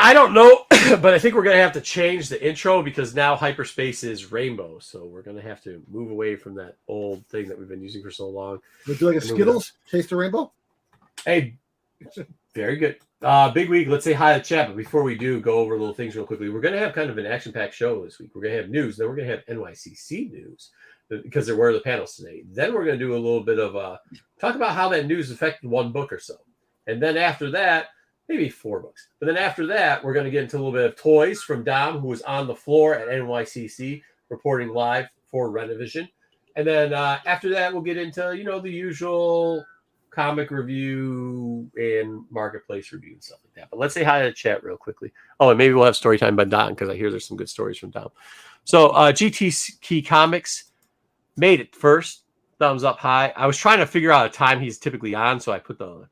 I don't know, but I think we're going to have to change the intro because now hyperspace is rainbow. So we're going to have to move away from that old thing that we've been using for so long. We'll do like a Skittles, Taste the Rainbow. Hey, very good. Big week. Let's say hi to the chat. But before we do, go over little things real quickly. We're going to have kind of an action-packed show this week. We're going to have news. Then we're going to have NYCC news because there were the panels today. Then we're going to do a little bit of talk about how that news affected one book or so. And then after that, maybe 4 books. But then after that, we're going to get into a little bit of toys from Dom, who was on the floor at NYCC reporting live for Renovision. And then after that, we'll get into, the usual comic review and marketplace review and stuff like that. But let's say hi to the chat real quickly. Oh, and maybe we'll have story time by Don because I hear there's some good stories from Dom. So GT Comics made it first. Thumbs up high. I was trying to figure out a time he's typically on, so I put the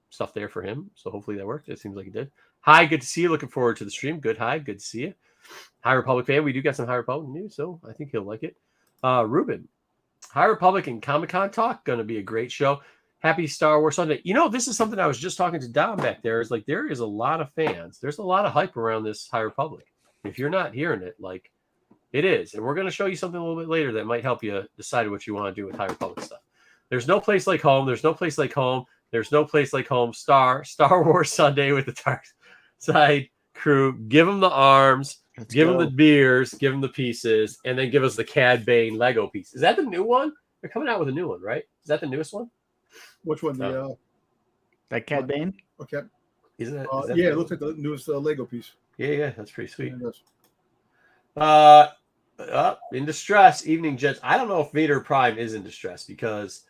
stuff there for him. So hopefully that worked. It seems like it did. Hi, good to see you. Looking forward to the stream. Good, hi, good to see you. High Republic fan. We do got some High Republic news, so I think he'll like it. Ruben, High Republic and Comic-Con talk. Going to be a great show. Happy Star Wars Sunday. This is something I was just talking to Dom back there. Is like there is a lot of fans. There's a lot of hype around this High Republic. If you're not hearing it, like it is. And we're going to show you something a little bit later that might help you decide what you want to do with High Republic stuff. There's no place like home. There's no place like home. There's no place like home. Star Wars Sunday with the Dark Side crew. Give them the arms. Give them the beers. Give them the pieces. And then give us the Cad Bane Lego piece. Is that the new one? They're coming out with a new one, right? Is that the newest one? Which one? That Cad Bane? Okay. Isn't it? Yeah, it looks like the newest Lego piece. Yeah, that's pretty sweet. Yeah, In distress, Evening Jets. I don't know if Vader Prime is in distress because,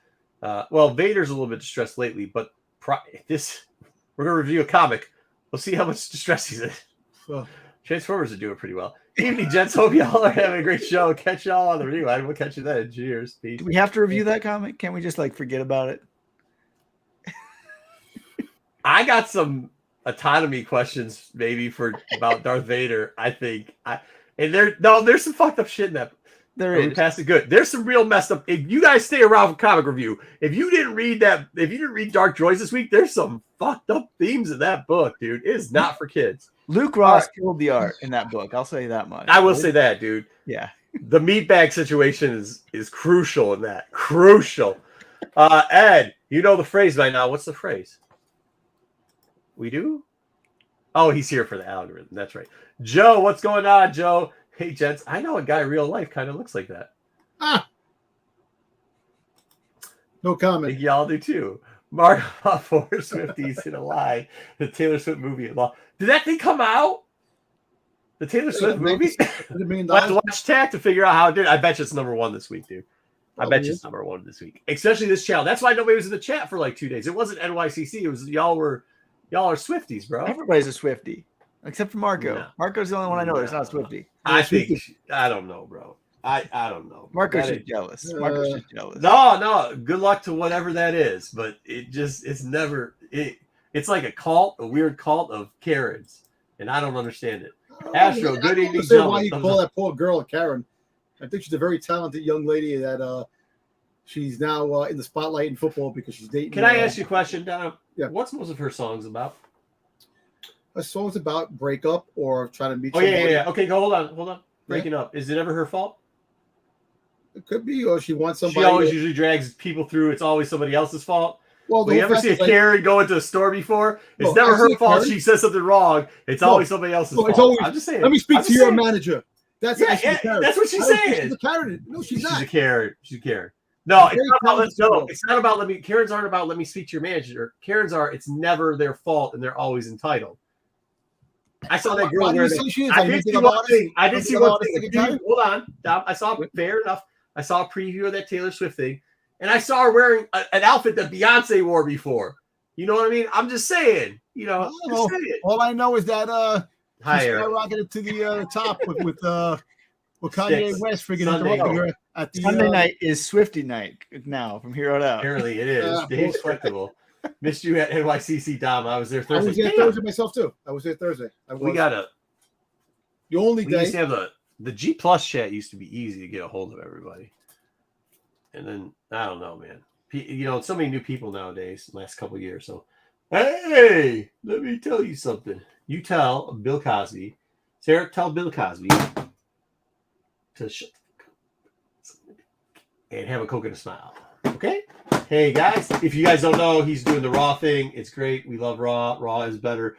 Vader's a little bit distressed lately, but we're going to review a comic. We'll see how much distress he's in. Transformers are doing pretty well. Evening Jets. Hope y'all are having a great show. Catch y'all on the rewind. We'll catch you then. Cheers. Peace. Do we have to review that comic? Can't we just forget about it? I got some autonomy questions maybe about Darth Vader. I think there's some fucked up shit in that. There is. Past it good. There's some real messed up. If you guys stay around for comic review, if you didn't read Dark Droids this week, there's some fucked up themes in that book, dude. It is not for kids. Luke Ross killed the art in that book. I'll say that much. I will say that, dude. Yeah. The meatbag situation is crucial in that. Crucial. Ed, you know the phrase by now. What's the phrase? We do? Oh, he's here for the algorithm. That's right. Joe, what's going on, Joe? Hey, gents. I know a guy in real life kind of looks like that. No comment. I think y'all do too. Mark for Swifties in a lie. The Taylor Swift movie. Did that thing come out? The Taylor Swift movie? I have to watch TAC to figure out how it did. I bet you it's number 1 this week, dude. I bet you it's number 1 this week. Especially this channel. That's why nobody was in the chat for 2 days. It wasn't NYCC. It was y'all are Swifties, bro. Everybody's a Swiftie. Except for Marco. No. Marco's the only one I know that's not a Swiftie. I don't know, bro. I don't know. Marco's just jealous. Marco's just jealous. No. Good luck to whatever that is. But it's never it's like a cult, a weird cult of Karens. And I don't understand it. Astro, good evening, gentlemen. Why you call that poor girl a Karen? I think she's a very talented young lady that she's now in the spotlight in football because she's dating. Can I ask you a question, Donna? Yeah. What's most of her songs about? A song's about breakup or trying to meet somebody. Yeah. Okay, hold on. Breaking up. Is it ever her fault? It could be, or she wants somebody. She always usually drags people through. It's always somebody else's fault. Well, you ever see a Karen go into a store before? It's never her fault. She says something wrong. It's always somebody else's fault. Always, I'm just saying. Let me speak to your manager. That's what she's saying. She's a Karen. No, she's not. She's a Karen. No, it's not about let me. Karens aren't about let me speak to your manager. Karens are. It's never their fault, and they're always entitled. I saw that girl wearing it. I did see one thing. Hold on, Dom. I saw fair enough. I saw a preview of that Taylor Swift thing, and I saw her wearing an outfit that Beyonce wore before. You know what I mean? I'm just saying. All I know is that she skyrocketed to the top with Kanye West friggin' at the Sunday night is Swiftie night now from here on out. Apparently it is. Dave's collectible. Missed you at NYCC, Dom. I was there Thursday. I was there Thursday myself too. I was there Thursday. The only day. We used to have the G Plus chat used to be easy to get a hold of everybody. And then I don't know, man. So many new people nowadays. Last couple of years. So, hey, let me tell you something. you tell Bill Cosby, Sarah, tell Bill Cosby to shut and have a Coke and a smile. Okay? Hey, guys, if you guys don't know, he's doing the Raw thing. It's great. We love Raw. Raw is better.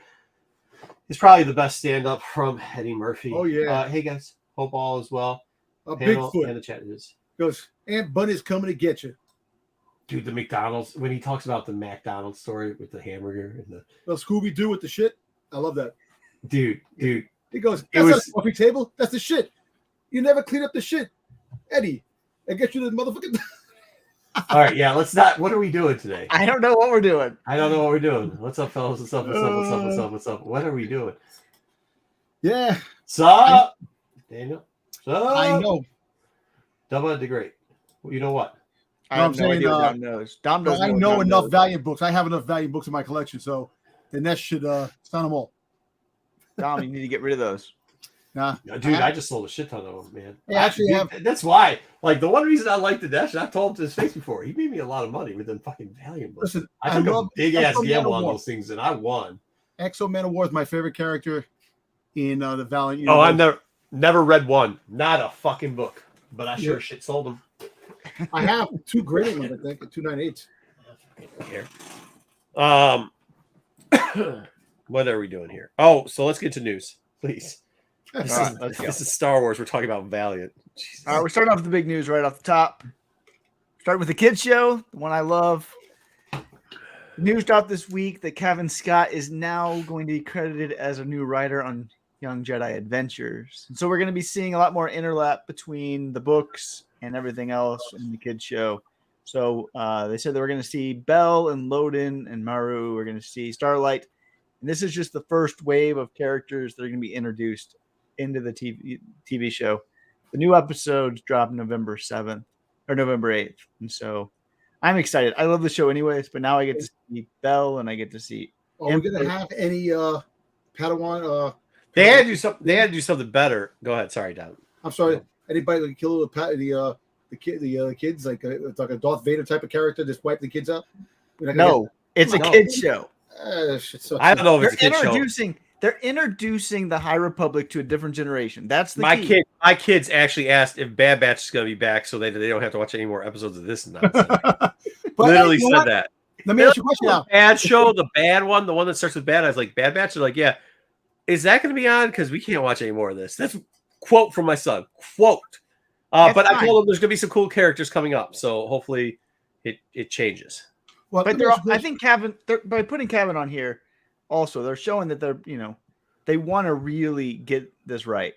He's probably the best stand-up from Eddie Murphy. Oh, yeah. Hey, guys. Hope all is well. Bigfoot. And the chat is. Goes, Aunt Bunny's coming to get you. Dude, the McDonald's, when he talks about the McDonald's story with the hamburger and the... Well, Scooby-Doo with the shit. I love that. Dude. He goes, that's not a coffee table. That's the shit. You never clean up the shit. Eddie, I get you the motherfucking... All right, yeah, let's not... What are we doing today? I don't know what we're doing. I don't know what we're doing. What's up, fellas? What's up? What are we doing? Yeah. Sup, Daniel? Sup? I know. Dubba the Great. Well, you know what? I have no idea what Dom knows. Dom doesn't I know enough Valiant books. I have enough Valiant books in my collection, so the Nest should sign them all. Dom, you need to get rid of those. Nah. Dude, I just sold a shit ton of them, man. That's why. Like, the one reason I like the Nest, I've told him to his face before, he made me a lot of money with them fucking Valiant books. Listen, I took a big-ass gamble on those things, and I won. Exo Man of War is my favorite character in the Valiant. Oh, I've never read one. Not a fucking book. But I sure shit sold them. I have 2 graded ones, I think, 298s. What are we doing here? Oh, so let's get to news, please. This is Star Wars. We're talking about Valiant. Jesus. All right, we're starting off with the big news right off the top. Starting with the kids show, the one I love. News dropped this week that Kevin Scott is now going to be credited as a new writer on Young Jedi Adventures. And so we're going to be seeing a lot more interlap between the books and everything else in the kids show. So they said that we're going to see Belle and Loden and Maru. We're going to see Starlight. And this is just the first wave of characters that are going to be introduced into the TV show. The new episodes drop November 7th or November 8th. And so I'm excited. I love the show anyways, but now I get to see Belle and I get to see. Are we going to have any Padawan? They had to do something better. Go ahead. Sorry, Don. I'm sorry. Anybody like kill the kids like it's like a Darth Vader type of character, just wipe the kids out? No, it's a kids show. I don't know if it's a kids show. They're introducing the High Republic to a different generation. That's the key. My kids actually asked if Bad Batch is going to be back, so they don't have to watch any more episodes of this nonsense. Literally said that. Let me ask you a question now. Bad show, the bad one, the one that starts with Bad. I was like, Bad Batch. They're like, yeah. Is that going to be on? Because we can't watch any more of this. That's quote from my son. Quote. But I told him there's going to be some cool characters coming up, so hopefully it changes. Well, but I think Kevin, by putting Kevin on here, also they're showing that they want to really get this right.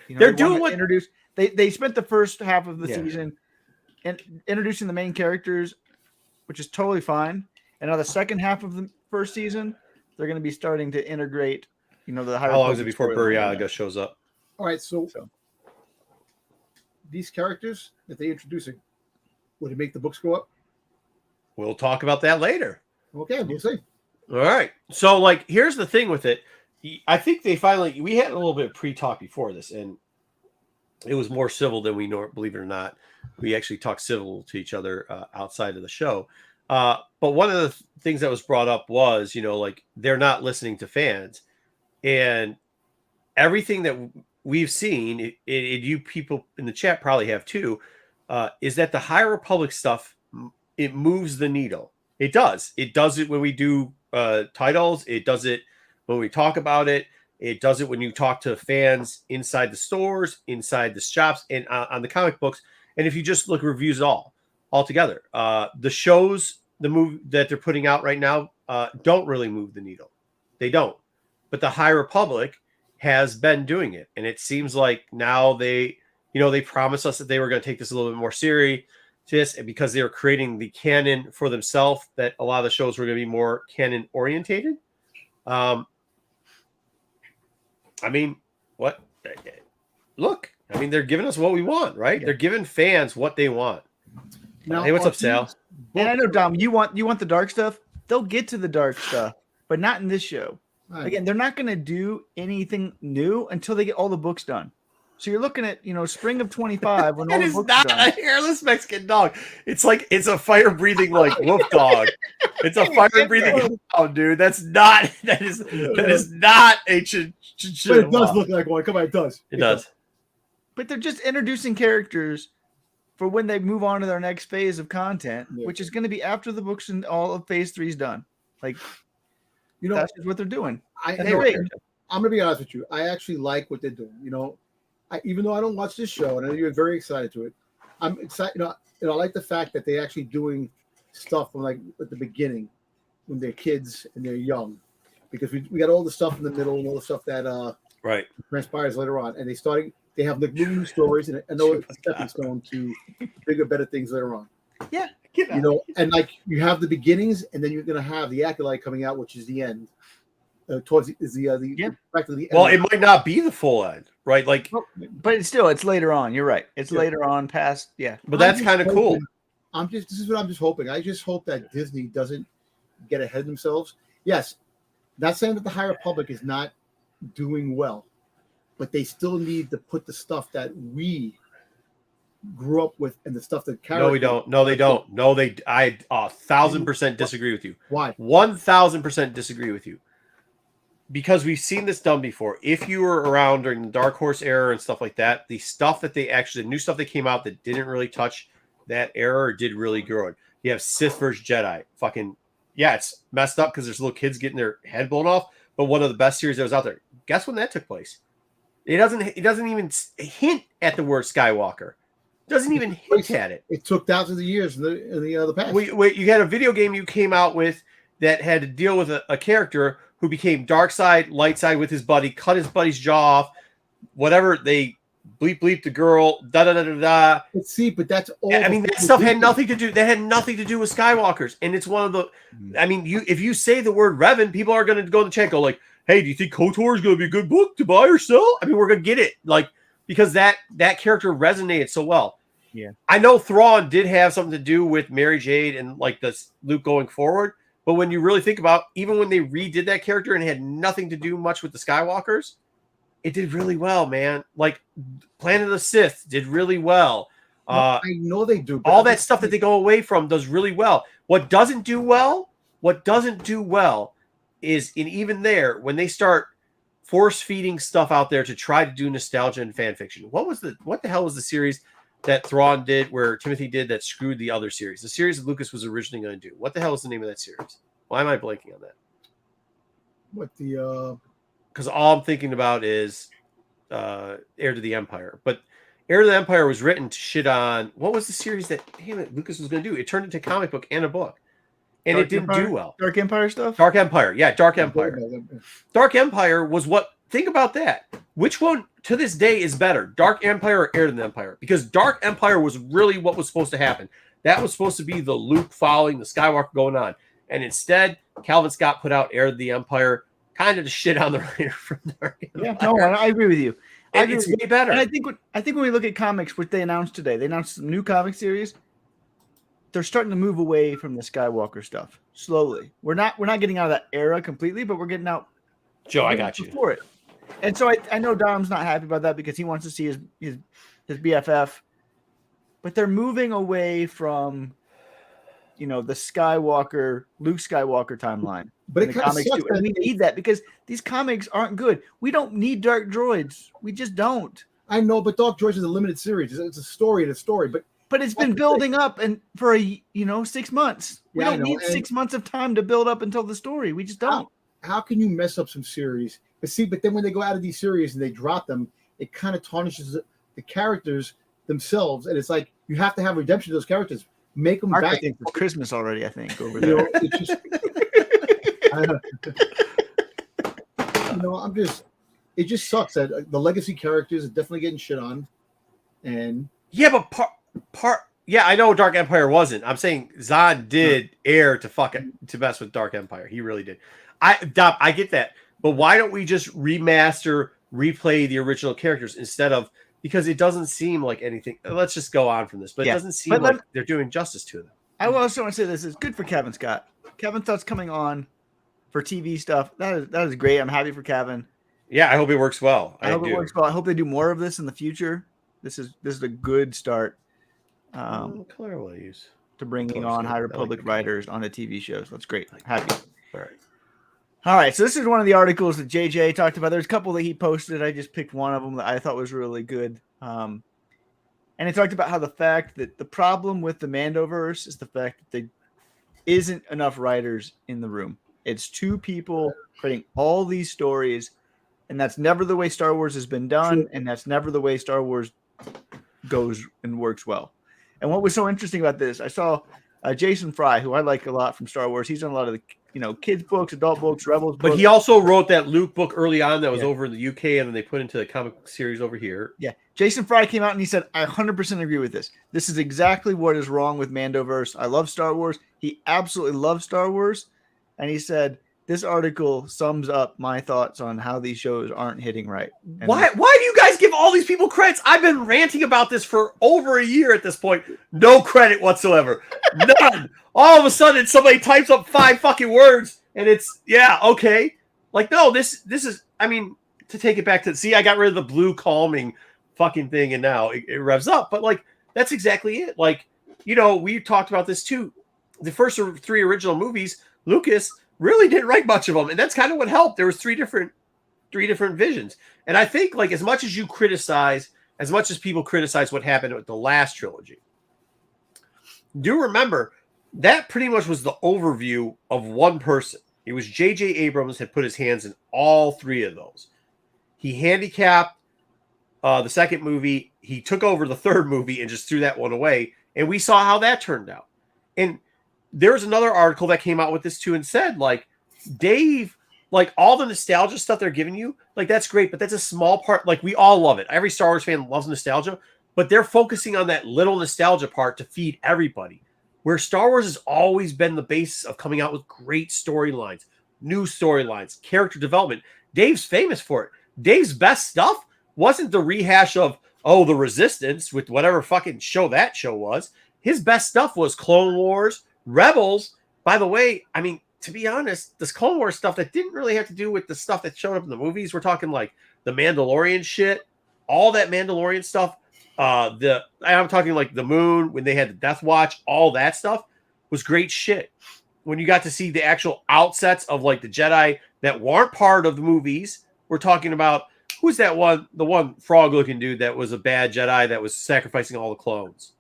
They're doing what introduce. They spent the first half of the season and introducing the main characters, which is totally fine. And now the second half of the first season, they're going to be starting to integrate. The High How long is it before Buryaga shows up? All right, so these characters that they're introducing, would it make the books go up? We'll talk about that later. Okay, we'll see. All right. So, here's the thing with it. I think we had a little bit of pre-talk before this, and it was more civil than we know, believe it or not. We actually talked civil to each other outside of the show. But one of the things that was brought up was, they're not listening to fans. And everything that we've seen, you people in the chat probably have too, is that the High Republic stuff, it moves the needle. It does. It does it when we do titles. It does it when we talk about it. It does it when you talk to fans inside the stores, inside the shops, and on the comic books. And if you just look at reviews all together, the shows, the movie that they're putting out right now, don't really move the needle. They don't. But the High Republic has been doing it. And it seems like now they promised us that they were going to take this a little bit more serious. And because they were creating the canon for themselves, that a lot of the shows were going to be more canon orientated. I mean, what? Look, they're giving us what we want, right? Yeah. They're giving fans what they want. Now, hey, what's up, Sal? And I know, Dom, you want the dark stuff? They'll get to the dark stuff, but not in this show. Right. Again, they're not going to do anything new until they get all the books done. So you're looking at, spring of 25 when all It the is books not are done. a hairless Mexican dog. It's a fire breathing like wolf dog. It's a fire breathing hound, dude. That is not a But it does look like one. Come on, it does. It does. But they're just introducing characters for when they move on to their next phase of content, which is going to be after the books and all of phase 3 is done. Like, that's just what they're doing. I'm going to be honest with you. I actually like what they're doing. Even though I don't watch this show, and I know you're very excited to it, I'm excited. I like the fact that they're actually doing stuff from like at the beginning when they're kids and they're young, because we got all the stuff in the middle and all the stuff that transpires later on, and they have like new stories, and I know it's a stepping stone to bigger, better things later on. Yeah, and like you have the beginnings, and then you're gonna have the acolyte coming out, which is the end. Towards practically the end. Well, it might not be the full end, right? Like, but it's later on. You're right. It's later on past. Yeah, but that's kind of cool. This is what I'm just hoping. I just hope that Disney doesn't get ahead of themselves. Yes, not saying that the High Republic is not doing well, but they still need to put the stuff that we grew up with and the stuff that No, we don't. No, they don't. No, I 1,000% disagree with you. Why? 1,000% disagree with you. Because we've seen this done before. If you were around during the Dark Horse era and stuff like that, the stuff that the new stuff that came out that didn't really touch that era or did really good. You have Sith vs. Jedi. It's messed up because there's little kids getting their head blown off. But one of the best series that was out there. Guess when that took place? It doesn't even hint at the word Skywalker. It doesn't even hint at it. It took thousands of years in the past. Wait, you had a video game you came out with that had to deal with a character who became dark side, light side with his buddy, cut his buddy's jaw off, whatever. They bleep the girl, da. See, but that's all. I mean, that stuff had nothing to do. That had nothing to do with Skywalkers, and it's one of the. I mean, if you say the word Revan, people are going to go in the chat, go like, "Hey, do you think KOTOR is going to be a good book to buy or sell?" I mean, we're going to get it, like, because that character resonated so well. Yeah, I know Thrawn did have something to do with Mary Jade and like this Luke going forward. But when you really think about, even when they redid that character and it had nothing to do much with the Skywalkers, it did really well, man. Like Planet of the Sith did really well. I know they do. All that stuff that they go away from does really well. What doesn't do well is even there when they start force feeding stuff out there to try to do nostalgia and fan fiction. What the hell was the series that Thrawn did, where Timothy did, that screwed the other series? The series that Lucas was originally going to do. What the hell is the name of that series? Why am I blanking on that? Because all I'm thinking about is Heir to the Empire. But Heir to the Empire was written to shit on, what was the series that Lucas was going to do? It turned into a comic book and a book. And it didn't do well. Dark Empire stuff? Dark Empire. Yeah, Dark Empire. Dark Empire was think about that. Which one to this day is better, Dark Empire or Heir to the Empire? Because Dark Empire was really what was supposed to happen. That was supposed to be the Luke following the Skywalker going on. And instead, Calvin Scott put out Heir to the Empire kind of to shit on the writer from Dark Empire. Yeah, no, I agree with you. It's way better. And I think when we look at comics, which they announced today, they announced some new comic series. They're starting to move away from the Skywalker stuff slowly. We're not getting out of that era completely, but we're getting out. Joe, I got you for it. And so I know Dom's not happy about that because he wants to see his BFF. But they're moving away from, the Luke Skywalker timeline. But it comics too. And we need that because these comics aren't good. We don't need dark droids. We just don't. I know, but Dark Droids is a limited series. It's a story, but it's been building up for 6 months. We don't need 6 months of time to build up until the story. We just don't. How can you mess up some series? But then when they go out of these series and they drop them, it kind of tarnishes the characters themselves. And it's like you have to have redemption to those characters. Make them back. I think for Christmas already, I think, over there. It just sucks that the legacy characters are definitely getting shit on. And yeah, but yeah, I know Dark Empire wasn't. I'm saying Zod did air to mess with Dark Empire. He really did. I get that. But why don't we just replay the original characters instead of, because it doesn't seem like anything. Let's just go on from this, but it doesn't seem like they're doing justice to them. I also want to say this is good for Kevin Scott. Kevin Scott's coming on for TV stuff. That is great. I'm happy for Kevin. Yeah, I hope it works well. I hope it works well. I hope they do more of this in the future. This is a good start color will I use? to bringing on High Republic writers onto TV shows. That's great. Happy. All right. All right, so this is one of the articles that JJ talked about. There's a couple that he posted. I just picked one of them that I thought was really good. And he talked about how the fact that the problem with the Mandoverse is the fact that there isn't enough writers in the room. It's two people creating all these stories, and that's never the way Star Wars has been done, and that's never the way Star Wars goes and works well. And what was so interesting about this, I saw Jason Fry, who I like a lot from Star Wars. He's done a lot of the kids books, adult books, Rebels books. But he also wrote that Luke book early on that was over in the UK, and then they put into the comic series over here. Yeah. Jason Fry came out and he said, I 100% agree with this. This is exactly what is wrong with Mandoverse. I love Star Wars. He absolutely loves Star Wars. And he said, this article sums up my thoughts on how these shows aren't hitting right. And why do you guys give all these people credits? I've been ranting about this for over a year at this point. No credit whatsoever. None. All of a sudden, somebody types up 5 fucking words, and it's, yeah, okay. Like, no, this is, I mean, to take it back to, see, I got rid of the blue calming fucking thing, and now it revs up. But, like, that's exactly it. Like, we talked about this, too. The first 3 original movies, Lucas really didn't write much of them, and that's kind of what helped. There was three different visions. And I think, like, as much as people criticize what happened with the last trilogy, do remember that pretty much was the overview of one person. It was J.J. Abrams had put his hands in all 3 of those. He handicapped the second movie. He took over the third movie and just threw that one away. And we saw how that turned out. And there's another article that came out with this too and said, like, Dave, like, all the nostalgia stuff they're giving you, like, that's great, but that's a small part. Like, we all love it. Every Star Wars fan loves nostalgia, but they're focusing on that little nostalgia part to feed everybody. Where Star Wars has always been the basis of coming out with great storylines, new storylines, character development. Dave's famous for it. Dave's best stuff wasn't the rehash of, the Resistance with whatever fucking show that show was. His best stuff was Clone Wars, Rebels. By the way, I mean, to be honest, this Clone Wars stuff that didn't really have to do with the stuff that showed up in the movies. We're talking like the Mandalorian shit, all that Mandalorian stuff. I'm talking like the moon when they had the Death Watch, all that stuff was great shit. When you got to see the actual outsets of like the Jedi that weren't part of the movies, we're talking about who's that one, the one frog looking dude that was a bad Jedi that was sacrificing all the clones.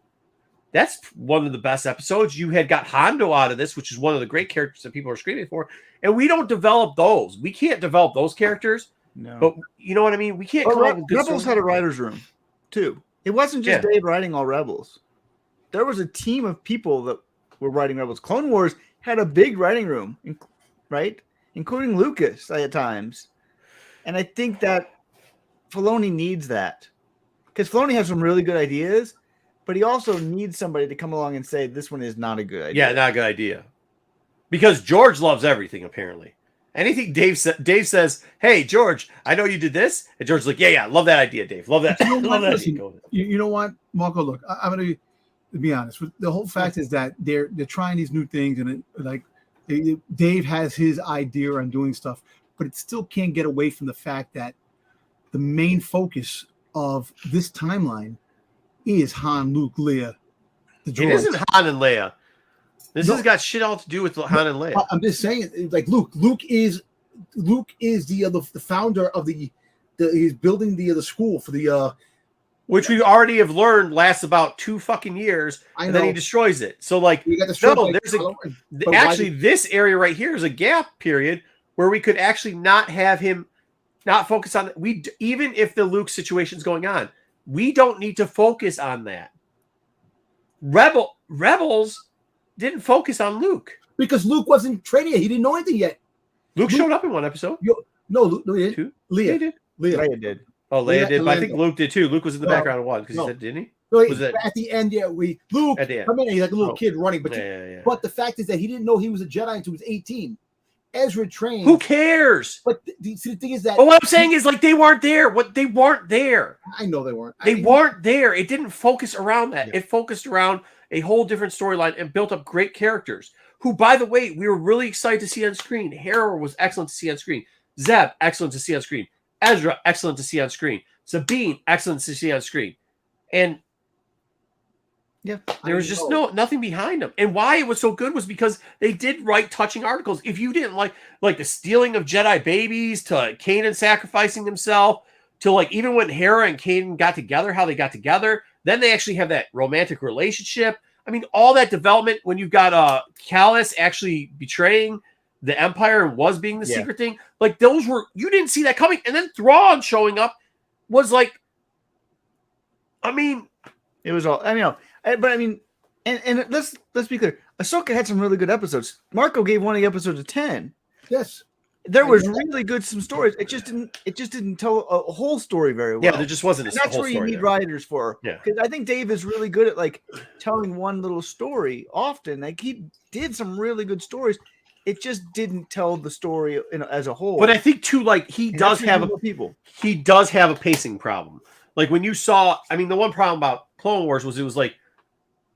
That's one of the best episodes. You had got Hondo out of this, which is one of the great characters that people are screaming for. And we don't develop those. We can't develop those characters. No. But you know what I mean? We can't come up with good Rebels stories. had a writer's room too. It wasn't just Dave writing all Rebels. There was a team of people that were writing Rebels. Clone Wars had a big writing room, right? Including Lucas at times. And I think that Filoni needs that. Because Filoni has some really good ideas, but he also needs somebody to come along and say, this one is not a good idea. Yeah, not a good idea. Because George loves everything, apparently. Anything Dave says, hey, George, I know you did this. And George's like, yeah, love that idea, Dave. Love that. Love that idea. You know what, Marco? Look, I'm going to be honest. The whole fact is that they're trying these new things, and Dave has his idea on doing stuff, but it still can't get away from the fact that the main focus of this timeline is Han, Luke, Leia, the droids. It isn't Han and Leia. This has got shit all to do with Han and Leia. I'm just saying, like Luke is the founder of he's building the school for the which we already have learned lasts about 2 fucking years, and then he destroys it. So like, this area right here is a gap period where we could actually not have him not focus on that. Even if the Luke situation is going on, we don't need to focus on that. Rebels didn't focus on Luke because Luke wasn't trained yet. He didn't know anything yet. Luke showed up in one episode. No, he didn't. 2? Leia did. Leia did. Oh, Leia did. But I think Luke did too. Luke was in the background of one because he said, didn't he? No, at the end, Luke. At the end. I mean, he's like a little kid running, but but the fact is that he didn't know he was a Jedi until he was 18. Ezra trained. Who cares? But the thing is that. But what I'm saying is, like, they weren't there. They weren't there. I know they weren't. They weren't there. It didn't focus around that. Yeah. It focused around a whole different storyline and built up great characters. Who, by the way, we were really excited to see on screen. Hera was excellent to see on screen. Zeb, excellent to see on screen. Ezra, excellent to see on screen. Sabine, excellent to see on screen. And Yeah, there was just nothing behind them. And why it was so good was because they did write touching articles. If you didn't like the stealing of Jedi babies, to Kanan sacrificing himself, to like even when Hera and Kanan got together, how they got together, then they actually have that romantic relationship. I mean, all that development when you've got Callus actually betraying the Empire and was being the secret thing, like those were, you didn't see that coming. And then Thrawn showing up was like, I mean, it was all, I mean, but I mean, and let's be clear. Ahsoka had some really good episodes. Marco gave one of the episodes a 10. Yes. There was really good some stories. It just didn't tell a whole story very well. Yeah, there just wasn't. That's where you need writers for. Yeah, because I think Dave is really good at like telling one little story often. Like he did some really good stories. It just didn't tell the story as a whole. But I think too, like he does have a pacing problem. Like when you saw, I mean, the one problem about Clone Wars was it was like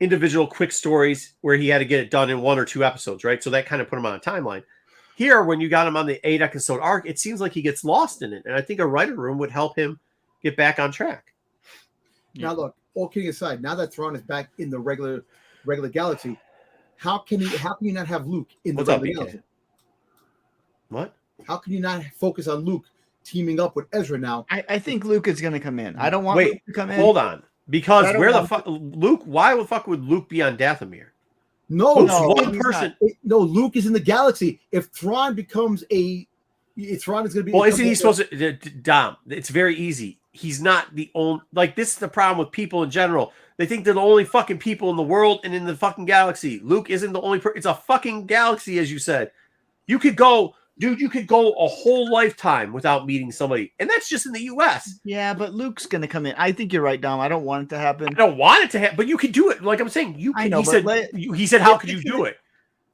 individual quick stories where he had to get it done in 1 or 2 episodes, right? So that kind of put him on a timeline. Here, when you got him on the 8-episode arc, it seems like he gets lost in it. And I think a writer room would help him get back on track. Now, look, all kidding aside, now that Thrawn is back in the regular galaxy, how can you not have Luke in the regular galaxy? What? How can you not focus on Luke teaming up with Ezra now? I think Luke is going to come in. I don't want Luke to come in. Hold on. Because where the fuck, Luke, why the fuck would Luke be on Dathomir? No, one person. No, Luke is in the galaxy. If Thrawn becomes Thrawn is going to be. Well, isn't he supposed to? Dom, it's very easy. He's not the only. Like, this is the problem with people in general. They think they're the only fucking people in the world and in the fucking galaxy. Luke isn't the only. It's a fucking galaxy, as you said. You could go, dude. You could go a whole lifetime without meeting somebody, and that's just in the U.S. Yeah, but Luke's going to come in. I think you're right, Dom. I don't want it to happen. I don't want it to happen, but you could do it. Like I'm saying, you can. I know, he said, "How could you do it?"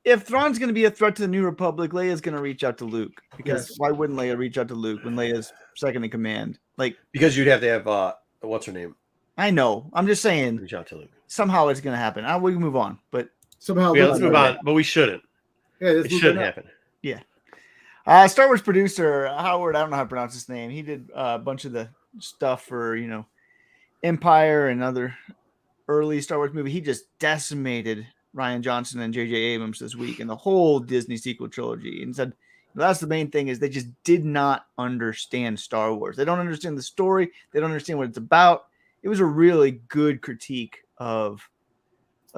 If Thrawn's going to be a threat to the New Republic, Leia's going to reach out to Luke. Because why wouldn't Leia reach out to Luke when Leia's second in command? Like, because you'd have to have what's her name? I know. I'm just saying. Reach out to Luke. Somehow it's going to happen. We can move on, but somehow let's move on. But we shouldn't. Yeah, it shouldn't happen. Yeah. Star Wars producer Howard, I don't know how to pronounce his name. He did a bunch of the stuff for Empire and other early Star Wars movie. He just decimated Rian Johnson and J.J. Abrams this week and the whole Disney sequel trilogy, and said that's the main thing is they just did not understand Star Wars. They don't understand the story. They don't understand what it's about. It was a really good critique of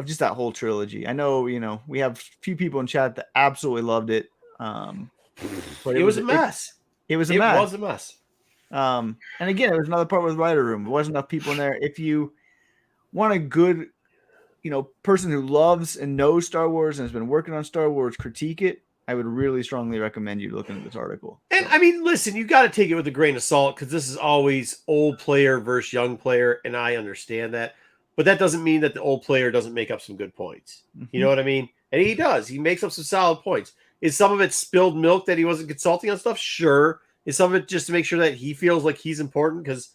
just that whole trilogy. I know, we have a few people in chat that absolutely loved it. But it was a mess. It was a mess. And again, it was another part with the writer room. There wasn't enough people in there. If you want a good person who loves and knows Star Wars and has been working on Star Wars critique it, I would really strongly recommend you looking at this article. And I mean, listen, you got to take it with a grain of salt because this is always old player versus young player, and I understand that. But that doesn't mean that the old player doesn't make up some good points. Mm-hmm. You know what I mean? And he does. He makes up some solid points. Is some of it spilled milk that he wasn't consulting on stuff? Sure. Is some of it just to make sure that he feels like he's important because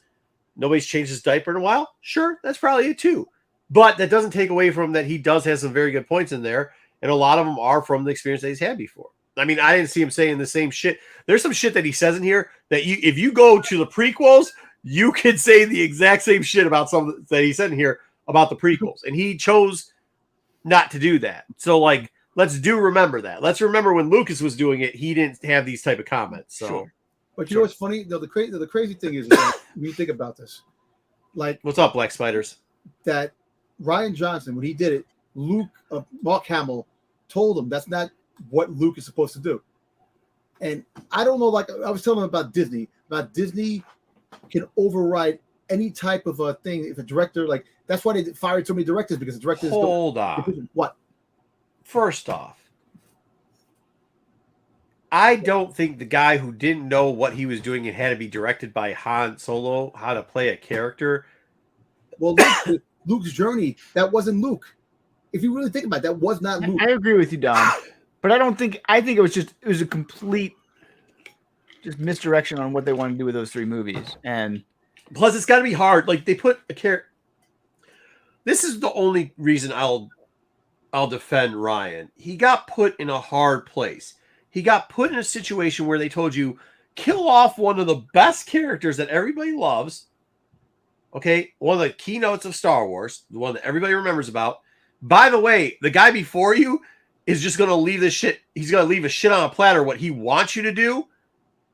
nobody's changed his diaper in a while? Sure, that's probably it too. But that doesn't take away from that he does have some very good points in there, and a lot of them are from the experience that he's had before. I mean, I didn't see him saying the same shit. There's some shit that he says in here that if you go to the prequels, you could say the exact same shit about some that he said in here about the prequels, and he chose not to do that. So, like, let's remember that. Let's remember when Lucas was doing it, he didn't have these type of comments. So, sure. But you know what's funny? The crazy thing is when you think about this, like, what's up, Black Spiders? That Rian Johnson, when he did it, Mark Hamill told him that's not what Luke is supposed to do. And I don't know, like I was telling him about Disney can override any type of a thing. If a director, like, that's why they fired so many directors, because the directors Hold on. What? First off, I don't think the guy who didn't know what he was doing and had to be directed by Han Solo how to play a character. Well, Luke's journey, that wasn't Luke. If you really think about it, that was not Luke. I agree with you, Don. But I think it was a complete just misdirection on what they wanted to do with those 3 movies. And plus it's gotta be hard. Like, they put a character. This is the only reason I'll defend Ryan. He got put in a hard place. He got put in a situation where they told you, kill off one of the best characters that everybody loves. Okay, one of the keynotes of Star Wars, the one that everybody remembers about. By the way, the guy before you is just going to leave this shit. He's going to leave a shit on a platter what he wants you to do.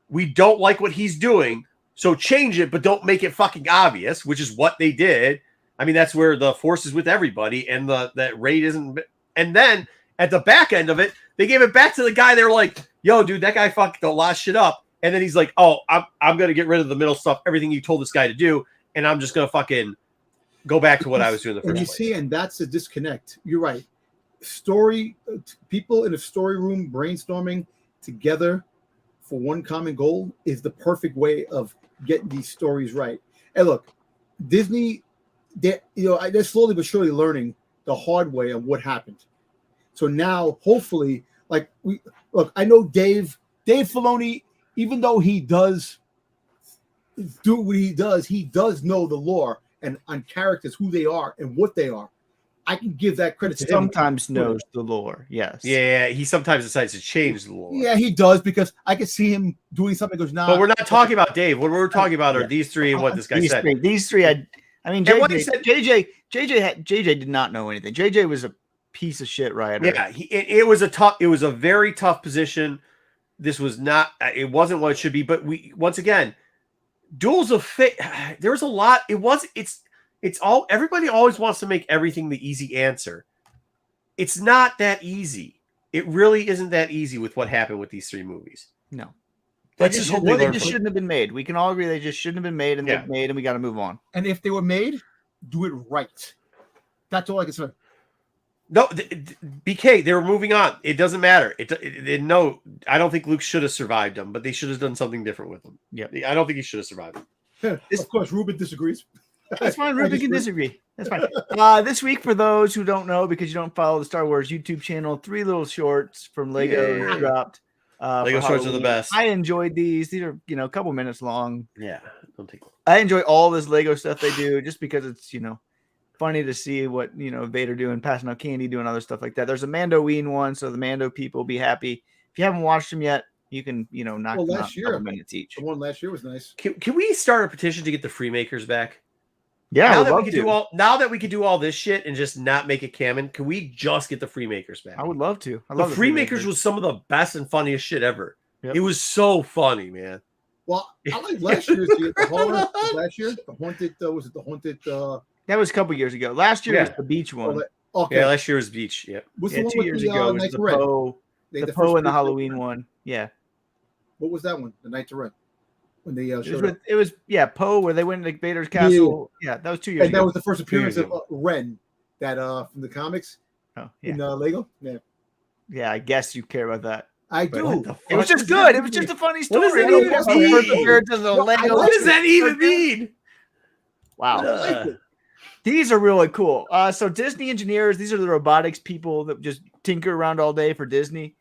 We don't like what he's doing, so change it, but don't make it fucking obvious, which is what they did. I mean, that's where the Force is with everybody, and that raid isn't. And then at the back end of it, they gave it back to the guy. They were like, "Yo, dude, that guy fucked a lot of shit up." And then he's like, "Oh, I'm going to get rid of the middle stuff, everything you told this guy to do, and I'm just going to fucking go back to what I was doing in the first place." See, and that's the disconnect. You're right. People in a story room brainstorming together for one common goal is the perfect way of getting these stories right. And look, Disney, they're slowly but surely learning the hard way of what happened. So now, hopefully, I know Dave Filoni, even though he does do what he does know the lore and on characters, who they are and what they are. I can give that credit to him. Sometimes knows the lore, yes. Yeah, he sometimes decides to change the lore. Yeah, he does, because I can see him doing something. Goes, nah. But we're not talking about Dave. What we're talking about are these three and what this guy said. These three, I mean, JJ did not know anything. JJ was a piece of shit writer. Yeah, it was a very tough position. This was not. It wasn't what it should be. But once again, Duels of Fate. There was a lot. It's all. Everybody always wants to make everything the easy answer. It's not that easy. It really isn't that easy with what happened with these three movies. No. Let's just hope they just shouldn't have been made. We can all agree they just shouldn't have been made, and they're made, and we got to move on. And if they were made, do it right. That's all I can say. No, BK, they were moving on. It doesn't matter. No, I don't think Luke should have survived them, but they should have done something different with them. Yeah, I don't think he should have survived them. Of course, Ruben disagrees. That's fine. Ruben can disagree. That's fine. This week, for those who don't know, because you don't follow the Star Wars YouTube channel, 3 little shorts from Lego dropped. Lego shorts are the best. I enjoyed these. These are, a couple minutes long. Yeah, don't take long. I enjoy all this Lego stuff they do, just because it's, funny to see what, Vader doing, passing out candy, doing other stuff like that. There's a Mandoween one, so the Mando people will be happy. If you haven't watched them yet, you can, knock them out in a couple minutes each. The one last year was nice. Can we start a petition to get the Freemakers back? Yeah, now that we could do all this shit and just not make it canon, can we just get the Freemakers back? I would love to. The Freemakers was some of the best and funniest shit ever. Yep. It was so funny, man. Well, I like last year's the horror. Last year, the haunted. Was it the haunted? That was a couple years ago. Last year was the beach one. Okay. Yeah, last year was beach. Yeah. What's the one 2 years ago was the Poe. The Poe and the Halloween one. Yeah. What was that one? The Night to Red. When they it was Poe, where they went to Vader's castle. Yeah, that was 2 years ago. And that was the first appearance of Ren, that from the comics. Oh, yeah. In Lego. Yeah. Yeah, I guess you care about that. I do. It was just good. It was just a funny story. What does that even mean? Wow. These are really cool. So Disney engineers, these are the robotics people that just tinker around all day for Disney.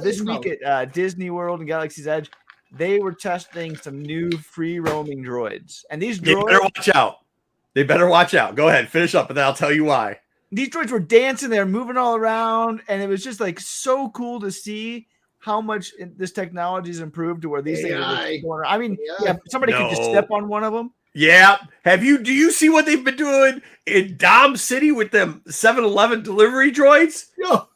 This week at Disney World and Galaxy's Edge, they were testing some new free roaming droids. And these droids... They better watch out. Go ahead, finish up, and then I'll tell you why. These droids were dancing, they were moving all around, and it was just so cool to see how much this technology has improved to where these things are just going around. I mean, somebody could just step on one of them. Yeah. Do you see what they've been doing in Dom City with them 7-Eleven delivery droids? No.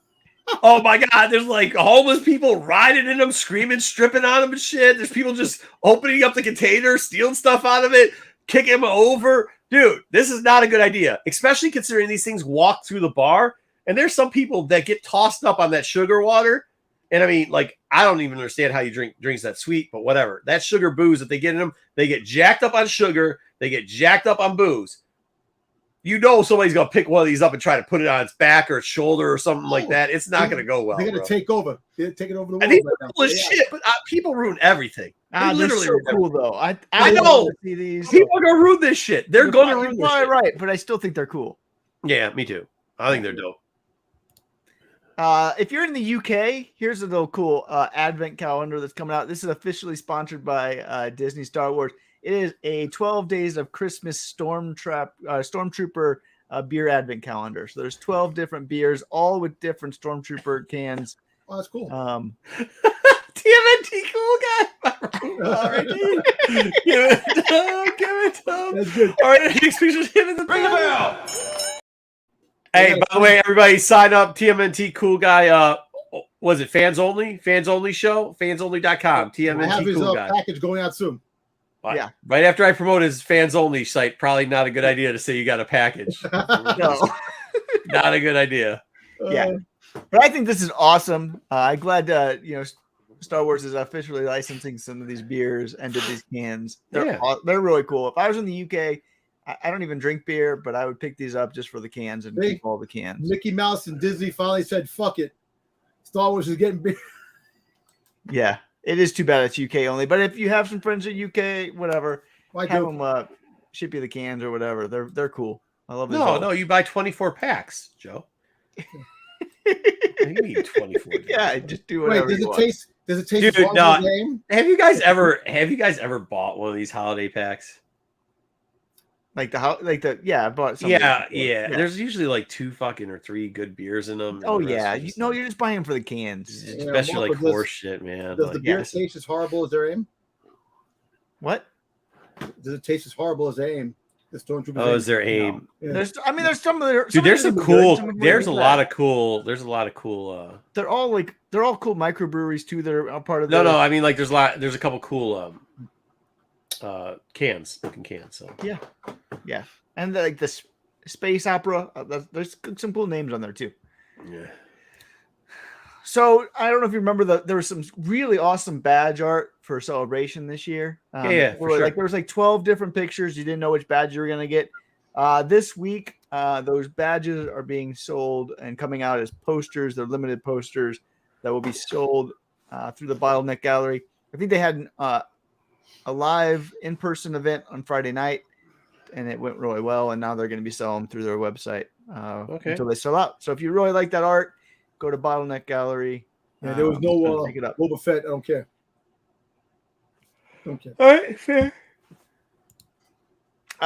Oh my God. There's homeless people riding in them, screaming, stripping on them and shit. There's people just opening up the container, stealing stuff out of it, kicking them over. Dude, this is not a good idea, especially considering these things walk through the bar. And there's some people that get tossed up on that sugar water. And I mean, I don't even understand how you drinks that sweet, but whatever. That sugar booze that they get in them, they get jacked up on sugar. They get jacked up on booze. Somebody's going to pick one of these up and try to put it on its back or its shoulder or something like that. It's not going to go well. They're going to take over. They're taking over the world. And these are cool as shit, but people ruin everything. They're so cool, though. I know. See these. People are going to ruin this shit. They're going to ruin this shit. Right, but I still think they're cool. Yeah, me too. I think they're dope. If you're in the UK, here's a little cool advent calendar that's coming out. This is officially sponsored by Disney Star Wars. It is a 12 days of Christmas Stormtrooper beer advent calendar. So there's 12 different beers, all with different Stormtrooper cans. Oh, that's cool. Damn TMNT cool guy. All right, dude. Give it to him. That's good. All right, next picture's him in the bell. Hey, by the way, everybody sign up. TMNT cool guy. Was it fans only? Fans only show? Fansonly.com. TMNT I have his cool guy. package going out soon. Yeah. Right after I promote his fans only site, probably not a good idea to say you got a package. No. Not a good idea. Yeah. But I think this is awesome. I'm glad Star Wars is officially licensing some of these beers and did these cans. They're really cool. If I was in the UK, I don't even drink beer, but I would pick these up just for the cans and keep all the cans. Mickey Mouse and Disney finally said, "Fuck it, Star Wars is getting beer." Yeah, it is too bad it's UK only. But if you have some friends at UK, whatever, have them ship you the cans or whatever. They're cool. I love it. No, you buy 24 packs, Joe. You need 24. Yeah, just do whatever. Wait, does it taste Dude, no. game? Have you guys ever bought one of these holiday packs? I bought some. Yeah. There's usually like 2 fucking or 3 good beers in them. Oh yeah, you're just buying them for the cans. Especially like horse shit, man. Does the beer taste as horrible as their aim? What? Does it taste as horrible as their aim? The Stormtroopers. Oh, is their aim? Yeah. There's some of their. Dude, there's some cool. There's a lot of. of cool. There's a lot of cool. They're all cool microbreweries too. They're a part of. No. I mean, like, there's a couple cool looking cans. So yeah, and the space opera. There's some cool names on there too. Yeah. So I don't know if you remember there was some really awesome badge art for Celebration this year. For sure. There was 12 different pictures. You didn't know which badge you were gonna get. This week, those badges are being sold and coming out as posters. They're limited posters that will be sold through the Bottleneck Gallery. I think they had a live in-person event on Friday night, and it went really well. And now they're going to be selling through their website until they sell out. So if you really like that art, go to Bottleneck Gallery. Yeah, there was no Boba Fett. I don't care. All right, fair.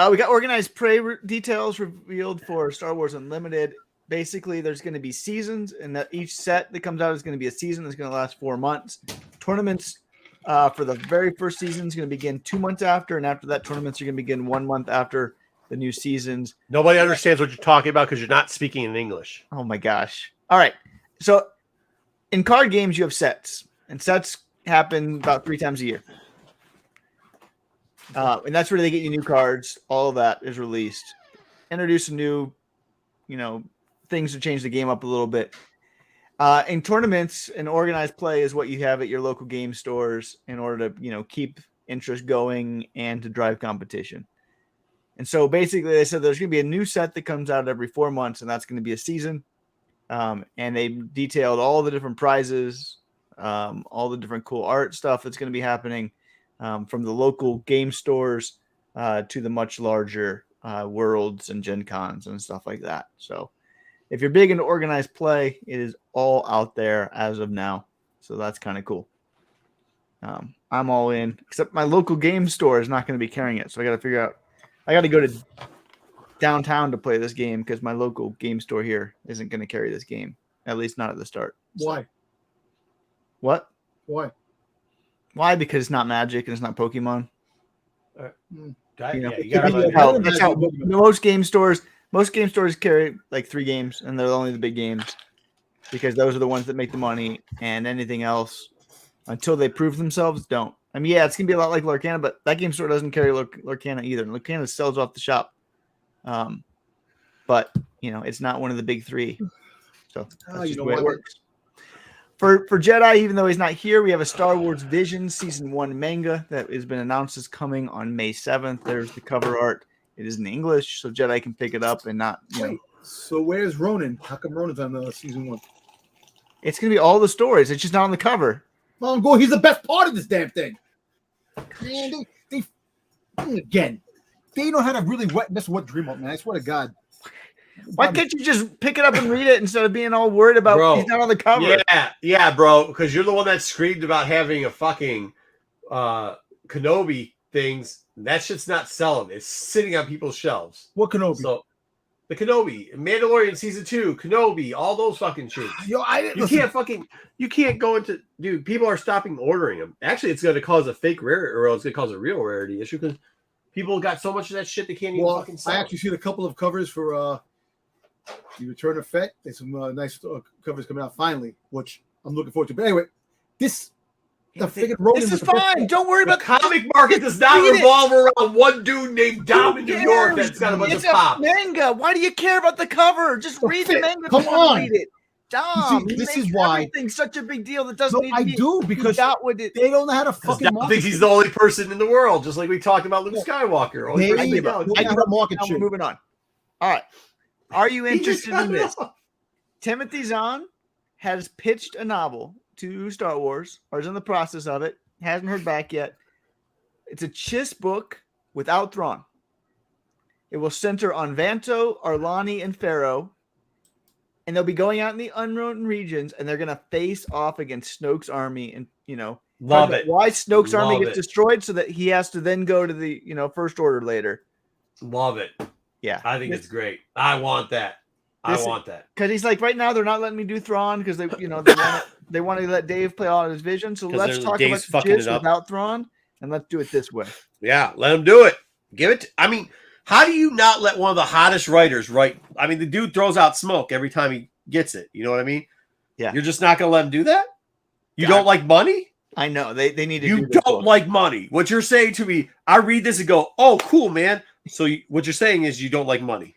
We got organized prey details revealed for Star Wars Unlimited. Basically, there's going to be seasons, and that each set that comes out is going to be a season that's going to last 4 months. Tournaments for the very first season is going to begin 2 months after, and after that, tournaments are going to begin 1 month after the new seasons. Nobody understands what you're talking about because you're not speaking in English. Oh my gosh! All right, so in card games, you have sets, and sets happen about 3 times a year. And that's where they get you new cards. All of that is released. Introduce some new, things to change the game up a little bit. In tournaments, and organized play is what you have at your local game stores in order to, keep interest going and to drive competition. And so basically they said there's going to be a new set that comes out every 4 months, and that's going to be a season. And they detailed all the different prizes, all the different cool art stuff that's going to be happening. From the local game stores to the much larger worlds and Gen Cons and stuff like that. So if you're big into organized play, it is all out there as of now. So that's kind of cool. I'm all in, except my local game store is not going to be carrying it. So I got to figure out, I got to go to downtown to play this game because my local game store here isn't going to carry this game, at least not at the start. Why? What? Why? Why? Because it's not Magic and it's not Pokemon. That's how most game stores carry like 3 games, and they're only the big games because those are the ones that make the money, and anything else until they prove themselves don't. I mean, yeah, it's gonna be a lot like Lorcana, but that game store doesn't carry Lorcana either. And Lorcana sells off the shop, but it's not one of the big 3. So that's just the way it works. For Jedi, even though he's not here, we have a Star Wars Visions Season 1 manga that has been announced as coming on May 7th. There's the cover art. It is in English, so Jedi can pick it up and not, Wait, so where's Ronan? How come Ronan's on Season 1? It's going to be all the stories. It's just not on the cover. Well, he's the best part of this damn thing. Man, they know how to really mess with Dreamwalk, man. I swear to God. Why can't you just pick it up and read it instead of being all worried about he's not on the cover? Yeah, bro, because you're the one that screamed about having a fucking Kenobi things. That shit's not selling. It's sitting on people's shelves. What Kenobi? So The Kenobi, Mandalorian season 2, Kenobi, all those fucking shits. Yo, You can't go into, dude. People are stopping ordering them. Actually, it's going to cause a fake rare, or it's going to cause a real rarity issue because people got so much of that shit they can't even fucking sell. I actually seen a couple of covers for the Return of Fett. There's some nice covers coming out finally, which I'm looking forward to. But anyway, this is fine. Don't worry about the comic market. Does not revolve around one dude named Dom in New York that's got a bunch of pop. Manga. Why do you care about the cover? Just read the manga. Come on. Read it. Dom, this is why everything's such a big deal that doesn't need to be. I do because they don't know how to fucking. I think he's the only person in the world, just like we talked about Luke Skywalker. We're moving on. All right. Are you interested in this? Timothy Zahn has pitched a novel to Star Wars, or is in the process of it. Hasn't heard back yet. It's a Chiss book without Thrawn. It will center on Vanto, Arlani, and Pharaoh, and they'll be going out in the unknown regions, and they're going to face off against Snoke's army, and love it. Why Snoke's army gets destroyed, so that he has to then go to the First Order later. Love it. Yeah, I think it's great. I want that. I want that because he's like, right now they're not letting me do Thrawn because they want to let Dave play all his vision. So let's talk about Chiss without Thrawn, and let's do it this way. Yeah, let him do it. Give it. I mean, how do you not let one of the hottest writers write? I mean, the dude throws out smoke every time he gets it. You know what I mean? Yeah. You're just not going to let him do that? You don't like money? I know. They need to. You don't like money. What you're saying to me, I read this and go, oh, cool, man. So what you're saying is you don't like money.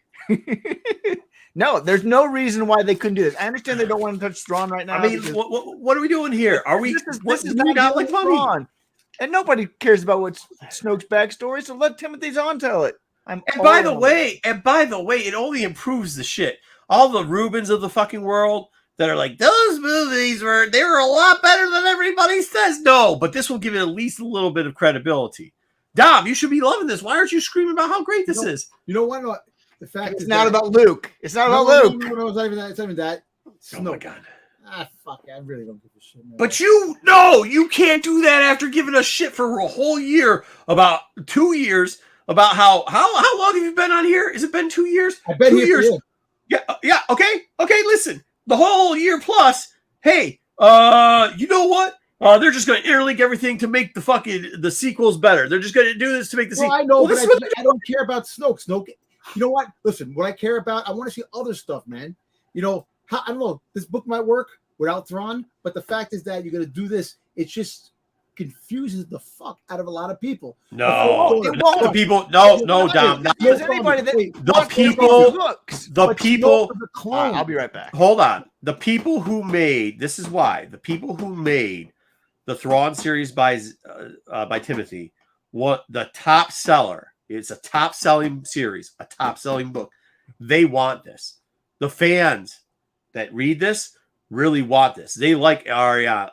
No, there's no reason why they couldn't do this. I understand they don't want to touch Thrawn right now. I mean, what are we doing here? Are we? This is not like money. Thrawn. And nobody cares about what's Snoke's backstory, so let Timothy Zahn tell it. And by the way, it only improves the shit. All the Rubens of the fucking world that are like, those movies were a lot better than everybody says. No, but this will give it at least a little bit of credibility. Dom, you should be loving this. Why aren't you screaming about how great this is? You know what? The fact it's not about Luke. It's not about Luke. No, it's not even that. It's not even that. Oh my god. Fuck! I really don't give a shit. Man. But you can't do that after giving us shit for a whole year, about 2 years, about how long have you been on here? Has it been 2 years? I've been 2 years. Yeah. Okay. Listen, the whole year plus. Hey, you know what? They're just going to interlink everything to make the sequels better. They're just going to do this to make the sequels. I know, but I don't care about Snoke. You know what? Listen, what I care about, I want to see other stuff, man. I don't know. This book might work without Thrawn, but the fact is that you're going to do this. It just confuses the fuck out of a lot Dom. The people. I'll be right back. Hold on. The people who made the Thrawn series by Timothy, the top seller. It's a top-selling series, a top-selling book. They want this. The fans that read this really want this. They like Ariana.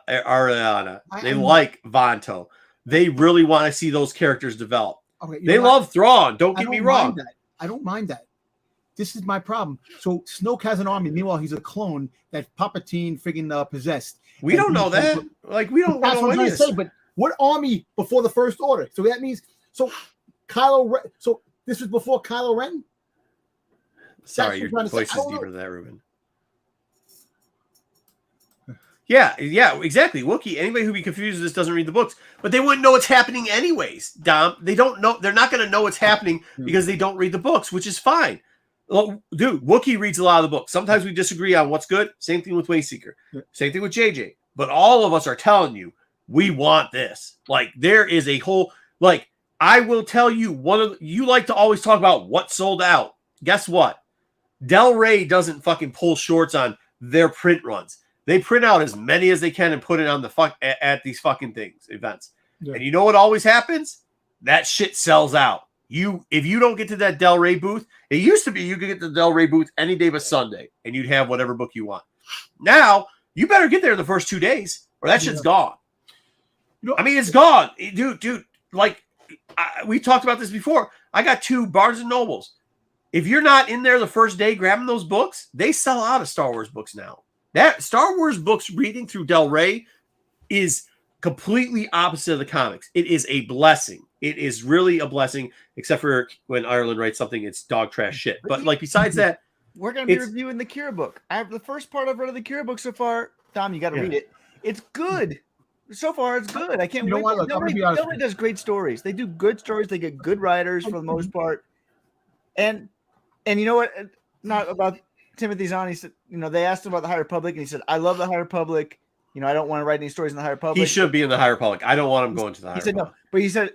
They like Vanto. They really want to see those characters develop. Okay, they love Thrawn. Don't get me wrong. I don't mind that. This is my problem. So Snoke has an army. Meanwhile, he's a clone that Palpatine friggin' possessed. We don't know that. We don't know. That's what I'm trying to say. But what army before the First Order? So that means Kylo Ren. So this was before Kylo Ren? Sorry, your voice is deeper than that, Ruben. Yeah, exactly. Wookiee, anybody who be confused with this doesn't read the books, but they wouldn't know what's happening anyways, Dom. They don't know. They're not going to know what's happening because they don't read the books, which is fine. Well, dude, Wookiee reads a lot of the books. Sometimes we disagree on what's good. Same thing with Wayseeker. Same thing with JJ. But all of us are telling you, we want this. There is a whole, I will tell you, you like to always talk about what sold out. Guess what? Del Rey doesn't fucking pull shorts on their print runs. They print out as many as they can and put it on at these fucking events. Yeah. And you know what always happens? That shit sells out. If you don't get to that Del Rey booth, it used to be you could get to the Del Rey booth any day but Sunday, and you'd have whatever book you want. Now you better get there the first 2 days, or that shit's gone. I mean, it's gone, dude. We talked about this before. I got 2 Barnes and Nobles. If you're not in there the first day grabbing those books, they sell out of Star Wars books now. That Star Wars books reading through Del Rey is completely opposite of the comics. It is a blessing. it is really a blessing, except for when Ireland writes something, it's dog trash shit. But like besides that, we're going to be reviewing the Kira book. I have the first part I've read of the Kira book so far. Tom, you got to read it. It's good. So far, it's good. I can't wait. Nobody does great stories. They do good stories. They get good writers for the most part. And you know what? Not about Timothy Zahn. He said, they asked him about the High Republic, and he said, "I love the High Republic. I don't want to write any stories in the High Republic." He should be in the High Republic. I don't want him going to the High Republic. He said no, but he said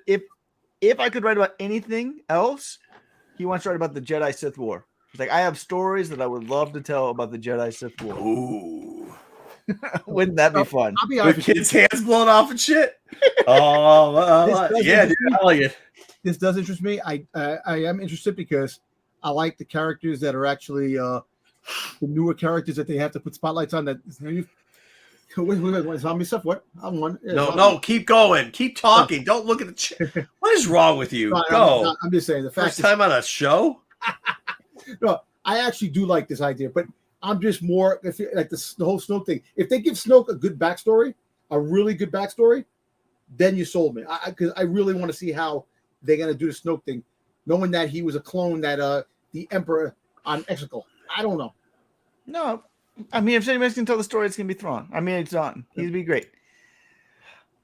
if I could write about anything else, he wants to write about the Jedi Sith War. He's like, I have stories that I would love to tell about the Jedi Sith War. Ooh. Wouldn't that be fun? I'll be with kids' hands blown off and shit. Oh, yeah, dude, I like it. This does interest me. I am interested because I like the characters that are actually the newer characters that they have to put spotlights on. That wait, zombie stuff. What? I'm one. No, keep going. Keep talking. Don't look at the chat. What is wrong with you? No, Go. I'm just saying the fact. First time on a show. No, I actually do like this idea, but I'm just more like the whole Snoke thing. If they give Snoke a good backstory, a really good backstory, then you sold me. Because I really want to see how they're gonna do the Snoke thing, knowing that he was a clone that the Emperor on Exegol. I don't know. No, I mean, if anybody's gonna tell the story, it's gonna be Thrawn. I mean, it's on. He'd be great.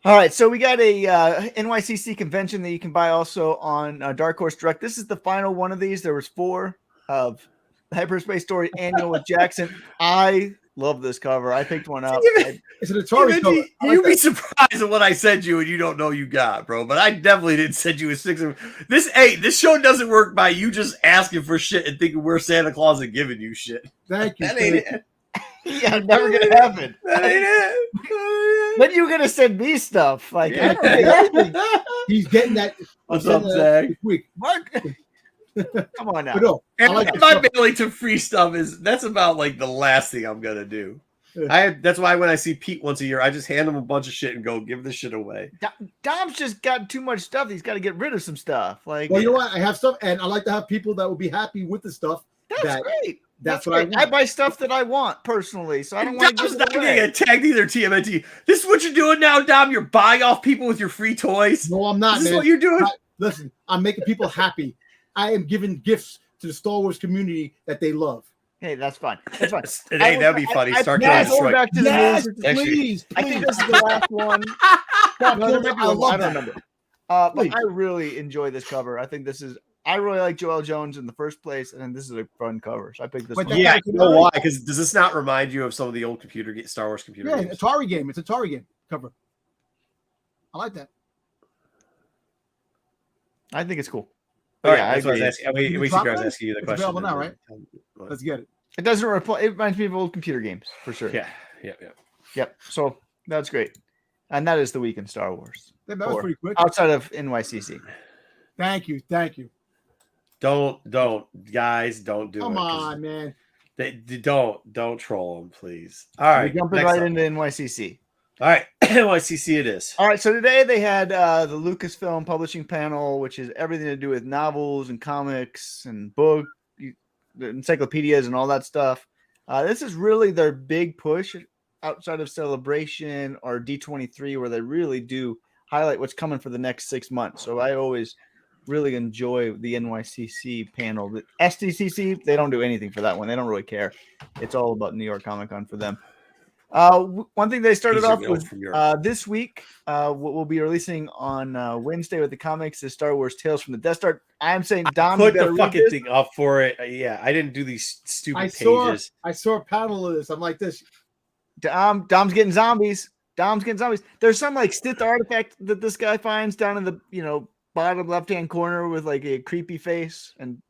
All right, so we got a NYCC convention that you can buy also on Dark Horse Direct. This is the final one of these. There was 4 of Hyperspace Story Annual with Jackson. I love this cover. I picked one up. It's an Atari cover. You'd be surprised at what I sent you and you don't know you got, bro. But I definitely didn't send you a 6 of this. Hey, this show doesn't work by you just asking for shit and thinking we're Santa Claus and giving you shit. Thank you. That ain't it. Yeah, never gonna happen. That ain't it. When you gonna send me stuff? Like he's getting that. What's up, Zach? Week. Mark. Come on now. But no, and like my mailing to free stuff that's about like the last thing I'm gonna do. That's why when I see Pete once a year, I just hand him a bunch of shit and go give this shit away. Dom's just got too much stuff. He's got to get rid of some stuff. Like, well, you know what? I have stuff, and I like to have people that will be happy with the stuff. That's great. That's what I want. I buy stuff that I want personally, so I don't want to Dom's not getting attacked either. TMNT. This is what you're doing now, Dom. You're buying off people with your free toys. No, I'm not. This man. is what you're doing. Listen, I'm making people happy. I am giving gifts to the Star Wars community that they love. Hey, that's fine. That's fine. Hey, that'd be funny. Start going back to the news. Please. I think this is the last one. I don't remember. But I really enjoy this cover. I think this is. I really like Joel Jones in the first place, and this is a fun cover. So I picked this one. Yeah, you know why? Because does this not remind you of some of the old Star Wars computer games? Atari game. It's an Atari game cover. I like that. I think it's cool. All right, I was asking. Wayseeker, I was asking you the question. Available now, right? Let's get it. It doesn't reply. It reminds me of old computer games for sure. Yeah. Yep. So that's great, and that is the week in Star Wars. That was pretty quick. Outside of NYCC. Thank you. Don't, guys, don't do it. Come on, man. Don't troll them, please. All right, we're jumping right into NYCC. All right, NYCC it is. All right, so today they had the Lucasfilm Publishing Panel, which is everything to do with novels and comics and book, encyclopedias and all that stuff. This is really their big push outside of Celebration or D23, where they really do highlight what's coming for the next 6 months. So I always really enjoy the NYCC panel. The SDCC, they don't do anything for that one. They don't really care. It's all about New York Comic Con for them. One thing they started off with this week, what we'll be releasing on Wednesday with the comics is Star Wars Tales from the Death Star. I'm saying Dom, put the fucking thing up for it. Yeah, I didn't do these stupid pages. I saw a panel of this. I'm like this. Dom's getting zombies. There's some like Sith artifact that this guy finds down in the bottom left-hand corner with like a creepy face and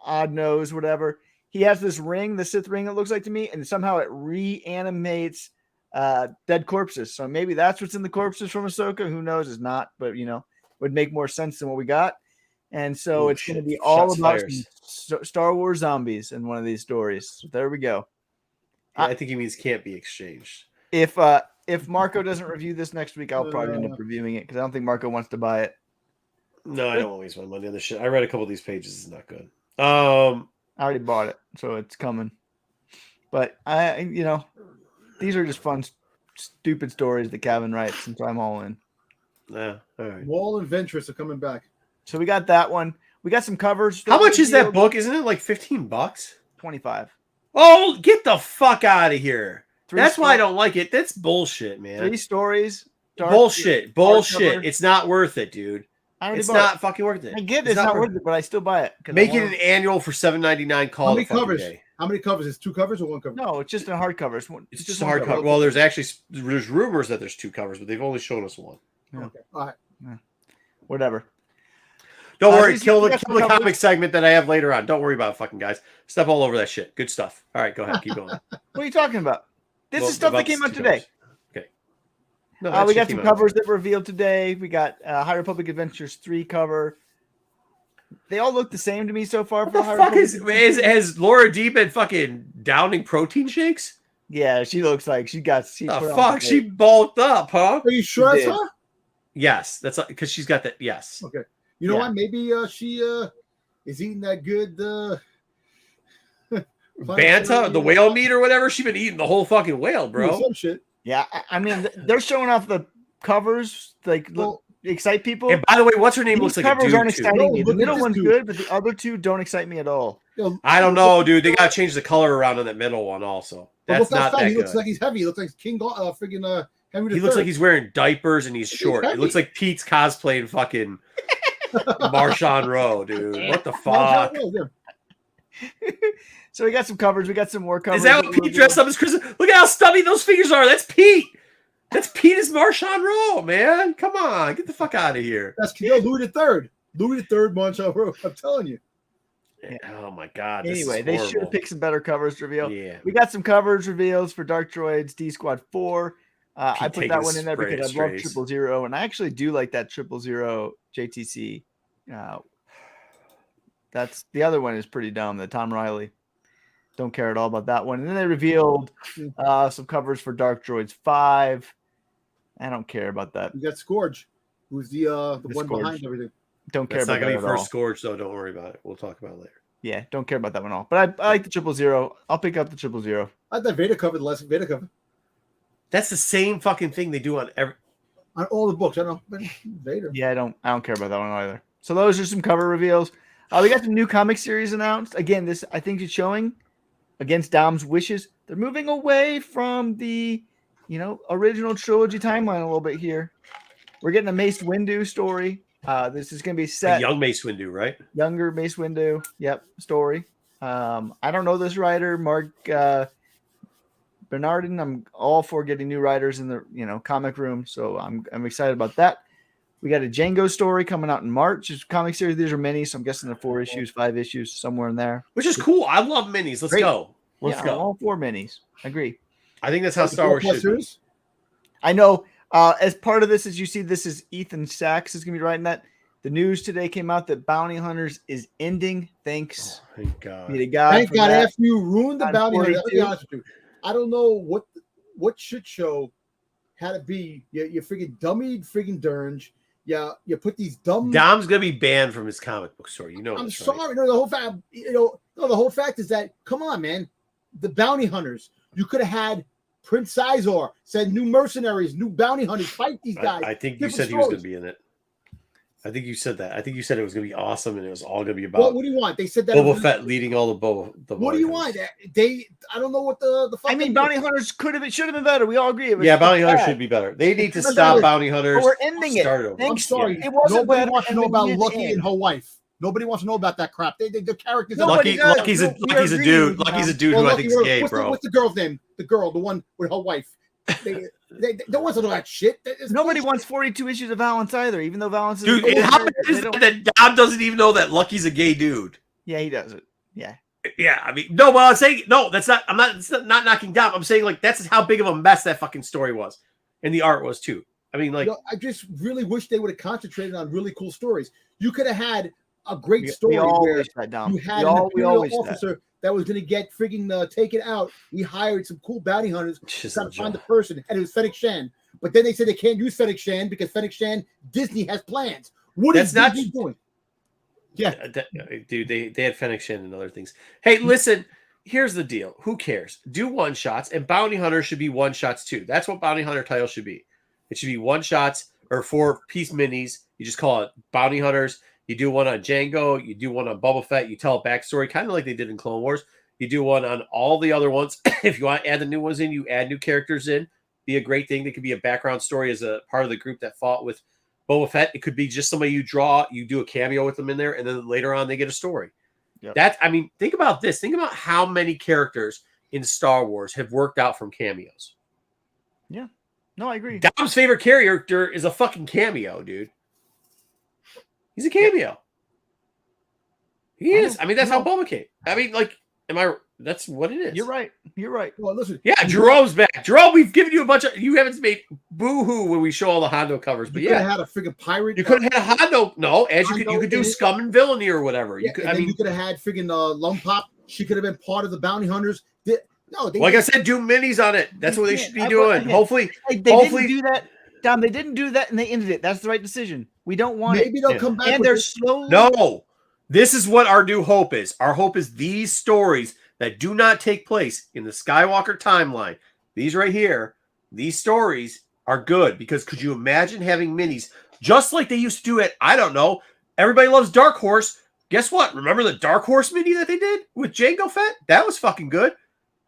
odd nose, whatever. He has this ring, the Sith ring, it looks like to me, and somehow it reanimates dead corpses. So maybe that's what's in the corpses from Ahsoka. Who knows? It's not, but would make more sense than what we got. And so it's going to be all about Star Wars zombies in one of these stories. So there we go. Yeah, I think he means can't be exchanged. If Marco doesn't review this next week, I'll probably end up reviewing it because I don't think Marco wants to buy it. No, I don't want to waste my money on this shit. I read a couple of these pages. It's not good. I already bought it, so it's coming. But these are just fun, stupid stories that Kevin writes, and so I'm all in. Yeah, all right. Wall and Ventress are coming back. So we got that one. We got some covers. How much is that book? Isn't it like $15? 25. Oh, get the fuck out of here. That's why I stories. don't like it. That's bullshit, man. 3 stories. Bullshit. It's not worth it, dude. It's not fucking worth it. I get it's not worth it, but I still buy it. Make it an annual for $7.99. Call it a fucking day. How many covers? Is 2 covers or 1 cover? No, it's just a hardcover. It's just a hardcover. Well, there's rumors that there's 2 covers, but they've only shown us 1. Yeah. Okay. All right. Yeah. Whatever. Don't worry. Kill the comic segment that I have later on. Don't worry about it, fucking guys. Step all over that shit. Good stuff. All right, go ahead. Keep going. What are you talking about? This is stuff that came out today. Okay. No, we got some covers that were revealed today. We got High Republic Adventures 3 cover. They all look the same to me so far. What the fuck has Laura D been fucking downing protein shakes? Yeah, she looks like she bulked up, huh? Are you sure that's her? Yes, that's because she's got that. Yes. Okay. You know what? Maybe she is eating that good banta, the whale meat or whatever. She's been eating the whole fucking whale, bro. Some shit. Yeah, I mean, they're showing off the covers, excite people. And by the way, what's her name? Looks like a dude, aren't exciting me. The middle one's dude. good, but the other 2 don't excite me at all. I don't know, dude. They gotta change the color around on that middle one also. That's not that He good. looks like he's heavy. He looks like King friggin' Henry. He looks like he's wearing diapers and he's short. It looks like Pete's cosplaying fucking Marshawn Rowe, dude. What the fuck? So we got some covers. We got some more covers. Is that what Pete dressed up as Chris? Look at how stubby those fingers are. That's Pete. That's Pete as Marshawn Rowe, man. Come on, get the fuck out of here. That's Louis III. Louis III, Marshawn Rowe. I'm telling you. Oh my god. Anyway, they should have picked some better covers to reveal. Yeah. We got some covers reveals for Dark Droids D Squad 4. I put that one in there because I love 000, and I actually do like that 000 JTC. That's the other one is pretty dumb. The Tom Riley. Don't care at all about that one. And then they revealed some covers for Dark Droids 5. I don't care about that. You got Scourge, who's the one Scourge. behind everything. Don't care about that. It's not going to be at first all. Scourge, though. Don't worry about it. We'll talk about it later. Yeah, don't care about that one at all. But I like the 000. I'll pick up the 000. I had that Vader cover, the last Vader cover. That's the same fucking thing they do on all the books. I don't know, but Vader. Yeah, I don't care about that one either. So those are some cover reveals. We got some new comic series announced. Again, this I think is showing against Dom's wishes. They're moving away from the original trilogy timeline a little bit here. We're getting a Mace Windu story. This is going to be set. A young Mace Windu, right? Younger Mace Windu. Yep, story. I don't know this writer, Mark Bernardin. I'm all for getting new writers in the comic room, so I'm excited about that. We got a Django story coming out in March. It's a comic series. These are minis, so I'm guessing they're 4 issues, 5 issues, somewhere in there. Which is cool. I love minis. Let's go. Let's go. I'm all 4 minis. I agree. I think that's how Star Wars should be. I know. As part of this, as you see, this is Ethan Sachs is going to be writing that. The news today came out that Bounty Hunters is ending. Thanks. Oh, thank God. Be to God. Thank God. After you ruined the Bounty Hunters, I'll be honest with you. I don't know what shit show had it be. You freaking dummied freaking Dernge. Yeah, you put these dumb. Dom's gonna be banned from his comic book store. I'm this, sorry. Right? No, the whole fact. The whole fact is that come on, man. The Bounty Hunters. You could have had Prince Sizor, said new mercenaries, new bounty hunters, fight these guys. I think you said he was going to be in it. I think you said that. I think you said it was going to be awesome, and it was all going to be about. What do you want? They said that Boba Fett leading all the. What do you want? I don't know what the. I mean, bounty hunters should have been better. We all agree. Bounty hunters should be better. They need to stop bounty hunters. But we're ending it. I'm sorry. It wasn't Nobody better. wants to know about Lucky and her wife. Nobody wants to know about that crap. The characters. Lucky's a dude. Lucky's a dude who I think is gay, bro. What's the girl's name? The girl, the one with her wife. They don't want to know that shit. Nobody wants 42 issues of Valance either, even though Valance is dude. How is it that Dom doesn't even know that Lucky's a gay dude? Yeah, he does it. Yeah. Yeah, I mean, no, but I'm saying no. That's not. I'm not. It's not knocking Dom. I'm saying like that's how big of a mess that fucking story was, and the art was too. I mean, like, I just really wish they would have concentrated on really cool stories. You could have had a great story where you had an Imperial officer that was going to get frigging taken out. He hired some cool bounty hunters to try to find the person, and it was Fennec Shan. But then they said they can't use Fennec Shan because Fennec Shan, Disney has plans. What is Disney doing? Yeah, dude, they had Fennec Shan and other things. Hey, listen, here's the deal. Who cares? Do one shots, and bounty hunters should be one shots too. That's what bounty hunter title should be. It should be one shots. or 4-piece minis. You just call it Bounty Hunters. You do one on Django. You do one on Boba Fett. You tell a backstory, kind of like they did in Clone Wars. You do one on all the other ones. If you want to add the new ones in, you add new characters in. Be a great thing. That could be a background story as a part of the group that fought with Boba Fett. It could be just somebody you draw. You do a cameo with them in there, and then later on they get a story. Yep. Think about this. Think about how many characters in Star Wars have worked out from cameos. Yeah. No, I agree. Dom's favorite character is a fucking cameo, dude. He's a cameo. He is. I mean, that's how Boba came. I mean, like, that's what it is. You're right. You're right. Well, listen. Yeah, Jerome's back. Jerome, we've given you a bunch of. You haven't made boo-hoo when we show all the Hondo covers, but you could have had a freaking pirate. You could have had a Hondo. No, you could do Scum and Villainy or whatever. Yeah, you could have had freaking Lumpop. She could have been part of the Bounty Hunters. Like I said, do minis on it. That's what they should be doing. Hopefully, they didn't do that. Dom, they didn't do that, and they ended it. That's the right decision. We don't want it. Maybe they'll come back. And they're slowly. No, this is what our new hope is. Our hope is these stories that do not take place in the Skywalker timeline. These right here, these stories are good because could you imagine having minis just like they used to do it? I don't know. Everybody loves Dark Horse. Guess what? Remember the Dark Horse mini that they did with Jango Fett? That was fucking good.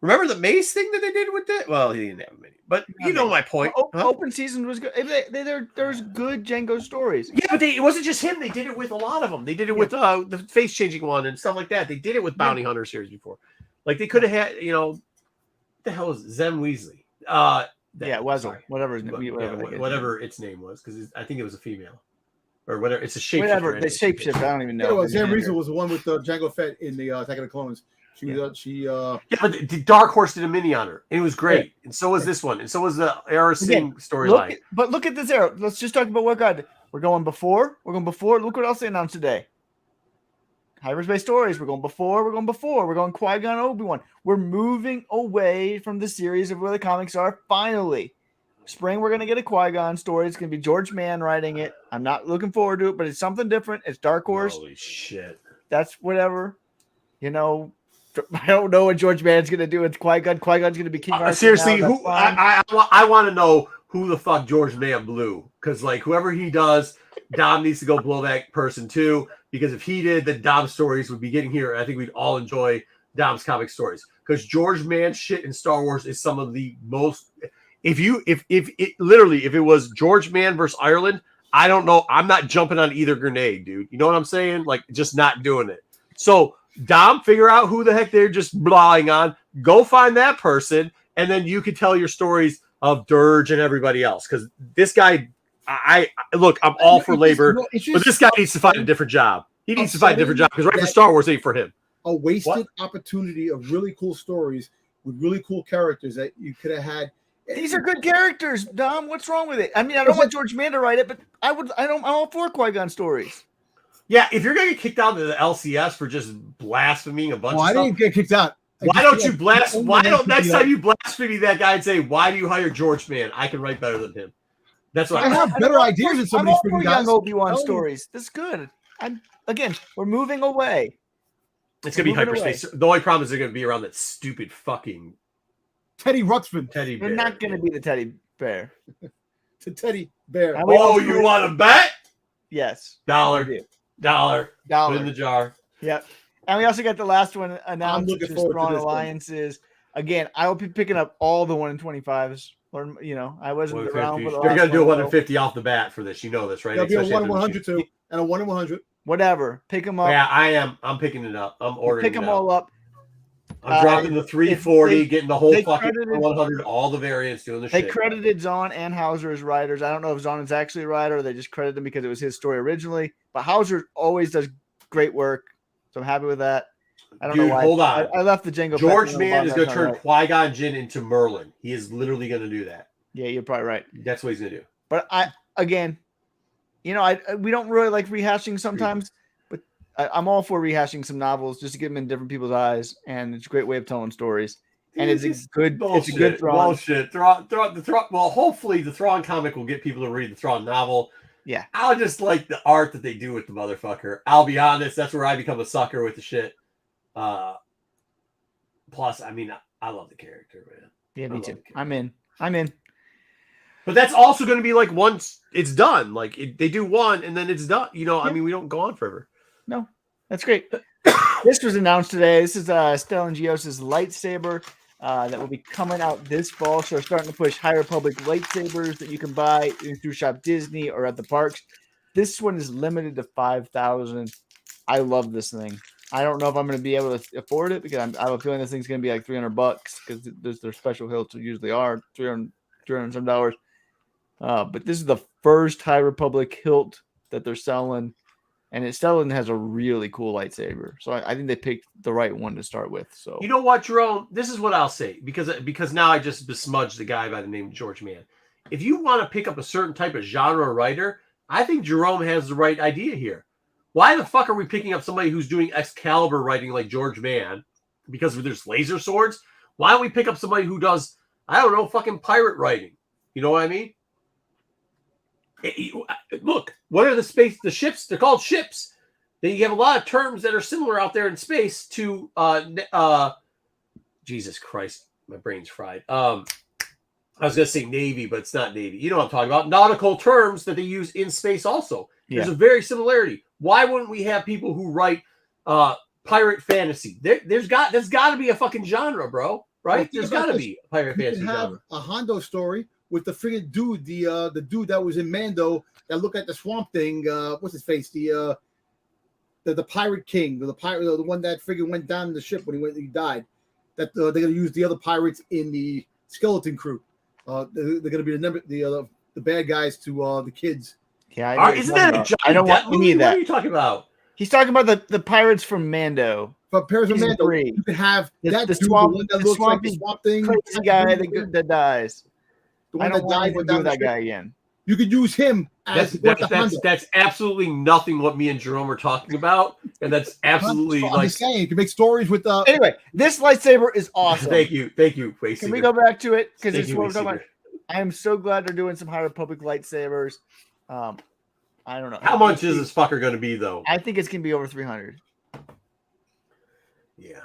Remember the Mace thing that they did with that? Well, he didn't have a mini, but you know my point. Open season was good. There's good Jango stories. Yeah, but it wasn't just him. They did it with a lot of them. They did it with the face changing one and stuff like that. They did it with Bounty Hunter series before. Like they could have had, what the hell is Zem Weasley? Weasel, whatever his name, whatever its name was, because I think it was a female or whatever. It's a shapeshifter. Whatever the shapeshifter. I don't even know. Zem Weasel was the one with Jango Fett in the Attack of the Clones. But the Dark Horse did a mini on her. And it was great, and so was this one, and so was the Era Singh storyline. But look at this era. Let's just talk about what God. We're going before. Look what else they announced today. Hyperspace Stories. We're going before. We're going Qui-Gon, Obi-Wan. We're moving away from the series of where the comics are. Finally, spring we're gonna get a Qui-Gon story. It's gonna be George Mann writing it. I'm not looking forward to it, but it's something different. It's Dark Horse. Holy shit! That's whatever. I don't know what George Mann's going to do with Qui-Gon. Qui-Gon's going to be King Arthur. Seriously, I want to know who the fuck George Mann blew. Because, whoever he does, Dom needs to go blow that person too. Because if he did, then Dom's stories would be getting here. I think we'd all enjoy Dom's comic stories. Because George Mann's shit in Star Wars is some of the most... If it was George Mann versus Ireland, I don't know. I'm not jumping on either grenade, dude. You know what I'm saying? Just not doing it. So... Dom, figure out who the heck they're just blowing on. Go find that person, and then you can tell your stories of Dirge and everybody else. Because this guy, I'm all for labor, but this guy needs to find a different job. He needs to find a different job because for Star Wars ain't for him. A wasted opportunity of really cool stories with really cool characters that you could have had. These are good characters, Dom. What's wrong with it? I mean, I don't want George Mann to write it, but I'm all for Qui-Gon stories. Yeah, if you're going to get kicked out of the LCS for just blaspheming a bunch of stuff. I didn't get kicked out. Why don't you next time you blaspheme that guy and say, why do you hire George Mann? I can write better than him. That's what I have better ideas than some of these young Obi-Wan stories. That's good. We're moving away. It's going to be hyperspace. The only problem is they're going to be around that stupid fucking Teddy Ruxpin. Teddy bear. They're not going to be the teddy bear. The teddy bear. Oh, you want to bet? Yes. Dollar. Put in the jar. Yep. And we also got the last one announced, which is Strong Alliances. Again, I will be picking up all the 1-in-25s. Or, I wasn't around for the They're going to do a 1-in-50 off the bat for this. You know this, right? There'll be a 1-in-100 too, and a 1-in-100. Whatever. Pick them up. Yeah, I am. I'm picking it up. I'm ordering Pick them all up. I'm dropping the 340, getting the whole fucking 100, all the variants, doing the shit. They credited Zahn and Hauser as writers. I don't know if Zahn is actually a writer or they just credited him because it was his story originally. But Hauser always does great work, so I'm happy with that. I don't know why. Hold on. I left the Jango. George Mann is going to turn Qui-Gon Jinn into Merlin. He is literally going to do that. Yeah, you're probably right. That's what he's going to do. But we don't really like rehashing sometimes. I'm all for rehashing some novels just to get them in different people's eyes, and it's a great way of telling stories. And it's a good Thrawn. Bullshit. Well, hopefully the Thrawn comic will get people to read the Thrawn novel. Yeah. I'll just like the art that they do with the motherfucker. I'll be honest, that's where I become a sucker with the shit. Plus, I love the character, man. Yeah, me too. I'm in. But that's also going to be like once it's done. Like they do one and then it's done. You know, I mean, we don't go on forever. No, that's great. This was announced today. This is Stellan Gios's lightsaber that will be coming out this fall. So we're starting to push High Republic lightsabers that you can buy through Shop Disney or at the parks. This one is limited to 5,000. I love this thing. I don't know if I'm going to be able to afford it because I have a feeling this thing's going to be like $300 because their special hilts usually are $300 some dollars. But this is the first High Republic hilt that they're selling. And Stellan has a really cool lightsaber. So I think they picked the right one to start with. So you know what, Jerome? This is what I'll say because now I just besmudged the guy by the name of George Mann. If you want to pick up a certain type of genre writer, I think Jerome has the right idea here. Why the fuck are we picking up somebody who's doing Excalibur writing like George Mann? Because there's laser swords? Why don't we pick up somebody who does, I don't know, fucking pirate writing? You know what I mean? Look, what are the ships? They're called ships. You have a lot of terms that are similar out there in space to Jesus Christ, my brain's fried. I was gonna say Navy, but it's not Navy. You know what I'm talking about. Nautical terms that they use in space also. There's a very similarity. Why wouldn't we have people who write pirate fantasy? There's got to be a fucking genre, bro. Right? Well, there's got to be a pirate fantasy You can have genre. a Hondo story with the friggin' dude, the dude that was in Mando that looked at the swamp thing. What's his face? The pirate king, the pirate, the one that friggin' went down in the ship when he died. That they're gonna use the other pirates in the skeleton crew. They're gonna be the bad guys to the kids. Yeah, Isn't that a giant I don't want any of that. What are you talking about? He's talking about the pirates from Mando. But Paris of Season Mando, 3. you can have that the dude, swamp, the one that the looks like the swampy, swamp thing, crazy guy that dies. the I one don't that want died to went do down the that ship. guy again. You could use him as That's absolutely nothing what me and Jerome are talking about, and that's absolutely I'm like. just saying, you can make stories with Anyway, this lightsaber is awesome. Thank you, Wayseeker. Can we go back to it? Because Thank it's you, what we're talking about. Wayseeker. I am so glad they're doing some High Republic lightsabers. I don't know. How much is this fucker going to be, though? I think it's going to be over 300. Yeah.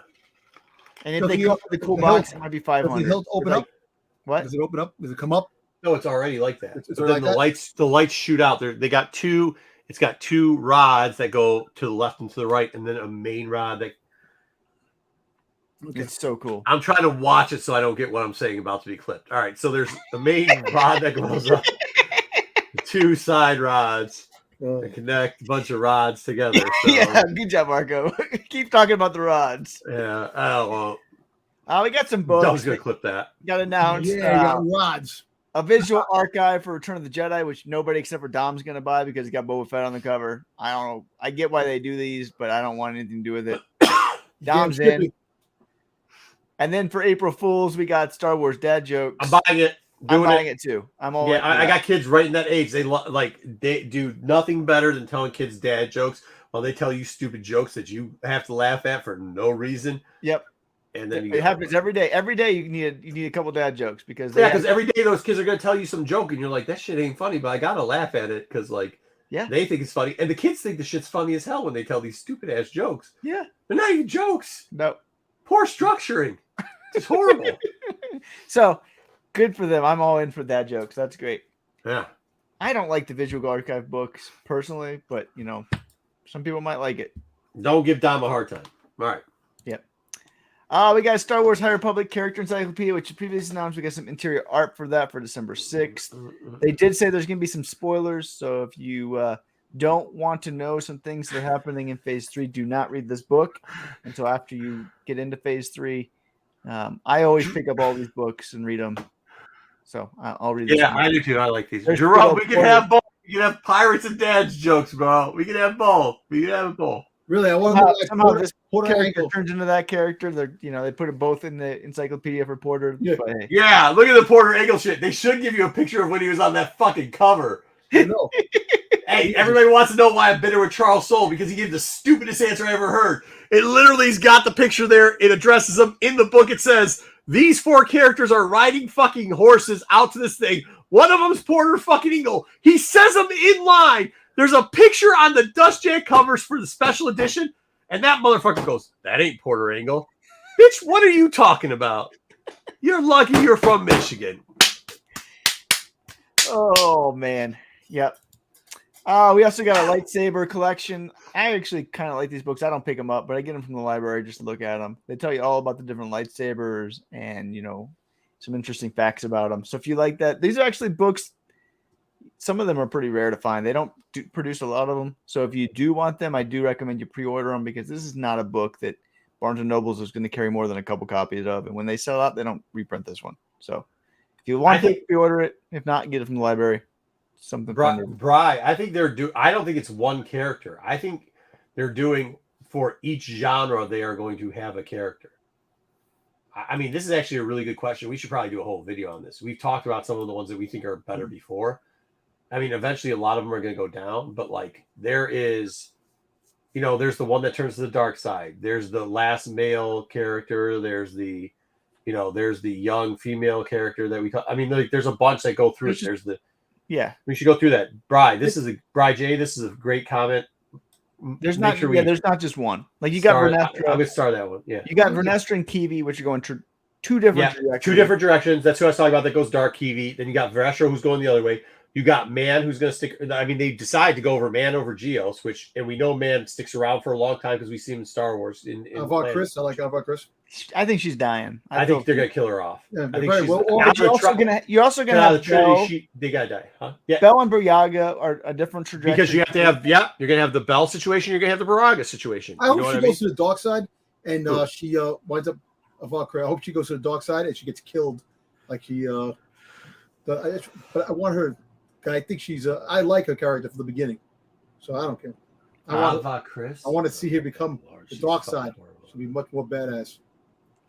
And if So they the- come with the cool the box, hilt- it might be Does 500. the hilt open Like, up? what? Does it open up? Does it come up? No, it's already like that. It's But already then like the lights shoot out. They got two. It's got two rods that go to the left and to the right, and then a main rod that. Okay. It's so cool. I'm trying to watch it so I don't get what I'm saying about to be clipped. All right, so there's the main rod that goes up, two side rods that connect a bunch of rods together. So, Yeah, good job, Marco. Keep talking about the rods. yeah. Oh We got some well, I books. was gonna clip that. Got announced. Yeah, you got rods. A visual archive for Return of the Jedi, which nobody except for Dom's going to buy because it got Boba Fett on the cover. I don't know. I get why they do these, but I don't want anything to do with it. Dom's Yeah, in. And then for April Fools, we got Star Wars dad jokes. I'm buying it. I'm buying it too. I'm all Yeah, I got kids right in that age. They do nothing better than telling kids dad jokes while they tell you stupid jokes that you have to laugh at for no reason. Yep. And then It happens every day. Every day you need a couple dad jokes because every day those kids are gonna tell you some joke and you're like, that shit ain't funny, but I gotta laugh at it because they think it's funny, and the kids think the shit's funny as hell when they tell these stupid ass jokes. Yeah, they're not even jokes. No, poor structuring. It's horrible. So good for them. I'm all in for dad jokes. That's great. Yeah. I don't like the visual archive books personally, but some people might like it. Don't give Dom a hard time. All right. Yep. We got a Star Wars High Republic character encyclopedia, which you previously announced. We got some interior art for that for December 6th. They did say there's going to be some spoilers. So if you don't want to know some things that are happening in Phase 3, do not read this book until after you get into Phase 3. I always pick up all these books and read them. So I'll read this. Yeah, I do too. I like these. Jerome, we can have both. We can have pirates and dad's jokes, bro. We can have both. We can have both. Really, I want to somehow this Porter character Ankle. turns into that character. They put it both in the encyclopedia for Porter. Yeah. But hey. Yeah, look at the Porter Angle shit. They should give you a picture of when he was on that fucking cover. I know. Hey, everybody wants to know why I'm bitter with Charles Soule because he gave the stupidest answer I ever heard. It literally's got the picture there. It addresses them. In the book, it says, these four characters are riding fucking horses out to this thing. One of them's Porter fucking Ingle. He says them in line. There's a picture on the Dust Jack covers for the special edition, and that motherfucker goes, that ain't Porter Ingle. Bitch, what are you talking about? You're lucky you're from Michigan. Oh man, yep. We also got a lightsaber collection. I actually kind of like these books. I don't pick them up, but I get them from the library just to look at them. They tell you all about the different lightsabers and some interesting facts about them. So if you like that, these are actually books. Some of them are pretty rare to find. They don't produce a lot of them. So if you do want them, I do recommend you pre-order them because this is not a book that Barnes & Nobles is going to carry more than a couple copies of. And when they sell out, they don't reprint this one. So if you want to pre-order it, if not, get it from the library. Something Bry, I think I don't think it's one character. I think they're doing for each genre they are going to have a character. I mean, this is actually a really good question. We should probably do a whole video on this. We've talked about some of the ones that we think are better before. I mean, eventually a lot of them are going to go down, but like there is, there's the one that turns to the dark side. There's the last male character. There's the, there's the young female character that we talk. I mean, there's a bunch that go through it. There's the, we should go through that. Bry, this is a great comment. There's not just one. Like you got Vernestra. I'm going to start that one. Yeah. You got Vernestra and Kiwi, which are going two different directions. Two different directions. That's who I was talking about. That goes dark Kiwi. Then you got Vernestra, who's going the other way. You got Man, who's going to stick. I mean, they decide to go over Man over Geos, and we know Man sticks around for a long time because we see him in Star Wars. About Chris, I like about Chris. I think she's dying. I think they're going to kill her off. Yeah, I think you're also gonna have Bell. They got to die, huh? Yeah. Bell and Braga are a different trajectory because you have to have. Yeah, you're going to have the Bell situation. You're going to have the Braga situation. I hope she goes to the dark side, and she winds up. I hope she goes to the dark side and she gets killed, like she. But I want her. I think she's. I like her character from the beginning, so I don't care. I want to see her become the dark side. She'll be much more badass.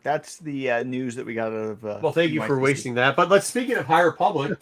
That's the news that we got out of. Well, thank you for wasting that. But speaking of High Republic,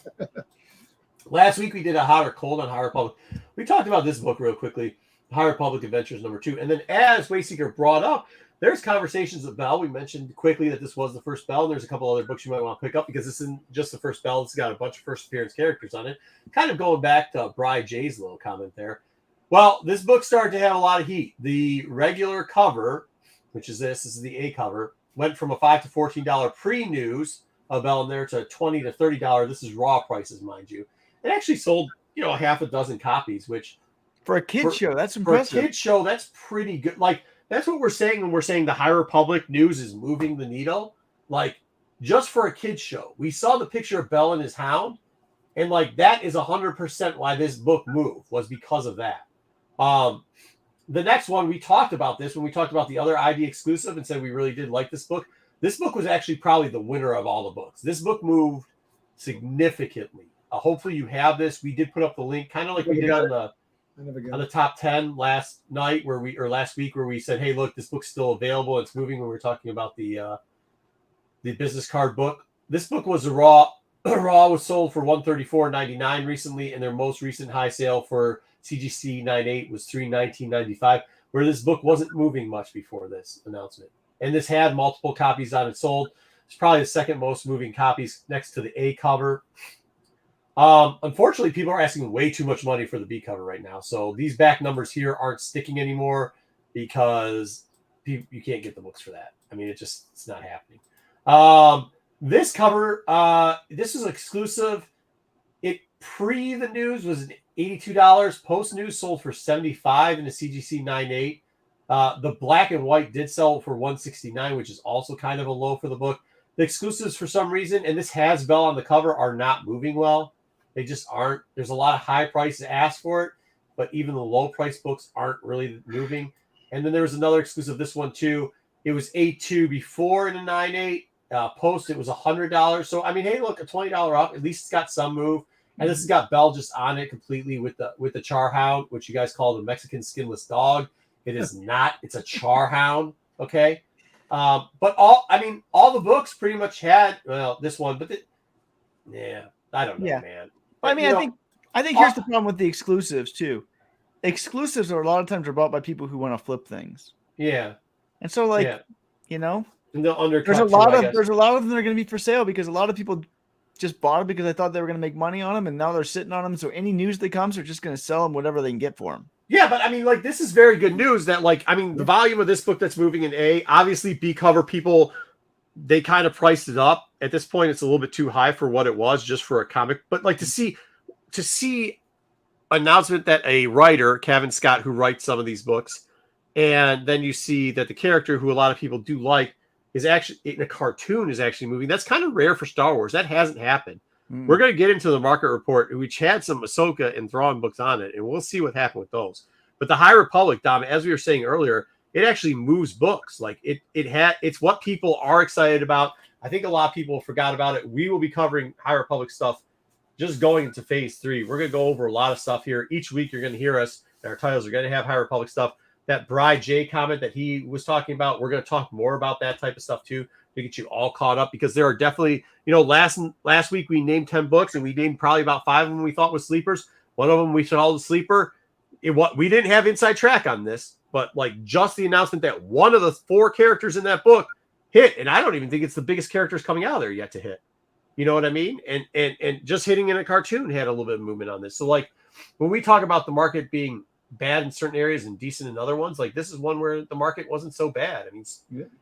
last week we did a hot or cold on High Republic. We talked about this book real quickly, High Republic Adventures #2, and then as Wayseeker brought up, there's conversations of Bell. We mentioned quickly that this was the first Bell, and there's a couple other books you might want to pick up because this isn't just the first Bell. It's got a bunch of first appearance characters on it. Kind of going back to Bri J's little comment there. Well, this book started to have a lot of heat. The regular cover, which is this is the A cover, went from a $5 to $14 pre-news of Bell in there to $20 to $30. This is raw prices, mind you. It actually sold, a half a dozen copies, which for a kid show, that's impressive. For a kid show, that's pretty good. Like, that's what we're saying when we're saying the High Republic news is moving the needle. Like, just for a kid's show. We saw the picture of Bell and his hound, and, like, that is 100% why this book moved, was because of that. The next one, we talked about this when we talked about the other ID exclusive and said we really did like this book. This book was actually probably the winner of all the books. This book moved significantly. Hopefully you have this. We did put up the link, kind of like we did on the top 10 last week where we said, hey, look, this book's still available. It's moving when we were talking about the business card book. This book was a raw was sold for $134.99 recently, and their most recent high sale for CGC 98 was $319.95, where this book wasn't moving much before this announcement. And this had multiple copies on it sold. It's probably the second most moving copies next to the A cover. Unfortunately, people are asking way too much money for the B cover right now. So these back numbers here aren't sticking anymore because you can't get the books for that. I mean, it's not happening. This cover, this is exclusive. It pre the news was $82. Post news sold for $75 in the CGC 98. The black and white did sell for $169, which is also kind of a low for the book. The exclusives, for some reason, and this has Bell on the cover, are not moving well. They just aren't. There's a lot of high prices asked for it, but even the low price books aren't really moving. And then there was another exclusive, this one too. It was $82 before in the 98. Post, it was $100. So, I mean, hey, look, a $20 off. At least it's got some move. And this has got Bell just on it completely with the char hound, which you guys call the Mexican skinless dog. It is not. It's a char hound. Okay. But all the books pretty much had, well, this one, but I don't know, man. But, I think here's the problem with the exclusives too. Exclusives are a lot of times are bought by people who want to flip things. Yeah. And so and there's a lot of them that are going to be for sale because a lot of people just bought them because they thought they were going to make money on them, and now they're sitting on them. So any news that comes, they're just going to sell them whatever they can get for them. Yeah, but I mean, like, this is very good news that, like, I mean, the volume of this book that's moving in A, obviously B cover people, they kind of priced it up. At this point, it's a little bit too high for what it was just for a comic. But, like, to see to see announcement that a writer, Kevin Scott, who writes some of these books, and then you see that the character who a lot of people do like is actually in a cartoon is actually moving. That's kind of rare for Star Wars. That hasn't happened. We're going to get into the market report, which had some Ahsoka and Thrawn books on it, and we'll see what happened with those. But the High Republic, Dom, as we were saying earlier, it actually moves books. Like it's what people are excited about. I think a lot of people forgot about it. We will be covering High Republic stuff just going into phase 3. We're going to go over a lot of stuff here. Each week you're going to hear us, and our titles are going to have High Republic stuff. That Bride J comment that he was talking about, we're going to talk more about that type of stuff too, to get you all caught up, because there are definitely, last week we named 10 books, and we named probably about 5 of them we thought was sleepers. One of them we called a sleeper. We didn't have inside track on this, but like just the announcement that one of the 4 characters in that book hit, and I don't even think it's the biggest characters coming out of there yet to hit. You know what I mean? And just hitting in a cartoon had a little bit of movement on this. So like when we talk about the market being bad in certain areas and decent in other ones, like this is one where the market wasn't so bad. I mean,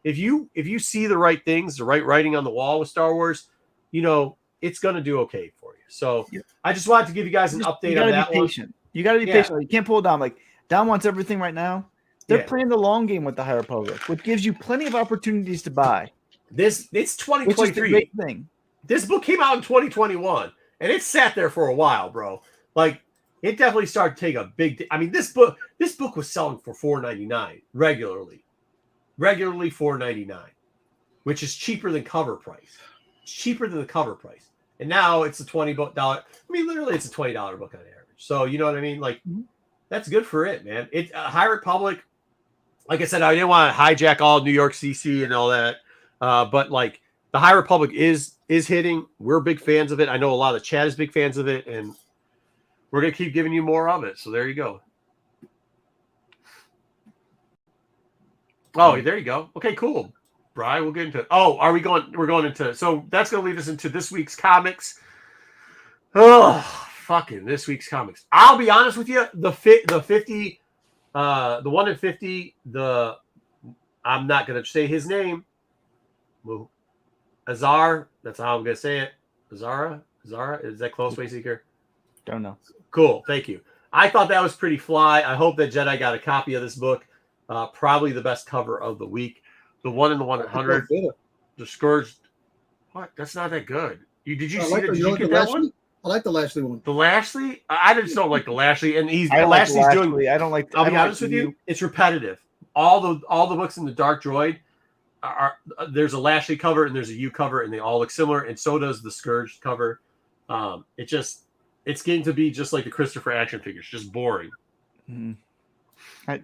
if you see the right things, the right writing on the wall with Star Wars, it's going to do okay for you. So I just wanted to give you guys an update on that one. You got to be patient. You can't pull it down. Like Don wants everything right now. They're playing the long game with the High Republic, which gives you plenty of opportunities to buy. It's 2023. Which is the great thing. This book came out in 2021, and it sat there for a while, bro. Like, it definitely started to take a big. I mean, this book was selling for $4.99 regularly $4.99, which is cheaper than cover price. It's cheaper than the cover price, and now it's a $20. I mean, literally, it's a $20 book on average. So you know what I mean? Like, that's good for it, man. It High Republic. Like I said, I didn't want to hijack all NYCC and all that, but like the High Republic is hitting. We're big fans of it. I know a lot of the chat is big fans of it, and we're going to keep giving you more of it. So there you go. Oh, there you go. Okay, cool. Brian, we'll get into it. Oh, we're going into, so that's going to lead us into this week's comics. Oh, fucking this week's comics. I'll be honest with you. The 50, the 1 in 50, I'm not going to say his name. Azar, that's how I'm going to say it. Azara, is that close, Wayseeker? Don't know. Cool, thank you. I thought that was pretty fly. I hope that Jedi got a copy of this book. Probably the best cover of the week. The 1 in the 100. The Scourged. What? That's not that good. Did you see that? Did you get that one? I like the Lashley one. The Lashley? I just don't like the Lashley, and Lashley's doing. I don't like. I'll be honest with you. It's repetitive. All the books in the Dark Droid there's a Lashley cover and there's a U cover, and they all look similar, and so does the Scourged cover. It's getting to be just like the Christopher action figures, just boring. All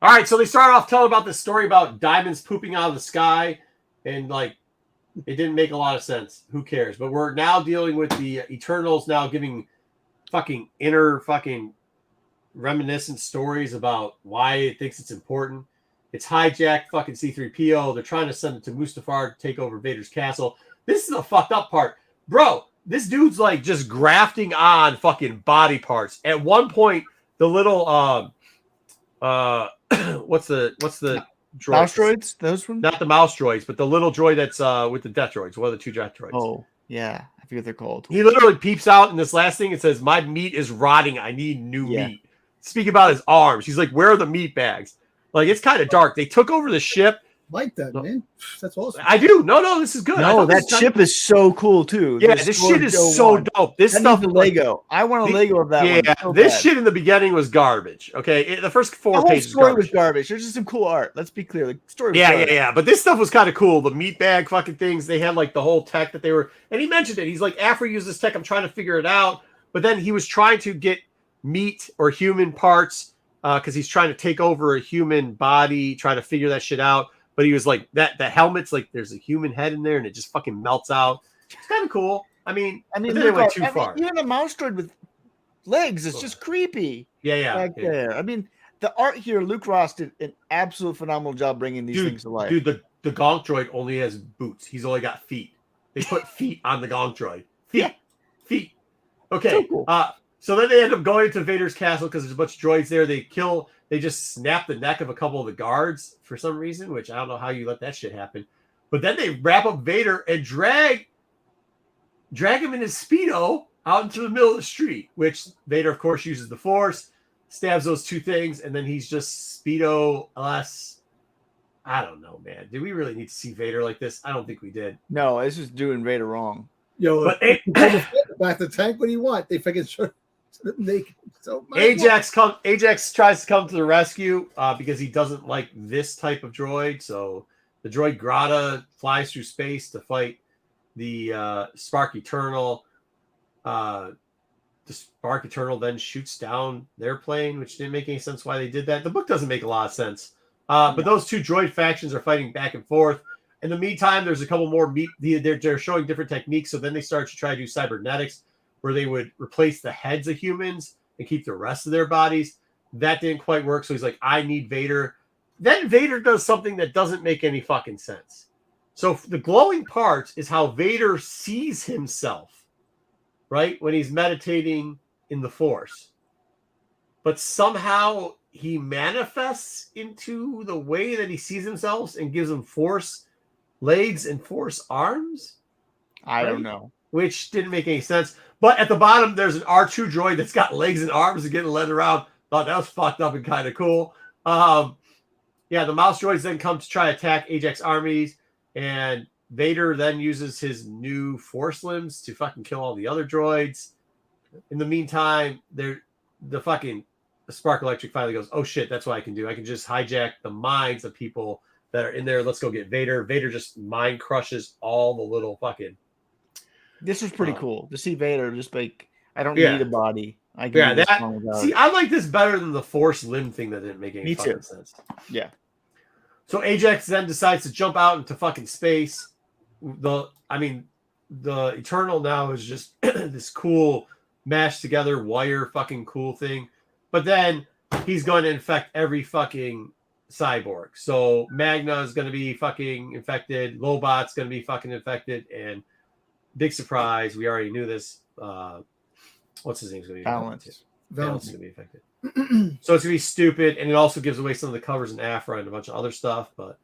right, so they start off telling about this story about diamonds pooping out of the sky, and like it didn't make a lot of sense. Who cares? But we're now dealing with the Eternals now giving fucking inner fucking reminiscent stories about why it thinks it's important. It's hijacked fucking C-3PO. They're trying to send it to Mustafar to take over Vader's castle. This is the fucked up part. Bro, this dude's like just grafting on fucking body parts. At one point, the little what's the droids? Mouse droids? Those ones? Not the mouse droids, but the little droid that's with the death droids. One of the 2 death droids. Oh, yeah. I forget what they're called. He literally peeps out in this last thing. It says, "My meat is rotting. I need new meat." Speaking about his arms, he's like, "Where are the meat bags?" Like, it's kind of dark. They took over the ship. Like that, man. That's awesome. I do. No, this is good. No, that ship is so cool too. Yeah, this shit is so dope. This stuff, the Lego. I want a Lego of that. Yeah, one. This shit in the beginning was garbage. Okay, the first 4 pages. The story was garbage. There's just some cool art. Let's be clear. The story. Was garbage. Yeah. But this stuff was kind of cool. The meat bag fucking things. They had like the whole tech that they were. And he mentioned it. He's like, after I use this tech, I'm trying to figure it out. But then he was trying to get meat or human parts because he's trying to take over a human body, trying to figure that shit out. But he was like, that helmet's like, there's a human head in there and it just fucking melts out. It's kind of cool. I mean, they went too far. Even a mouse droid with legs is just creepy. Yeah. There. I mean, the art here, Luke Ross did an absolute phenomenal job bringing these things to life. Dude, the Gonk droid only has boots. He's only got feet. They put feet on the Gonk droid. Feet. Okay. So cool. So then they end up going to Vader's castle because there's a bunch of droids there. They just snap the neck of a couple of the guards for some reason, which I don't know how you let that shit happen. But then they wrap up Vader and drag him in his Speedo out into the middle of the street, which Vader, of course, uses the Force, stabs those two things, and then he's just Speedo less. I don't know, man. Did we really need to see Vader like this? I don't think we did. No, this is doing Vader wrong. Yo, But back to tank. What do you want? They fucking short naked. So Ajax tries to come to the rescue because he doesn't like this type of droid. So the droid Grata flies through space to fight the Spark Eternal. The Spark Eternal then shoots down their plane, which didn't make any sense why they did that. The book doesn't make a lot of sense. But those two droid factions are fighting back and forth. In the meantime, there's a couple more. They're showing different techniques. So then they start to try to do cybernetics, where they would replace the heads of humans and keep the rest of their bodies. That didn't quite work. So he's like, I need Vader. Then Vader does something that doesn't make any fucking sense. So the glowing part is how Vader sees himself, right? When he's meditating in the Force. But somehow he manifests into the way that he sees himself and gives him Force legs and Force arms. I don't know. Which didn't make any sense. But at the bottom, there's an R2 droid that's got legs and arms and getting led around. Thought that was fucked up and kind of cool. Yeah, the mouse droids then come to try to attack Ajax armies. And Vader then uses his new Force limbs to fucking kill all the other droids. In the meantime, the Spark Electric finally goes, oh shit, that's what I can do. I can just hijack the minds of people that are in there. Let's go get Vader. Vader just mind crushes all the little fucking. This was pretty cool to see Vader just like, I don't need a body. I can see, I like this better than the Force limb thing that didn't make any fucking sense. Yeah. So Ajax then decides to jump out into fucking space. The Eternal now is just this cool mashed together wire fucking cool thing. But then he's going to infect every fucking cyborg. So Magna is going to be fucking infected. Lobot's going to be fucking infected. And big surprise, we already knew this. What's his name's going to be Valance. Valance is going to be affected. So it's going to be stupid. And it also gives away some of the covers in Afra and a bunch of other stuff. But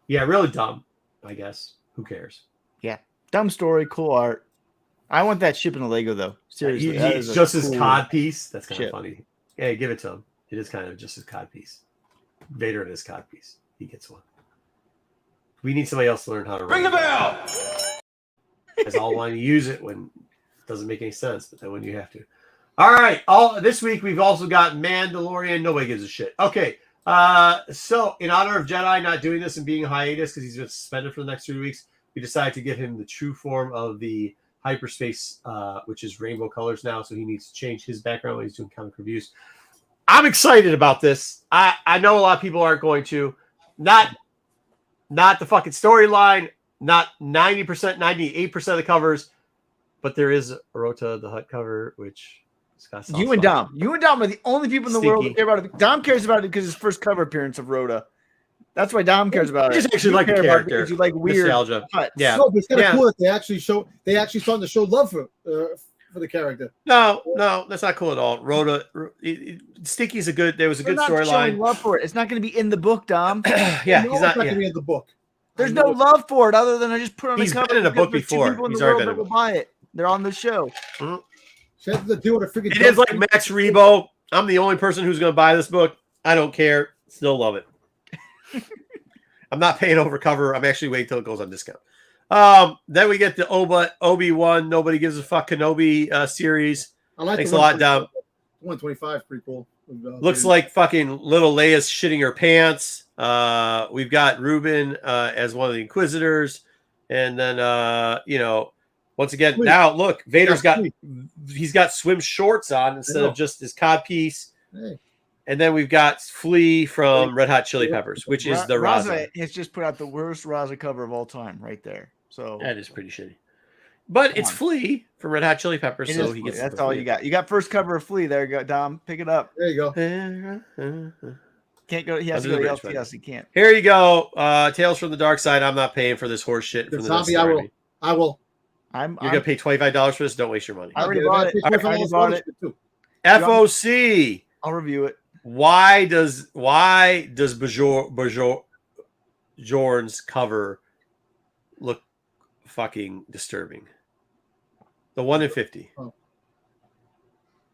yeah, really dumb, I guess. Who cares? Yeah. Dumb story, cool art. I want that ship in the Lego, though. Seriously. He's just his cod piece. That's kind of funny. Hey, give it to him. It is kind of just his cod piece. Vader and his cod piece. He gets one. We need somebody else to learn how to ring the bell. As all wanting to use it when it doesn't make any sense, but then when you have to. All right. This week we've also got Mandalorian. Nobody gives a shit. Okay. So in honor of Jedi not doing this and being hiatus because he's been suspended for the next 3 weeks, we decided to give him the true form of the hyperspace, which is rainbow colors now. So he needs to change his background when he's doing comic reviews. I'm excited about this. I know a lot of people aren't going to. Not the fucking storyline, not 90%, 98% of the covers, but there is Rota the Hutt cover, which has got some You and Dom are the only people in the world that care about it. Dom cares about it because his first cover appearance of Rota. That's why Dom cares about it. I just actually like the character. Because you like weird nostalgia. Yeah. No, but it's kind of cool that they actually starting to show love for the character. No, that's not cool at all. Rhoda, Stinky's there was a good storyline. Love for it. It's not going to be in the book, Dom. Yeah, he's not going to be in the book. There's no love for it other than I just put on he's the cover. He's been in a book before. He's already been in a book. Will buy it. They're on the show. Mm-hmm. It is like Max Rebo. I'm the only person who's going to buy this book. I don't care. Still love it. I'm not paying over cover. I'm actually waiting till it goes on discount. Then we get the Obi-Wan Nobody Gives a Fuck Kenobi series. I like Thanks a lot, Dom. 125 pretty cool. Looks like fucking little Leia's shitting her pants. We've got Ruben as one of the Inquisitors. And then, once again, now look, Vader's he's got swim shorts on instead of just his cod piece. Hey. And then we've got Flea from Red Hot Chili Peppers, which is the Raza. Has just put out the worst Raza cover of all time right there. So that is pretty shitty. But it's Flea from Red Hot Chili Peppers, so he gets that's all you got. You got first cover of Flea. There you go, Dom. Pick it up. There you go. Can't go. He has to go to LTS. He can't. Here you go. Tales from the Dark Side. I'm not paying for this horse shit. From zombie, I will. You're gonna pay $25 for this. Don't waste your money. I already bought it. I already bought it. FOC. I'll review it. Why does Bajorn's cover look fucking disturbing? The 1 in 50. Oh.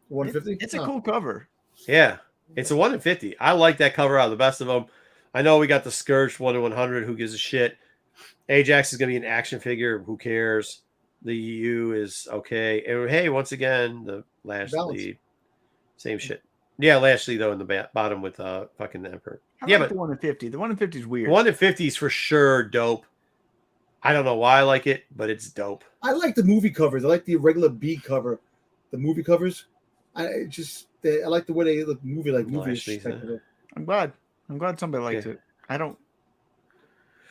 150. It's a cool cover. Yeah, it's a 1 in 50. I like that cover out of the best of them. I know we got the Scourge 1 in 100. Who gives a shit? Ajax is going to be an action figure. Who cares? The EU is okay. And hey, once again, the Lashley, same shit. Yeah, Lashley though in the bottom with fucking the Emperor. I like the 1 in 50. The 1 in 50 is weird. 1 in 50 is for sure dope. I don't know why I like it, but it's dope. I like the movie covers. I like the regular B cover. The movie covers. I like the way they look movie Lashley, I'm glad somebody likes it. I don't.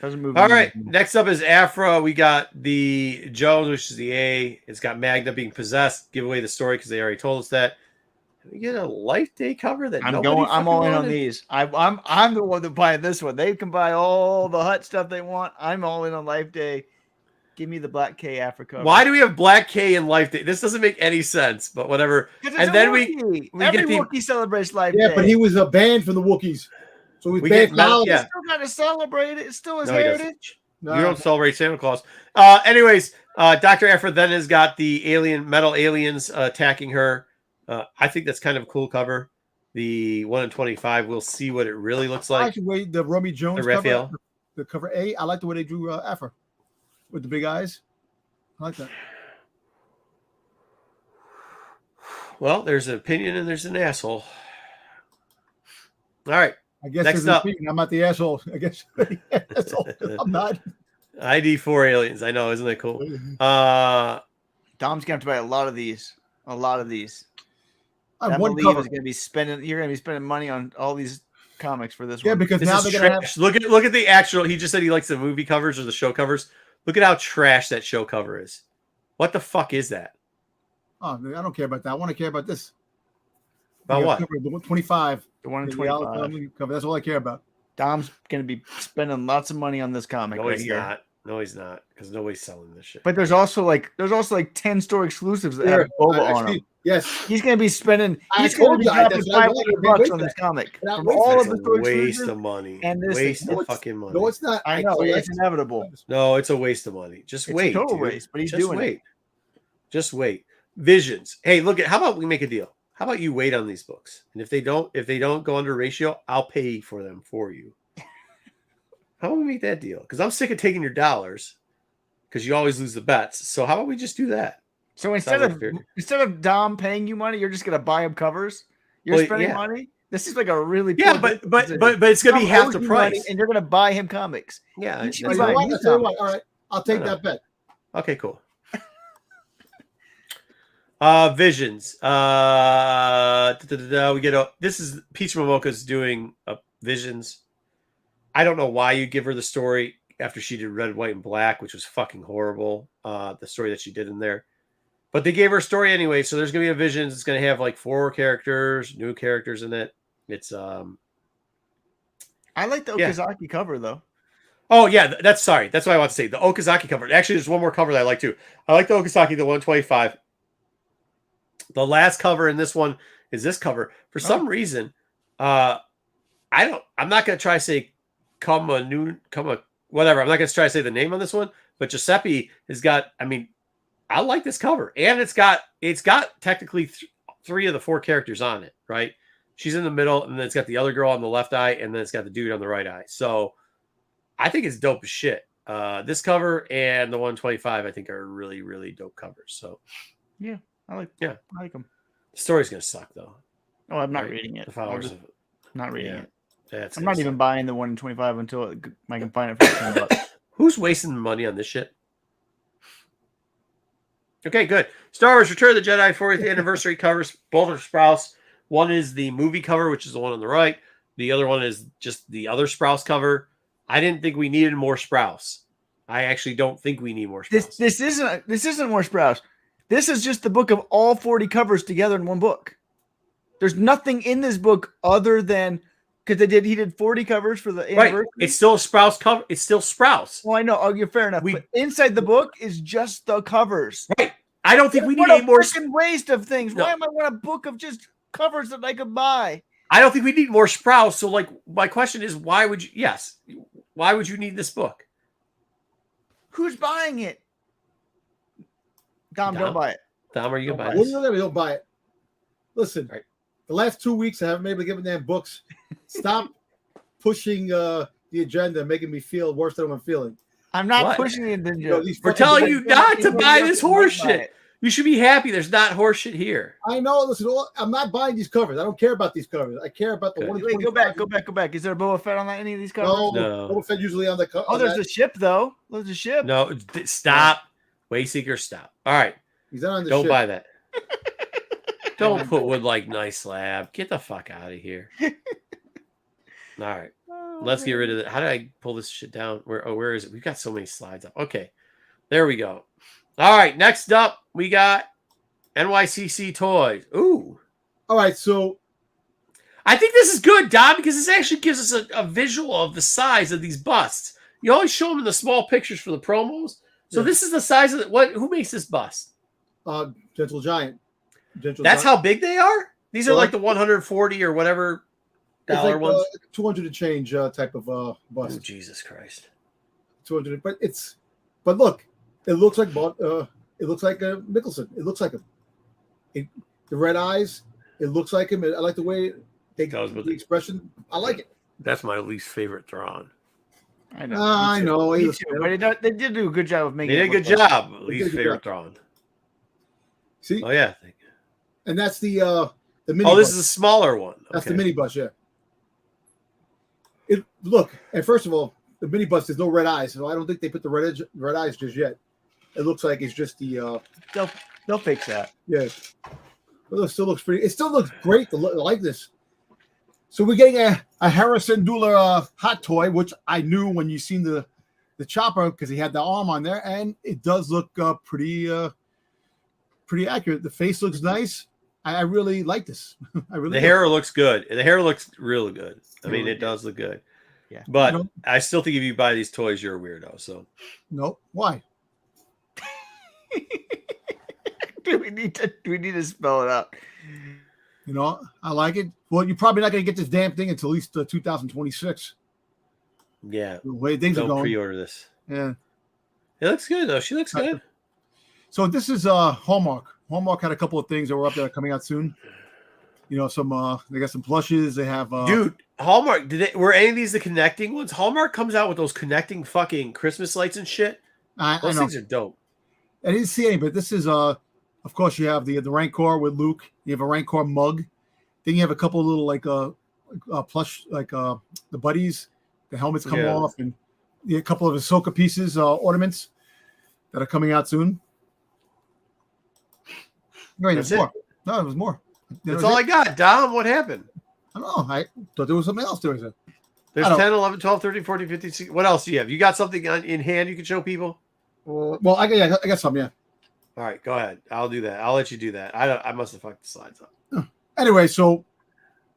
Doesn't move. All right. Next up is Afra. We got the Jones, which is the A. It's got Magda being possessed. Give away the story because they already told us that. We get a Life Day cover that I'm all in on these. I'm the one that buying this one. They can buy all the Hut stuff they want. I'm all in on Life Day. Give me the Black K Africa. Why do we have Black K in Life Day? This doesn't make any sense, but whatever. And then we every Wookiee celebrates Life Day. Yeah, but he was banned from the Wookiees. So we banned now. Yeah. Still got to celebrate it. It's still his heritage. No. You don't celebrate Santa Claus. Anyways, Dr. Afra then has got the metal aliens attacking her. I think that's kind of a cool cover. The 1 in 25. We'll see what it really looks like. Actually, the Romy Jones cover, the cover A. I like the way they drew Afra with the big eyes. I like that. Well, there's an opinion and there's an asshole. All right. I guess next up, I'm not the asshole. I guess asshole. I'm not. ID4 aliens. I know, isn't that cool? Dom's gonna have to buy a lot of these. One cover cover. You're gonna be spending money on all these comics for this one. Yeah, because this now they're gonna have... look at the actual. He just said he likes the movie covers or the show covers. Look at how trash that show cover is. What the fuck is that? Oh, I don't care about that. I want to care about this. About what? The 25. The 1 in 25. Cover. That's all I care about. Dom's going to be spending lots of money on this comic. No, he's not. No, he's not. Because nobody's selling this shit. But there's also like 10 store exclusives that have Boba on them. Yes. He's going to be spending. He's going to be dropping $500 on this comic. From all of the store waste of money. And this waste of fucking money. No, it's not. I know. It's inevitable. No, it's a waste of money. Just wait. It's a total waste, but he's doing it. Just wait. Visions. Hey, look at. How about we make a deal? How about you wait on these books? And if they don't go under ratio, I'll pay for them for you. How about we make that deal? Because I'm sick of taking your dollars because you always lose the bets. So how about we just do that? So instead of Dom paying you money, you're just gonna buy him covers. You're spending money. This is like a really but it's gonna be half the price, and you're gonna buy him comics. Yeah, I'll tell you what. All right, I'll take that bet. Okay, cool. Visions. We get this is Peach Momoko's doing Visions. I don't know why you give her the story after she did Red, White, and Black, which was fucking horrible. The story that she did in there, but they gave her a story anyway. So there's gonna be a Visions. It's gonna have like 4 characters, new characters in it. It's I like the Okazaki cover though. Oh yeah, that's what I want to say. The Okazaki cover. Actually, there's one more cover that I like too. I like the Okazaki, the 125. The last cover in this one is this cover. For some reason, I'm not gonna try to say whatever. I'm not gonna try to say the name on this one, but Giuseppe has got. I mean, I like this cover, and it's got technically 3 of the 4 characters on it. Right? She's in the middle, and then it's got the other girl on the left eye, and then it's got the dude on the right eye. So I think it's dope as shit. This cover and the 125, I think, are really, really dope covers. So yeah. I like them. The story's gonna suck though. Oh, I'm not reading it. Not reading it. I'm not even buying the 1 in 25 until I can find it for $10. Who's wasting money on this shit? Okay, good. Star Wars Return of the Jedi 40th anniversary covers. Both are Sprouse. One is the movie cover, which is the one on the right. The other one is just the other Sprouse cover. I didn't think we needed more Sprouse. I actually don't think we need more Sprouse. This isn't more Sprouse. This is just the book of all 40 covers together in one book. There's nothing in this book other than because he did 40 covers for the anniversary. Right. It's still a Sprouse cover. It's still Sprouse. Well, I know. Oh, you're fair enough. But inside the book is just the covers. Right. I don't think we need any more. Freaking waste of things. No. Why am I want a book of just covers that I could buy? I don't think we need more Sprouse. So, like, my question is, why would you? Yes. Why would you need this book? Who's buying it? Dom, don't buy it. Dom, are you going to buy it? Don't buy it. Listen, Right. the last 2 weeks I haven't been able to get them books. Stop pushing the agenda, making me feel worse than I'm feeling. I'm not What? pushing it. These We're fucking telling books- you not to buy this horse Buy shit. it. You should be happy there's not horse shit here. I know. Listen, I'm not buying these covers. I don't care about these covers. I care about the Good. one. Wait, go back. Is there a Boba Fett on any of these covers? No, No. Boba Fett usually on the cover. Oh, there's a ship though. There's a ship. No, stop. Wayseeker, stop. All right. He's not on the Don't ship. buy that. Don't put wood like nice slab. Get the fuck out of here. All right. Let's get rid of it. How do I pull this shit down? Where is it? We've got so many slides up. Okay. There we go. All right. Next up, we got NYCC toys. Ooh. All right, so I think this is good, Don, because this actually gives us a visual of the size of these busts. You always show them in the small pictures for the promos. So Yeah. this is the size of who makes this bust? Gentle Giant. That's how big they are? These are Well, like the 140 or whatever it's dollar like, ones. 200 and change type of Oh, bust. Jesus Christ. 200, but look, it looks like a Mickelson. It looks like him. The red eyes. It looks like him. I like the way they Does, but the expression. I like it. That's my least favorite Thrawn. I know. I know. Me too, but they did do a good job of They making. did a it good look like- job. did a Least good favorite job. Thrawn. See, Oh, yeah. and that's the mini. Oh, this bus. is a smaller one. That's Okay. the mini bus. Yeah. Look, and first of all, the mini bus there's no red eyes, so I don't think they put the red eyes just yet. It looks like it's just the They'll fix that. yeah. But it still looks pretty. It still looks great. I like this. So we're getting a Harrison Dula hot toy, which I knew when you seen the chopper because he had the arm on there, and it does look pretty accurate. The face looks nice. I really like this. I really The do. hair looks good. The hair looks really good. I mean, Really it does look good. Yeah. But You know- I still think if you buy these toys, you're a weirdo. So No, why? Do we need to spell it out? You know, I like it. Well, you're probably not going to get this damn thing until at least 2026. yeah, The way things are don't going. pre-order this. Yeah. It looks good though. She looks good. So this is Hallmark. Hallmark had a couple of things that were up there coming out soon. You know, some they got some plushes. They have Dude, Hallmark, were any of these the connecting ones? Hallmark comes out with those connecting fucking Christmas lights and shit. I Those know. things are dope. I didn't see any, but this is of course you have the Rancor with Luke. You have a Rancor mug. Then you have a couple of little like plush like the buddies. The helmets come Yeah. off, and a couple of Ahsoka pieces, ornaments that are coming out soon. Right, That's there's more. No, there was more. That's all I got. Dom, what happened? I don't know. I thought there was something else there. There's I don't- 10, 11, 12, 13, 14, 15, 16. What else do you have? You got something in hand you can show people? Well, I got some, yeah. All right, go ahead. I'll do that. I'll let you do that. I must have fucked the slides up. Anyway, so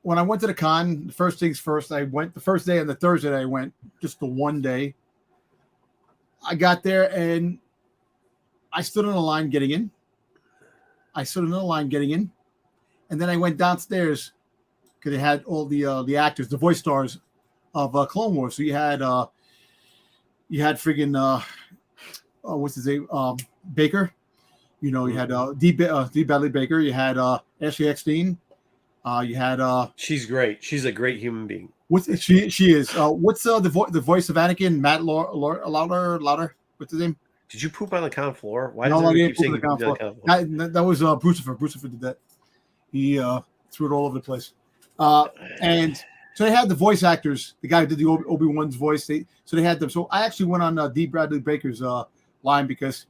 when I went to the con, the first things first, I went the first day and the Thursday I went, just the one day. I got there and I stood in a line getting in. And then I went downstairs because they had all the actors, the voice stars of Clone Wars. So you had friggin' what's his name? Baker. You know, you had D. Bradley Baker. You had Ashley Eckstein. You had She's great. She's a great human being. she is. What's the voice of Anakin? Matt Lauder. What's his name? Did you poop on the con floor? Why No, does I everyone didn't keep poop saying on you the con pooped on the con floor? That was Brucifer. Brucifer did that. He threw it all over the place. And so they had the voice actors. The guy who did the Obi-Wan's voice. They had them. So I actually went on D. Bradley Baker's line because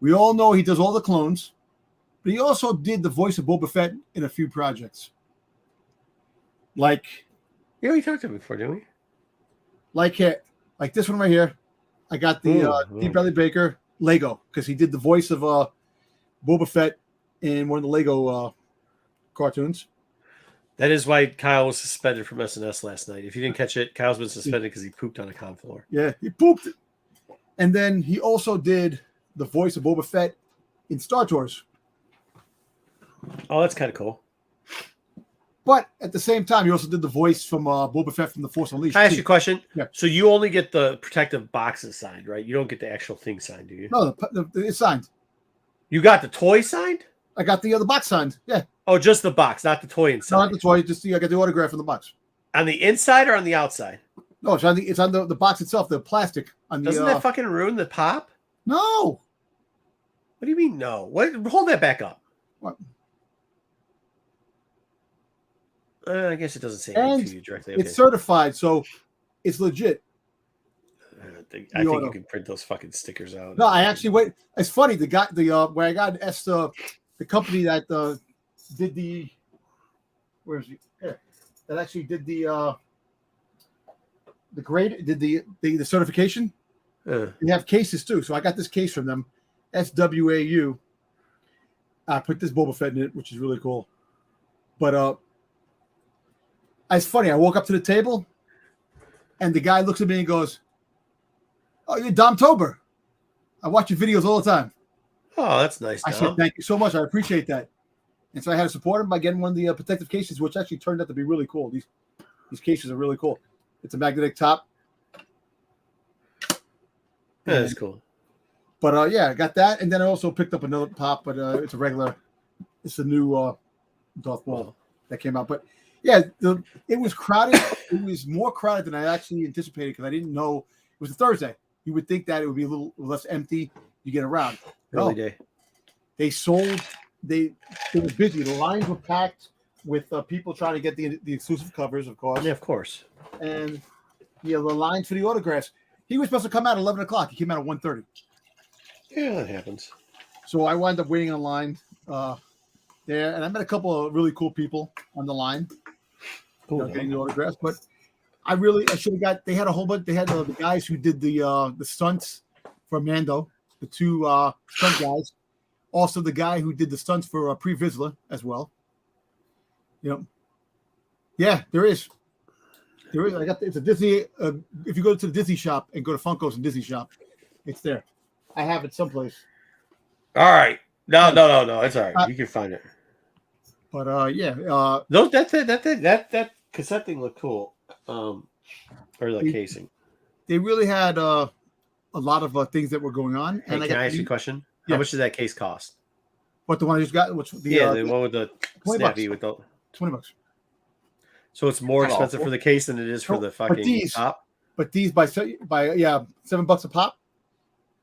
we all know he does all the clones, but he also did the voice of Boba Fett in a few projects. Like Yeah, we talked to him before, didn't we? like this one right here. I got the D. Bradley Baker Lego because he did the voice of Boba Fett in one of the Lego cartoons. That is why Kyle was suspended from SNS last night. If you didn't catch it, Kyle's been suspended because he pooped on a con floor. Yeah, he pooped. And then he also did the voice of Boba Fett in Star Tours. Oh, that's kind of cool. But at the same time, he also did the voice from Boba Fett from The Force Unleashed. Can I ask you a question? Yeah. So you only get the protective boxes signed, right? You don't get the actual thing signed, do you? No, it's signed. You got the toy signed? I got the box signed. Yeah. Oh, just the box, not the toy inside. No, that's why. Just I got the autograph in the box. On the inside or on the outside? No, it's on the box itself, the plastic. On the, Doesn't that fucking ruin the pop? No. What do you mean no? What? Hold that back up. What? I guess it doesn't say anything to you directly. Okay. It's certified, so it's legit. I think you can print those fucking stickers out. No, I actually wait. It's funny. Where I got the company that did the where is he? Here. That actually did the grade, did the certification. They have cases too. So I got this case from them, SWAU. I put this Boba Fett in it, which is really cool. But it's funny. I woke up to the table, and the guy looks at me and goes, "Oh, you're Dom Tober. I watch your videos all the time." Oh, that's nice. I said, "Thank you so much. I appreciate that." And so I had to support him by getting one of the protective cases, which actually turned out to be really cool. These cases are really cool. It's a magnetic top. Yeah, that's cool. But yeah, I got that, and then I also picked up another pop, but it's a new Darth Maul that came out. But yeah, it was crowded. It was more crowded than I actually anticipated because I didn't know it was a Thursday. You would think that it would be a little less empty. You get around. Early day. They sold. It was busy. The lines were packed with people trying to get the exclusive covers, of course. Yeah, of course. And the lines for the autographs. He was supposed to come out at 11 o'clock. He came out at 1:30. Yeah, that happens. So I wound up waiting in line there, and I met a couple of really cool people on the line. Cool. Getting the autographs, but I should have got. They had a whole bunch. They had the guys who did the stunts for Mando, the two stunt guys. Also, the guy who did the stunts for Pre Vizsla as well. Yeah, there is. It's a Disney. If you go to the Disney shop and go to Funko's and Disney shop, it's there. I have it someplace. All right. No. It's all right. You can find it. But yeah. That cassette thing looked cool. Or the casing. They really had a lot of things that were going on. Hey, can I ask you a question? Yeah. How much did that case cost? What, the one I just got? Which the one with the snappy with the $20. So it's more expensive for the case than it is for the fucking top. But these by $7 a pop.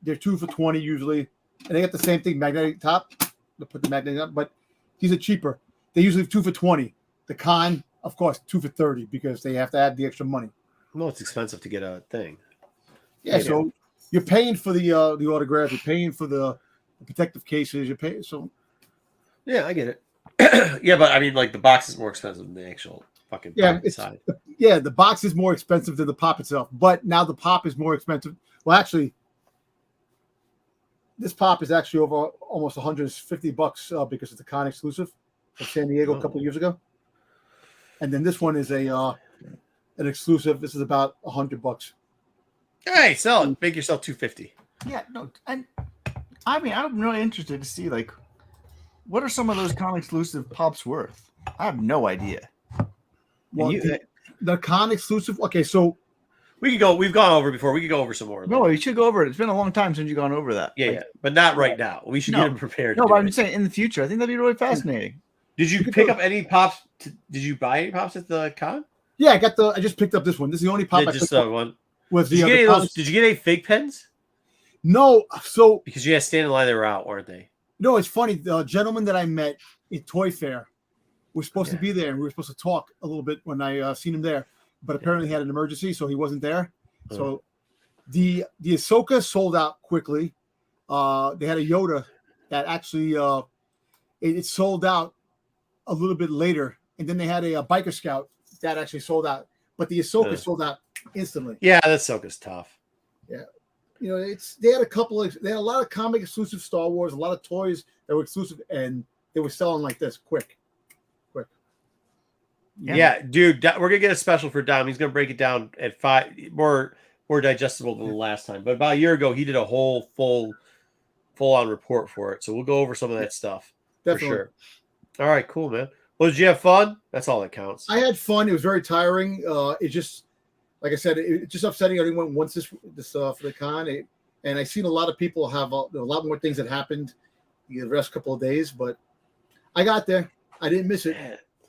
They're 2 for $20 usually, and they got the same thing, magnetic top. They put the magnetic up, but these are cheaper. They usually 2 for $20. The con, of course, 2 for $30 because they have to add the extra money. No, it's expensive to get a thing. Yeah, so you're paying for the autograph, you're paying for the protective cases, you're paying so. Yeah, I get it. Yeah, but I mean, like the box is more expensive than the actual fucking inside. The box is more expensive than the pop itself, but now the pop is more expensive. Well, actually, this pop is actually over almost $150 because it's a con exclusive from San Diego a couple of years ago, and then this one is an exclusive. This is about $100. Hey, sell it. Make yourself $250. Yeah, no, and I mean, I'm really interested to see like what are some of those con exclusive pops worth. I have no idea. Well, the con exclusive. Okay, so we could go. We've gone over before. We could go over some more. No, you should go over it. It's been a long time since you've gone over that. Yeah, but not right now. We should get them prepared. No, but I'm just saying in the future. I think that'd be really fascinating. Did you pick up any pops? Did you buy any pops at the con? Yeah, I just picked up this one. This is the only pop I picked up. One. Was did you get any fake pens? No, so because you had to stand in line, they were out, weren't they? No, it's funny. The gentleman that I met in Toy Fair was supposed to be there, and we were supposed to talk a little bit when I seen him there, but apparently he had an emergency, so he wasn't there. So the Ahsoka sold out quickly. They had a Yoda that actually it sold out a little bit later, and then they had a Biker Scout that actually sold out, but the Ahsoka sold out instantly. Yeah, that Ahsoka's tough. Yeah. They had a lot of comic exclusive Star Wars, a lot of toys that were exclusive, and they were selling like this quick. Yeah, dude, we're gonna get a special for Dom. He's gonna break it down at 5 more digestible than the last time. But about a year ago, he did a whole full on report for it. So we'll go over some of that stuff for sure. All right, cool, man. Well, did you have fun? That's all that counts. I had fun. It was very tiring. It just, like I said, it's just upsetting. I only went once this for the con, and I've seen a lot of people have a lot more things that happened the rest couple of days. But I got there. I didn't miss it.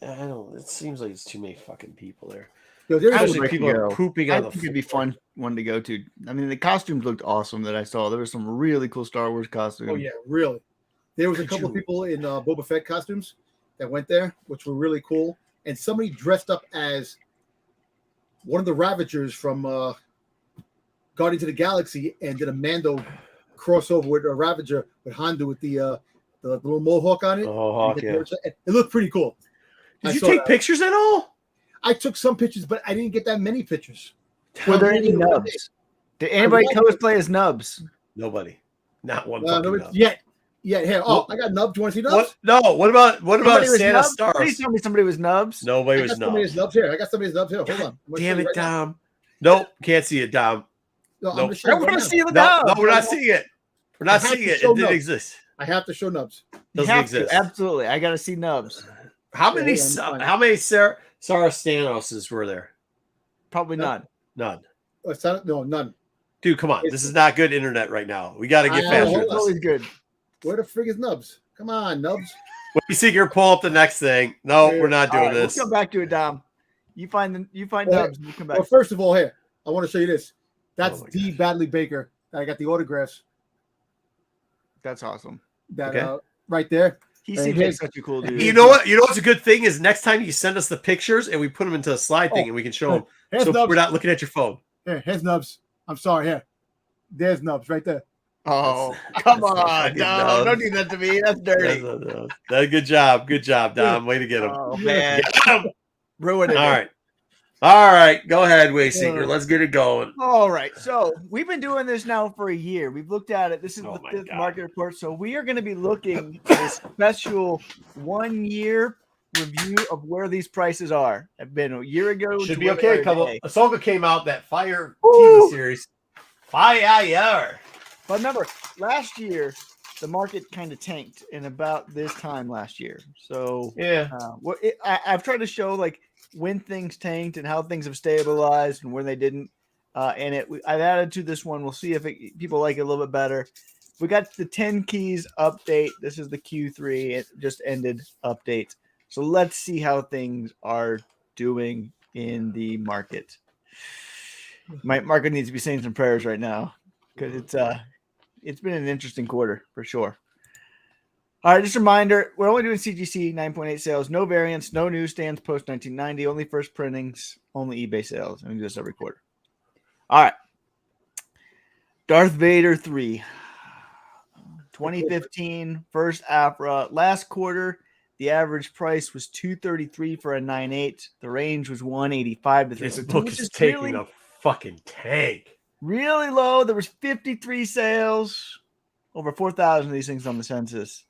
I don't. It seems like it's too many fucking people there. Yo, there's I would Especially like to people are go. pooping I on the think it'd be floor. fun one to go to. I mean, the costumes looked awesome that I saw. There were some really cool Star Wars costumes. Oh yeah, really. There was a Could couple of you- people in Boba Fett costumes that went there, which were really cool. And somebody dressed up as one of the Ravagers from Guardians of the Galaxy and did a Mando crossover with a Ravager with Hondo with the little mohawk on it. Oh, yeah. It looked pretty cool. I Did you saw take that. pictures at all? I took some pictures, but I didn't get that many pictures. Were there any nubs? Did anybody cosplay as nubs? Nobody. Not one fucking nub. Yet. Here. Oh, I got nubs. Do you want to see nubs? What? No. What about Somebody was Santa nubs? Stars? Please tell me somebody was nubs. Nobody I was got somebody's nubs. nubs here. I got somebody's nubs here. Hold on. I'm gonna show Damn you it, right now. Dom. Nope, can't see it, Dom. No, I'm Nope. gonna show I you right want to now. see the No, nubs. no, we're not seeing it. We're I not have seeing to it. show It didn't nubs. exist. I have to show nubs. You Doesn't have to. exist. Absolutely. I got to see nubs. How Yeah, many? hold on, How many Sarah Stanoses were there? Probably none. None. No, none. Dude, come on. This is not good internet right now. We got to get I faster. know, at It's hold always this. good. Where the frig is nubs? Come on, nubs. Wayseeker, pull up the next thing. No, Yeah. we're not All doing right, we'll this. come back to it, Dom. You find Well, nubs and you come back. Well, first of all, here I want to show you this. That's Oh my D. Badley Baker. I got the autographs. That's awesome. That Okay. right there. He And seems like here's- such a cool dude. You know what? You know what's a good thing is next time you send us the pictures and we put them into a slide thing Oh, and we can show them. Here's So nubs. we're not looking at your phone. Here's nubs. I'm sorry. Here, there's nubs right there. Oh, That's- come that's not on, fucking Dom. nubs. Don't do that to me. That's dirty. Good job. Good job, Dom. Way to get him. Oh, man. Get him. Ruin it. All right. All right. Go ahead, Wayseeker. Let's get it going. All right. So we've been doing this now for a year. We've looked at it. This is Oh the my fifth God. market report. So we are going to be looking at a special 1 year review of where these prices are. Have been a year ago. Should to be where okay. they are Couple. today. Ahsoka came out that Fire Woo! TV series. Fire. But remember, last year the market kind of tanked in about this time last year. So Yeah. I've tried to show like when things tanked and how things have stabilized and where they didn't. I've added to this one. We'll see if people like it a little bit better. We got the 10 keys update. This is the Q3. It just ended update. So let's see how things are doing in the market. My market needs to be saying some prayers right now because it's been an interesting quarter for sure. All right, just a reminder, we're only doing CGC 9.8 sales, no variants, no newsstands post 1990, only first printings, only eBay sales. And we do this every quarter. All right. Darth Vader 3. 2015, first Afra. Last quarter, the average price was $233 for a 9.8. The range was $185 to This $350, book which is taking really, a fucking tank. really low. There was 53 sales, over 4,000 of these things on the census.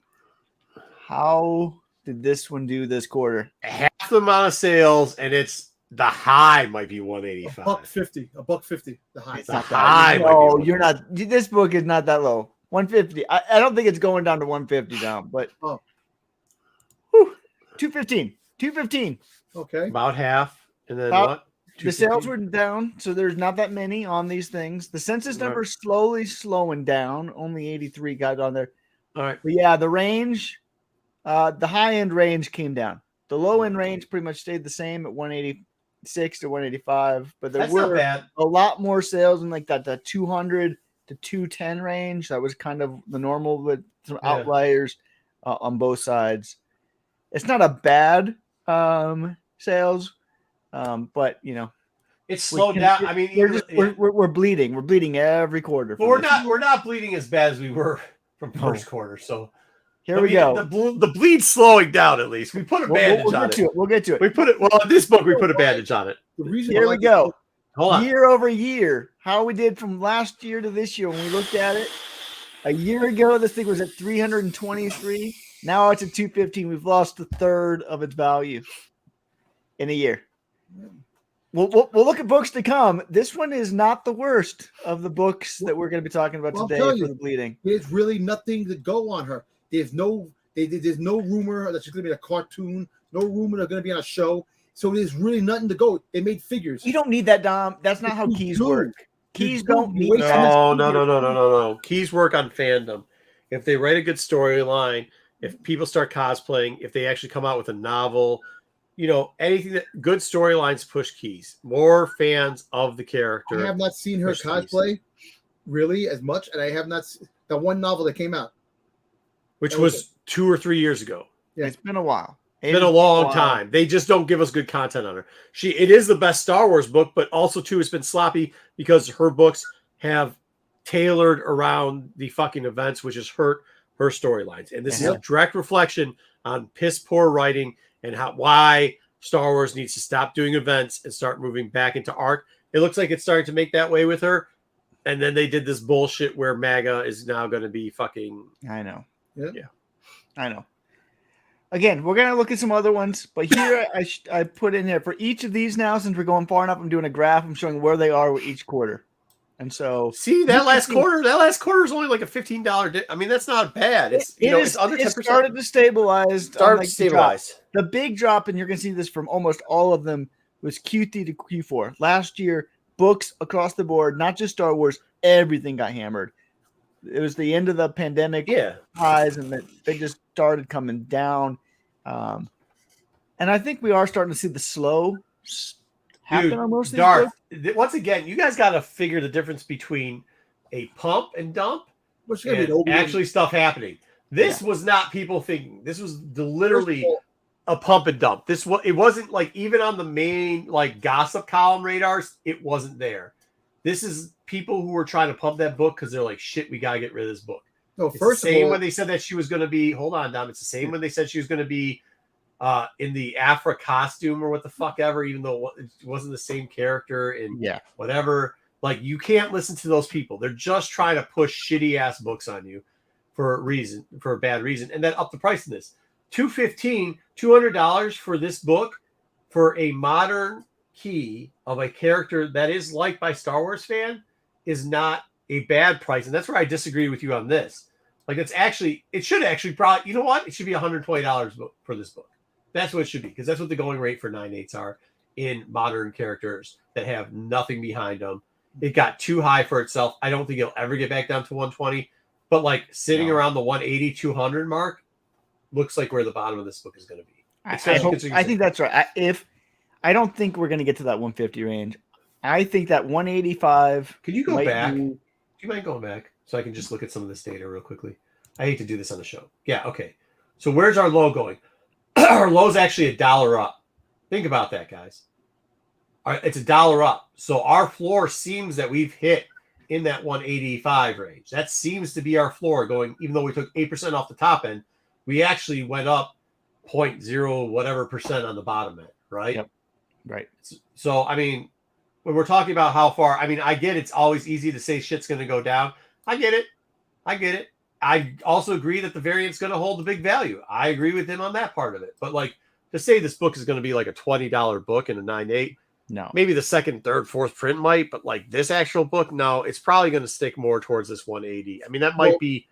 How did this one do this quarter? Half the amount of sales, and it's the high might be 185. $150. $150. The high. It's The not high that. might No, be you're not. This book is not that low. 150. I don't think it's going down to 150 down, but Oh. Whew, 215. 215. Okay. About half, and then About- what? The sales 250? were down, so there's not that many on these things. The census Right. number slowly slowing down. Only 83 got on there. All right. But yeah, the range, the high end range came down. The low end range pretty much stayed the same at 186 to 185. But there That's not were bad. a lot more sales in like the 200 to 210 range. That was kind of the normal with some Yeah. outliers on both sides. It's not a bad sales, but you know, It's slowed down. I mean, we're bleeding. We're bleeding every quarter. but for this. we're not bleeding as bad as we were from first quarter. So Here we go. The bleed's slowing down at least. We put a bandage We'll on get it. to it. We'll get to it. We put it. Well, in this book, we put a bandage on it. The reason Here I we like go. Hold on. Year over year, how we did from last year to this year when we looked at it. A year ago, this thing was at 323. Now it's at 215. We've lost a third of its value in a year. We'll look at books to come. This one is not the worst of the books that we're going to be talking about Well, I'll today tell for you. the bleeding. There's really nothing to go on her. There's no rumor that she's going to be in a cartoon. No rumor they're going to be on a show. So there's really nothing to go. They made figures. You don't need that, Dom. That's not how You keys do. work. You Keys do. don't You need waste that. No. Keys work on fandom. If they write a good storyline, if people start cosplaying, if they actually come out with a novel, anything that good storylines push keys. More fans of the character. I have not seen her cosplay really as much, and I have not seen the one novel that came out, which was 2 or 3 years ago. Yeah. It's been a while. It's been a long time. They just don't give us good content on her. It is the best Star Wars book, but also too, it's been sloppy because her books have tailored around the fucking events, which has hurt her storylines. And this is a direct reflection on piss poor writing and why Star Wars needs to stop doing events and start moving back into arc. It looks like it's starting to make that way with her. And then they did this bullshit where MAGA is now going to be fucking. I know. Yeah. I know. Again, we're going to look at some other ones, but here I put in here for each of these now, since we're going far enough, I'm doing a graph. I'm showing where they are with each quarter. And so see that last quarter is only like a $15. I mean, that's not bad. It's it's under 10%. It started to stabilize. The big drop, and you're going to see this from almost all of them, was Q3 to Q4. Last year, books across the board, not just Star Wars, everything got hammered. It was the end of the pandemic highs, and they just started coming down. And I think we are starting to see the slow happen on most of these Darth, books. once again, you guys got to figure the difference between a pump and dump and actually stuff happening. This was not people thinking. This was literally a pump and dump. It wasn't like even on the main like gossip column radars, it wasn't there. This is people who were trying to pump that book because they're like, shit, we got to get rid of this book. No, it's the same when they said that she was going to be, hold on, Dom. It's the same when they said she was going to be in the Afra costume or what the fuck ever, even though it wasn't the same character and whatever. Like, you can't listen to those people. They're just trying to push shitty ass books on you for a bad reason. And then up the price of this. $200 for this book for a modern key of a character that is liked by Star Wars fan is not a bad price. And that's where I disagree with you on this. Like, it should actually probably, you know what? It should be $120 for this book. That's what it should be, because that's what the going rate for 9/8s are in modern characters that have nothing behind them. It got too high for itself. I don't think it'll ever get back down to 120, but like sitting around the 180, 200 mark looks like where the bottom of this book is going to be. I think that's right. I don't think we're going to get to that 150 range. I think that 185. Can you go back? Do you mind going back so I can just look at some of this data real quickly? I hate to do this on the show. Yeah, okay. So where's our low going? Our low's actually $1 up. Think about that, guys. It's $1 up. So our floor seems that we've hit in that 185 range. That seems to be our floor going, even though we took 8% off the top end, we actually went up 0.0 whatever percent on the bottom end, right? Yep. Right. So, I mean, when we're talking about how far, I mean, I get it's always easy to say shit's going to go down. I get it. I also agree that the variant's going to hold the big value. I agree with him on that part of it. But like to say this book is going to be like a $20 book in a 9/8, no. Maybe the second, third, fourth print might, but like this actual book, no, it's probably going to stick more towards this 180. I mean, that might be,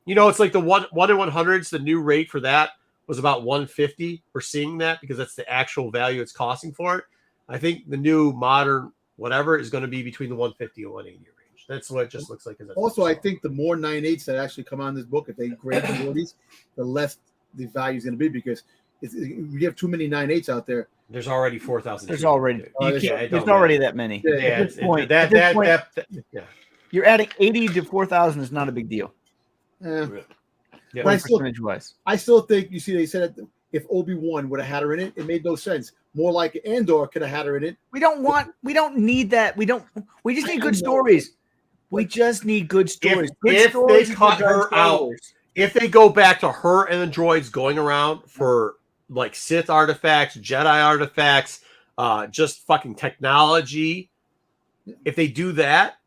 it's like the 1 in 100s. The new rate for that was about 150. We're seeing that because that's the actual value it's costing for it. I think the new modern whatever is going to be between the 150 and 180 range. That's what it just looks like. Also, I think the more 9/8s that actually come on this book, if they grade the mortys, the less the value is going to be, because we have too many 9/8s out there. There's already 4,000. There's already that many. Yeah. At this point, you're adding 80 to 4,000 is not a big deal. Percentage-wise. I still think, you see, they said that if Obi-Wan would have had her in it, it made no sense. More like Andor could have had her in it. We don't need that. We just need good stories. We just need good stories. If they cut her out, if they go back to her and the droids going around for like Sith artifacts, Jedi artifacts, just fucking technology, if they do that,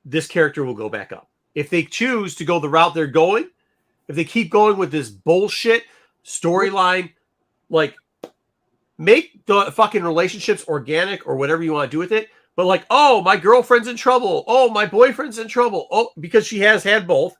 this character will go back up. If they choose to go the route they're going, if they keep going with this bullshit storyline, like make the fucking relationships organic or whatever you want to do with it. But like, oh, my girlfriend's in trouble. Oh, my boyfriend's in trouble. Oh, because she has had both.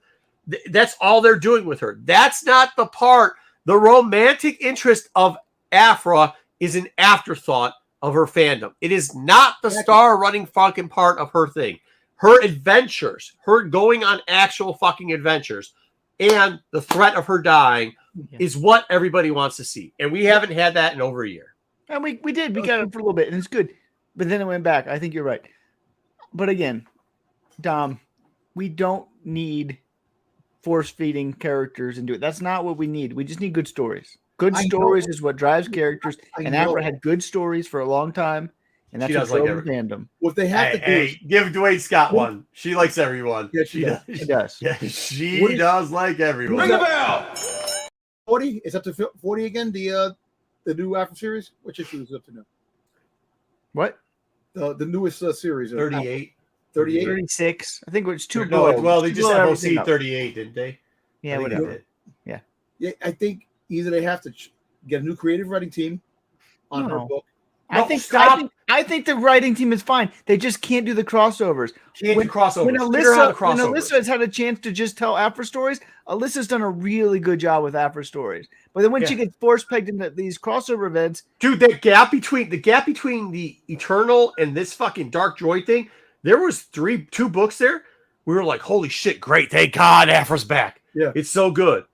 That's all they're doing with her. That's not the part. The romantic interest of Afra is an afterthought of her fandom. It is not the star running fucking part of her thing. Her adventures, her going on actual fucking adventures, and the threat of her dying is what everybody wants to see. And we haven't had that in over a year. And we did. We got it for a little bit, and it's good. But then it went back. I think you're right. But again, Dom, we don't need force-feeding characters into it. That's not what we need. We just need good stories. Good stories is what drives characters. And Afra had good stories for a long time. And that's what drove fandom. What they have to do is give Dwayne Scott one. She likes everyone. Yeah, she does. She does. Yeah, she does like everyone. Ring the bell. 40? It's up to 40 again, the new Afra series? Which issue is up to now? What? The newest series. 38. 38? 36. I think it's two. No, well, they Two just below have everything OC else. 38, didn't they? Yeah, whatever. Yeah, I think either they have to get a new creative writing team on her book. I think the writing team is fine. They just can't do the crossovers. Can't do crossovers. When Alyssa has had a chance to just tell Afra stories, Alyssa's done a really good job with Afra stories. But then when she gets force pegged into these crossover events, dude, the gap between the Eternal and this fucking Dark Droid thing, there was two books there. We were like, holy shit, great, thank God Afra's back. Yeah, it's so good.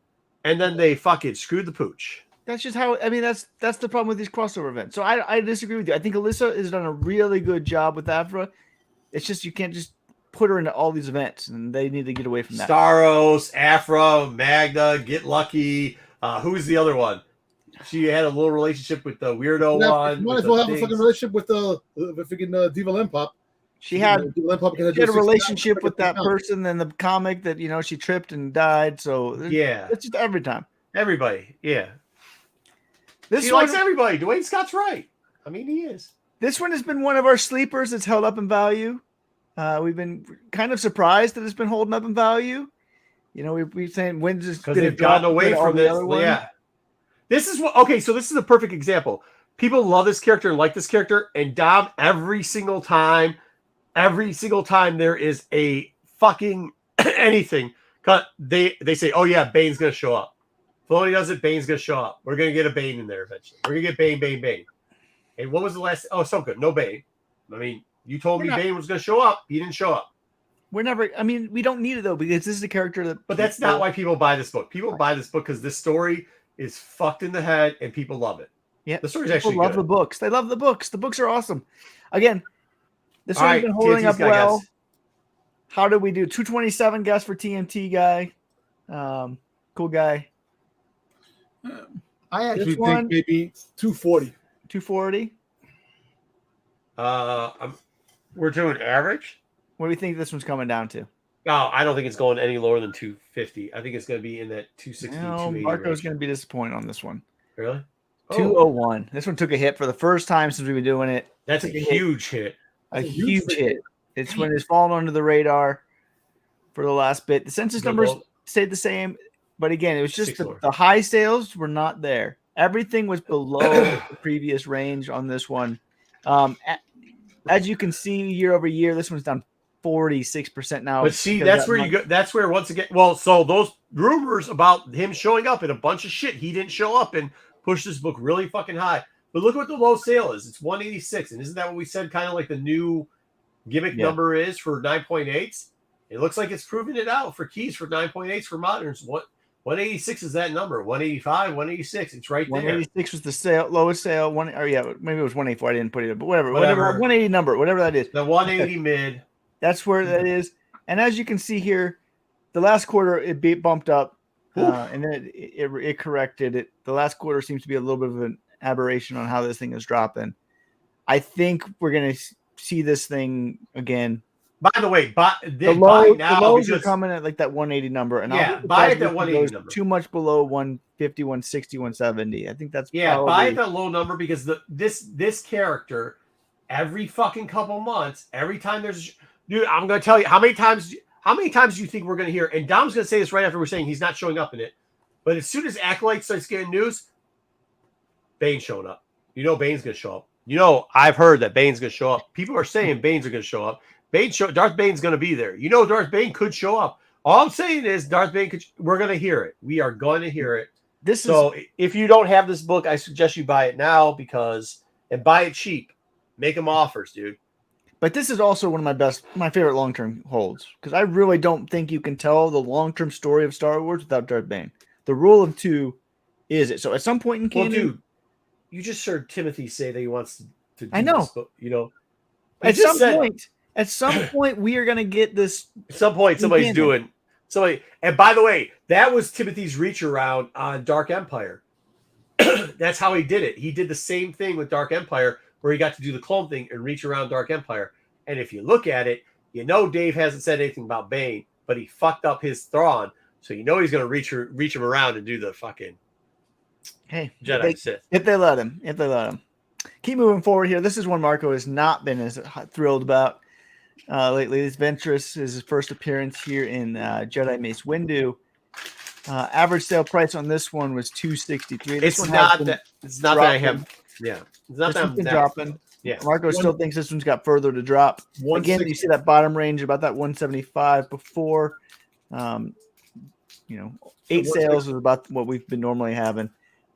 And then they fucking screwed the pooch. That's just how. I mean, that's the problem with these crossover events. So I disagree with you. I think Alyssa has done a really good job with Afra. It's just you can't just put her into all these events, and they need to get away from that. Staros, Afra, Magda, Get Lucky. Who's the other one? She had a little relationship with the weirdo one. Might as well have a fucking relationship with the freaking Diva Lempop. She had a relationship with that person in the comic that she tripped and died. So it's just every time. Everybody, yeah. She likes everybody. Dwayne Scott's right. I mean, he is. This one has been one of our sleepers that's held up in value. We've been kind of surprised that it's been holding up in value. We've saying when's this because they've gotten away from this. Yeah, this is what. Okay, so this is a perfect example. People love this character and like this character, and Dom every single time there is a fucking anything. They say, oh yeah, Bane's gonna show up. Filoni does it, Bane's gonna show up. We're gonna get a Bane in there eventually. We're gonna get Bane. And what was the last? Oh, so good, no Bane. I mean, you told me Bane was gonna show up. He didn't show up. We don't need it though because this is a character that. But that's not why people buy this book. People buy this book because this story is fucked in the head and people love it. Yeah, the story's actually love good. the books. They love the books. The books are awesome. Again, this one's been holding up well. Guess. How did we do? 227 guess for TMT guy. Cool guy. I actually think maybe 240. 240. We're doing average. What do you think this one's coming down to? Oh, I don't think it's going any lower than 250. I think it's going to be in that 260, 280 Marco's going to be disappointed on this one. Really? 201. This one took a hit for the first time since we've been doing it. That's a huge hit. A huge hit. It's when it's fallen under the radar for the last bit. The census numbers stayed the same. But again, it was just the high sales were not there. Everything was below the previous range on this one. As you can see, year over year, this one's down 46% now. But see, that's where you go. That's where once again, well, so those rumors about him showing up in a bunch of shit, he didn't show up and push this book really fucking high. But look what the low sale is. It's 186, and isn't that what we said? Kind of like the new gimmick number is for 9.8s. It looks like it's proving it out for keys for 9.8s for moderns. 186 is that number. 185, 186. It's right there. 186 was the lowest sale. Maybe it was 184. I didn't put it, but whatever. 180 number, whatever that is. The 180 mid. That's where that is. And as you can see here, the last quarter it bumped up, and then it corrected. It the last quarter seems to be a little bit of an aberration on how this thing is dropping. I think we're gonna see this thing again. By the way, the lows are coming at like that 180 number, and buy at that 180 number. Too much below 150, 160, 170. I think that's buy at that low number because this character every fucking couple months, every time there's dude, I'm gonna tell you how many times do you think we're gonna hear? And Dom's gonna say this right after we're saying he's not showing up in it, but as soon as Acolyte starts getting news, Bane's showing up. Bane's gonna show up. I've heard that Bane's gonna show up. People are saying Bane's are gonna show up. Darth Bane's going to be there. Darth Bane could show up. All I'm saying is Darth Bane we're going to hear it. We are going to hear it. If you don't have this book, I suggest you buy it now and buy it cheap. Make them offers, dude. But this is also one of my favorite long-term holds because I really don't think you can tell the long-term story of Star Wars without Darth Bane. The rule of two is it? So at some point in Well, canon, dude, you just heard Timothy say that he wants to do I know. this book, you know. He at just some point, we are going to get this. At some point, somebody's canon. doing somebody. And by the way, that was Timothy's reach around on Dark Empire. That's how he did it. He did the same thing with Dark Empire, where he got to do the clone thing and reach around Dark Empire. And if you look at it, you know Dave hasn't said anything about Bane, but he fucked up his Thrawn, so you know he's going to reach him around and do the fucking Jedi Sith. If they let him. Keep moving forward here. This is one Marco has not been as thrilled about lately. This Ventress is his first appearance here in Jedi Mace Windu. Average sale price on this one was $263. It's not that I have. Yeah, it's not that I'm dropping. Yeah, Marco still thinks this one's got further to drop. Again, you see that bottom range about that 175 before. 8 sales is about what we've been normally having.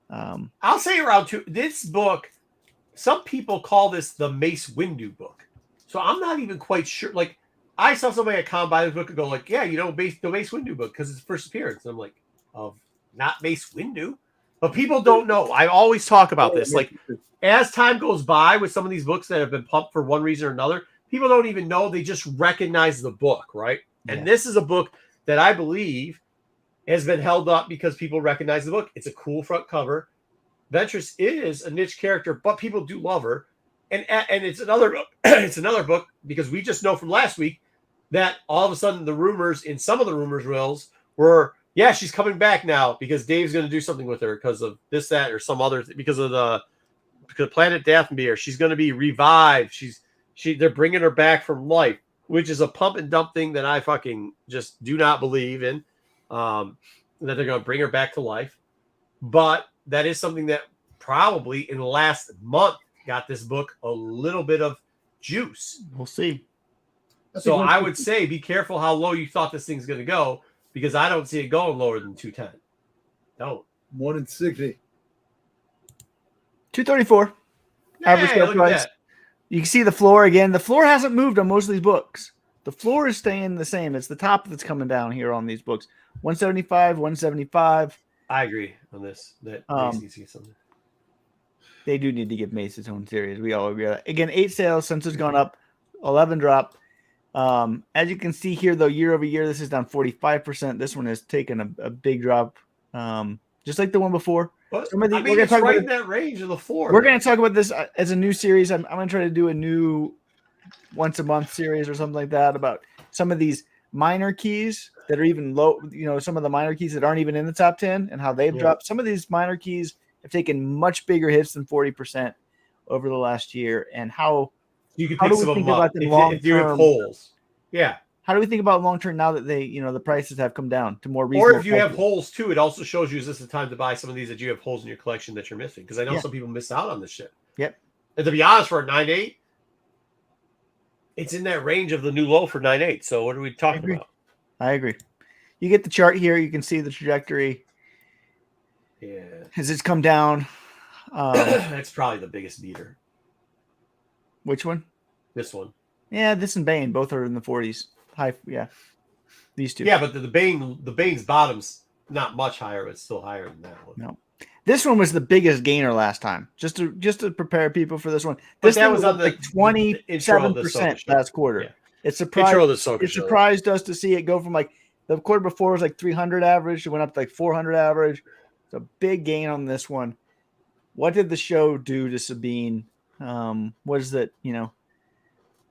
I'll say around 2. This book, some people call this the Mace Windu book, so I'm not even quite sure. Like, I saw somebody at Con buy this book and go like, yeah, the Mace Windu book because it's first appearance. And I'm like, not Mace Windu, but people don't know. I always talk about this. Like, as time goes by with some of these books that have been pumped for one reason or another, people don't even know. They just recognize the book, right? Yeah. And this is a book that I believe has been held up because people recognize the book. It's a cool front cover. Ventress is a niche character, but people do love her. And it's another it's another book because we just know from last week that all of a sudden the rumors in some of the rumors reels were, yeah, she's coming back now because Dave's going to do something with her because of this, that, or some other because of Planet Dathomir. She's going to be revived. They're bringing her back from life, which is a pump and dump thing that I fucking just do not believe in. That they're going to bring her back to life, but that is something that probably in the last month got this book a little bit of juice. We'll see. So I would say be careful how low you thought this thing's going to go because I don't see it going lower than 210. Don't. 160. 234. Average sale price. You can see the floor again. The floor hasn't moved on most of these books. The floor is staying the same. It's the top that's coming down here on these books. 175, 175. I agree on this. That Mace needs to get something. They do need to give Mace its own series. We all agree on that. Again, 8 sales since it's gone up, 11 drop. As you can see here, though, year over year, this is down 45%. This one has taken a big drop, just like the one before. But, we're going to talk about in that range of the 4. We're going to talk about this as a new series. I'm going to try to do a new once a month series or something like that about some of these minor keys that are even low. Some of the minor keys that aren't even in the top 10 and how they've dropped. Some of these minor keys have taken much bigger hits than 40% over the last year, and how you can pick some of them up if you have holes. Yeah. How do we think about long term now that they, the prices have come down to more reasonable? Or if you have holes too, it also shows you is this the time to buy some of these that you have holes in your collection that you're missing? Because I know some people miss out on this shit. Yep. And to be honest, for a 9.8, it's in that range of the new low for 9.8. So what are we talking about? I agree. You get the chart here. You can see the trajectory. Yeah. As it's come down. That's probably the biggest beater. Which one? This one. Yeah, this and Bane both are in the 40s. High, yeah. These two. Yeah, but the Bane's bottom's not much higher, but still higher than that one. No. This one was the biggest gainer last time. Just to prepare people for this one. This thing was on like 27% last quarter. Yeah. It surprised us to see it go from like the quarter before was like 300 average. It went up to like 400 average. It's a big gain on this one. What did the show do to Sabine? Was it,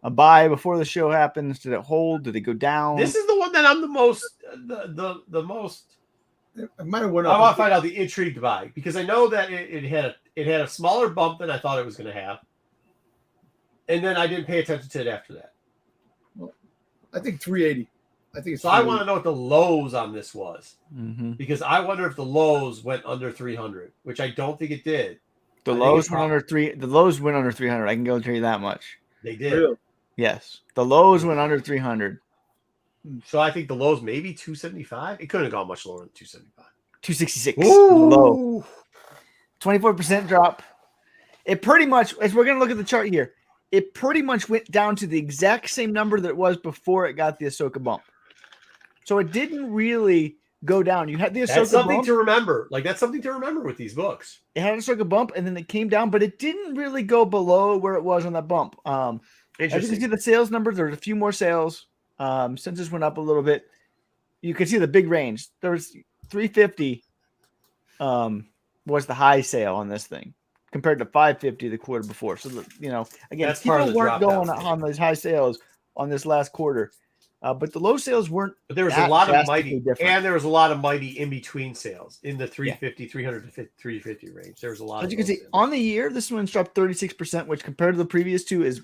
a buy before the show happens? Did it hold? Did it go down? This is the one that I'm the most the most. I might have went up. I want to find out the intrigued by because I know that it had a smaller bump than I thought it was going to have, and then I didn't pay attention to it after that. Well, I think 380. I think it's so. I want to know what the lows on this was because I wonder if the lows went under 300, which I don't think it did. The lows went under 300. I can go tell you that much. They did. Really? Yes, the lows went under 300. So I think the lows maybe 275. It couldn't have gone much lower than 275. 266 low. 24% drop. It pretty much, as we're going to look at the chart here, it pretty much went down to the exact same number that it was before it got the Ahsoka bump. So it didn't really go down. You had the That's Ahsoka something bump. to remember. Like, that's something to remember with these books. It had an Ahsoka bump, and then it came down, but it didn't really go below where it was on that bump. As you can Interesting. see the sales numbers, there's a few more sales. Census went up a little bit. You can see the big range. There was 350 was the high sale on this thing compared to 550 the quarter before. So, again, That's part of people the weren't drop-down going thing. on those high sales on this last quarter. But the low sales weren't. But there was a that lot of drastically mighty, different. and there was a lot of mighty in between sales in the 350, 300 to 350 range. There was a lot. As of you can those see, sales. on the year, this one's dropped 36%, which compared to the previous two is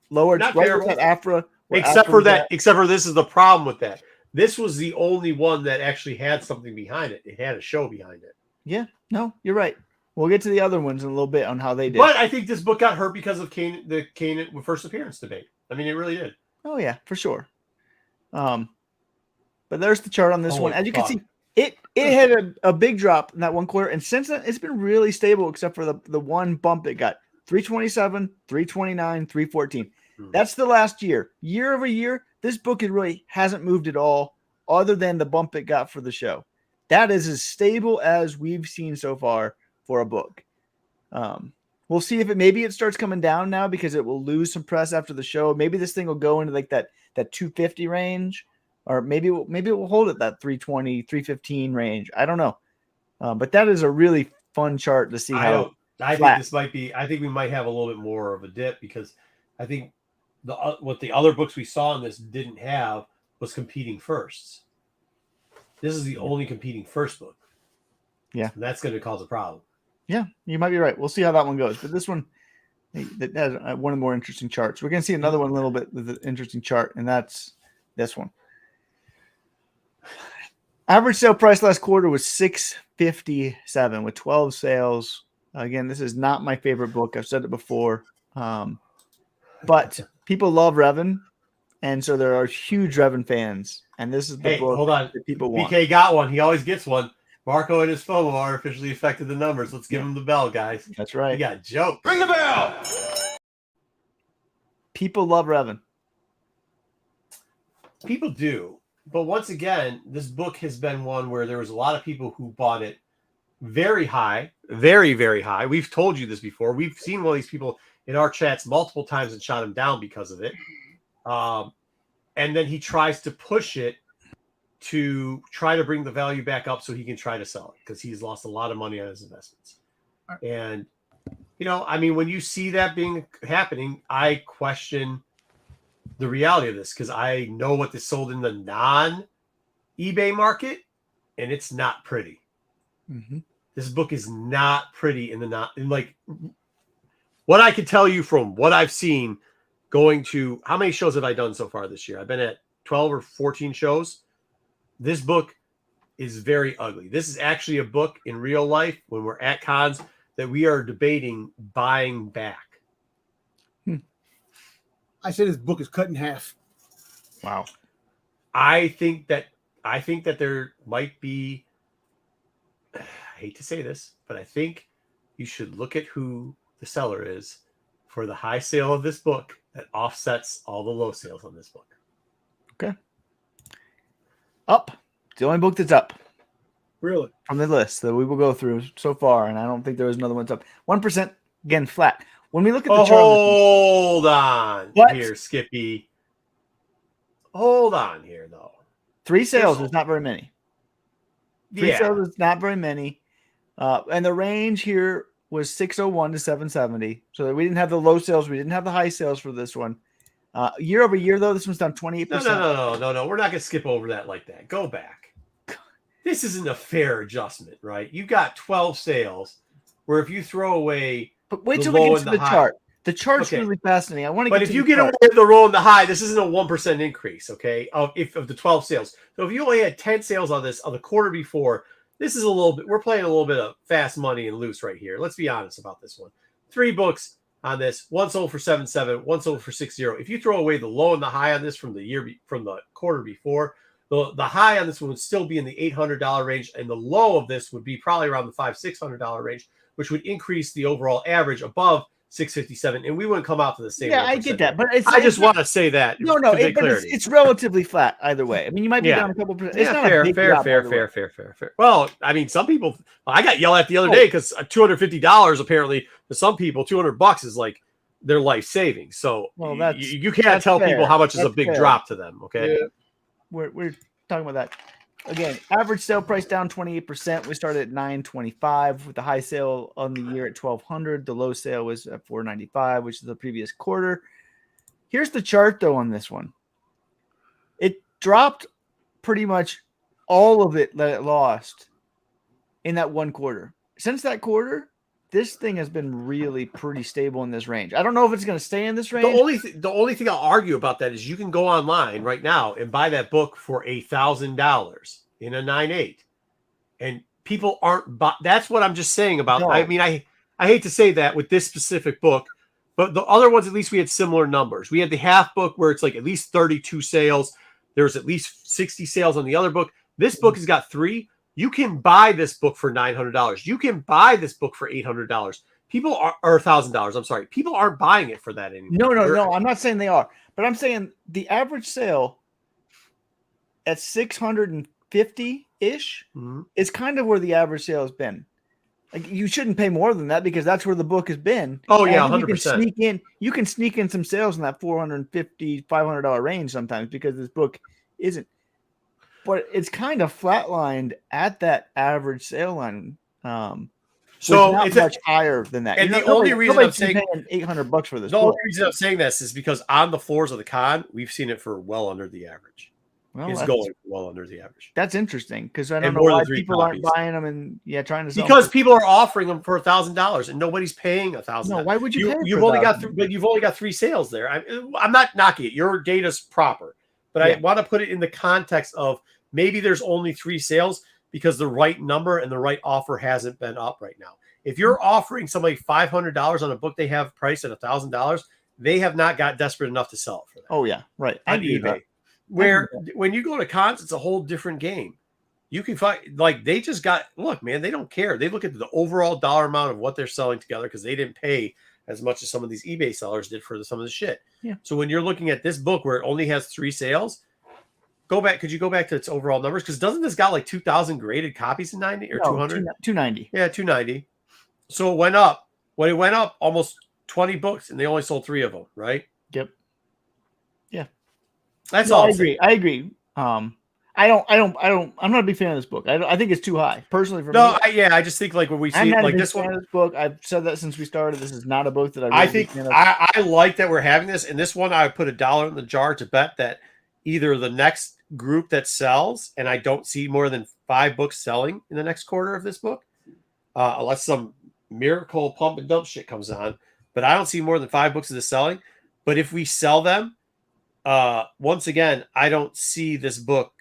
lower. Not It's right terrible. with that Afra. where Except Afra for was that, at. except for this is the problem with that. This was the only one that actually had something behind it. It had a show behind it. Yeah, no, you're right. We'll get to the other ones in a little bit on how they did. But I think this book got hurt because of the Kanan first appearance debate. I mean, it really did. Oh yeah, for sure. But there's the chart on this one. As you can see, it had a big drop in that one quarter, and since then it's been really stable, except for the one bump it got. 327, 329, 314. That's the last year. Year over year, this book really hasn't moved at all, other than the bump it got for the show. That is as stable as we've seen so far for a book. We'll see if maybe it starts coming down now because it will lose some press after the show. Maybe this thing will go into like that 250 range, or maybe it will hold at that 320, 315 range. I don't know. But that is a really fun chart to see how. I think this might be. I think we might have a little bit more of a dip because I think what the other books we saw in this didn't have was competing firsts. This is the only competing first book. Yeah, and that's going to cause a problem. Yeah, you might be right. We'll see how that one goes. But this one, that has one of the more interesting charts. We're going to see another one a little bit with an interesting chart, and that's this one. Average sale price last quarter was $657 with 12 sales. Again, this is not my favorite book. I've said it before. But people love Revan, and so there are huge Revan fans. And this is the book that people want. BK got one. He always gets one. Marco and his FOMO artificially affected the numbers. Let's give him the bell, guys. That's right. You got a joke. Ring the bell. People love Revan. People do. But once again, this book has been one where there was a lot of people who bought it very high, very, very high. We've told you this before. We've seen one of these people in our chats multiple times and shot him down because of it. And then he tries to push it to try to bring the value back up so he can try to sell it because he's lost a lot of money on his investments. And, I mean, when you see that happening, I question the reality of this because I know what this sold in the non-eBay market, and it's not pretty. Mm-hmm. This book is not pretty what I can tell you from what I've seen going to how many shows have I done so far this year? I've been at 12 or 14 shows. This book is very ugly. This is actually a book in real life when we're at cons that we are debating buying back. I say this book is cut in half. Wow. I think that there might be, I hate to say this, but I think you should look at who the seller is for the high sale of this book that offsets all the low sales on this book. Okay. Up. It's the only book that's up. Really? From the list that we will go through so far, and I don't think there was another one that's up. 1%, again, flat. When we look at the chart, hold on here, Skippy. Hold on here, though. 3 sales is not very many. 3 sales is not very many. And the range here was 601 to 770. So we didn't have the low sales. We didn't have the high sales for this one. Year over year, though, this one's down 28%. No. We're not going to skip over that like that. Go back. This isn't a fair adjustment, right? You got 12 sales where if you throw away. But wait till we get to the chart. The chart's really fascinating. I want to. But if you get away with the roll and the high, this isn't a 1% increase, okay? Of the 12 sales. So if you only had 10 sales on this on the quarter before, this is a little bit. We're playing a little bit of fast money and loose right here. Let's be honest about this one. 3 books on this. One sold for 7.7. One sold for 6.0. If you throw away the low and the high on this from the quarter before, the high on this one would still be in the $800 range, and the low of this would be probably around the $500-600 range, which would increase the overall average above 657, and we wouldn't come out to the same. Yeah, I get that, but I just want to say that. No, but it's relatively flat either way. I mean, you might be down a couple percent. It's not fair, a big fair. Well, I mean, some people. I got yelled at the other day because $250 apparently to some people, $200 is like their life savings. So you can't tell people how much is a big drop to them. Okay, Yeah. We're talking about that. Again, average sale price down 28%. We started at $925 with the high sale on the year at $1,200. The low sale was at $495, which is the previous quarter. Here's the chart, though, on this one. It dropped pretty much all of it that it lost in that one quarter. Since that quarter, this thing has been really pretty stable in this range. I don't know if it's going to stay in this range. The only thing I'll argue about that is you can go online right now and buy that book for $1,000 in a 9.8, and people aren't. That's what I'm just saying about. No. I mean, I hate to say that with this specific book, but the other ones at least we had similar numbers. We had the half book where it's like at least 32 sales. There's at least 60 sales on the other book. This book has got 3. You can buy this book for $900. You can buy this book for $800. People are, or $1,000. I'm sorry. People aren't buying it for that anymore. No. I'm not saying they are, but I'm saying the average sale at 650-ish is kind of where the average sale has been. Like, you shouldn't pay more than that because that's where the book has been. Oh yeah, 100%. You can sneak in some sales in that $450, $500 range sometimes because this book isn't. But it's kind of flatlined at that average sale line. So not it's much higher than that. And the only reason I'm saying $800 for this. The only reason I'm saying this is because on the floors of the con, we've seen it for well under the average. Well, it's going well under the average. That's interesting because I don't know why people aren't buying them and trying to sell because them. People are offering them for $1,000 and nobody's paying $1,000. No, why would you? You've only got you've only got 3 sales there. I'm not knocking it. Your data's proper, but I want to put it in the context of maybe there's only 3 sales because the right number and the right offer hasn't been up right now. If you're offering somebody $500 on a book they have priced at $1,000, they have not got desperate enough to sell it for that. Oh yeah, right. On eBay. Where when you go to cons, it's a whole different game. You can find they just got man, they don't care. They look at the overall dollar amount of what they're selling together because they didn't pay as much as some of these eBay sellers did for some of the shit. Yeah. So when you're looking at this book where it only has 3 sales, could you go back to its overall numbers? Because doesn't this got like 2,000 graded copies in 90 or 200? 290. Yeah, 290. So it went up. When it went up almost 20 books and they only sold 3 of them, right? Yep. Yeah. That's all. I agree. I'm not a big fan of this book. I think it's too high personally for me. I just think when we see this one, this book, I've said that since we started. This is not a book that I think I like that we're having this. And this one, I would put $1 in the jar to bet that either the next group that sells, and I don't see more than 5 books selling in the next quarter of this book, unless some miracle pump and dump shit comes on. But I don't see more than 5 books of this selling. But if we sell them, once again, I don't see this book.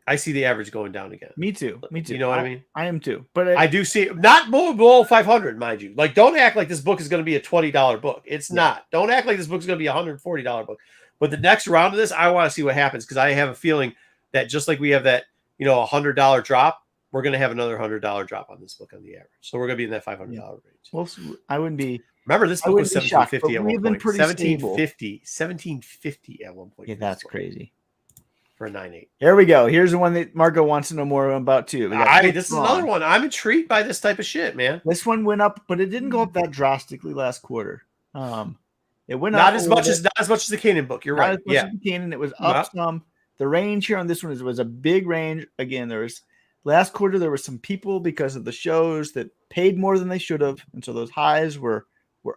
I see the average going down again. Me too. You know what I mean? I am too. But I do see it not below 500, mind you. Don't act like this book is going to be a $20 book. It's not. Don't act like this book is going to be a $140 book. But the next round of this, I want to see what happens because I have a feeling that just like we have that, $100 drop, we're going to have another $100 drop on this book on the average. So we're going to be in that $500 range. Well, I wouldn't be. Remember, this book was $1,750 at one point. $1,750 at one point. Yeah, that's crazy. For a 9.8. Here we go. Here's the one that Marco wants to know more about too. This is another one. I'm intrigued by this type of shit, man. This one went up, but it didn't go up that drastically last quarter. It went not up as much as the Kanan book. You're right. Yeah, Kanan. It was up some. The range here on this one was a big range. Again, there was last quarter. There were some people because of the shows that paid more than they should have, and so those highs were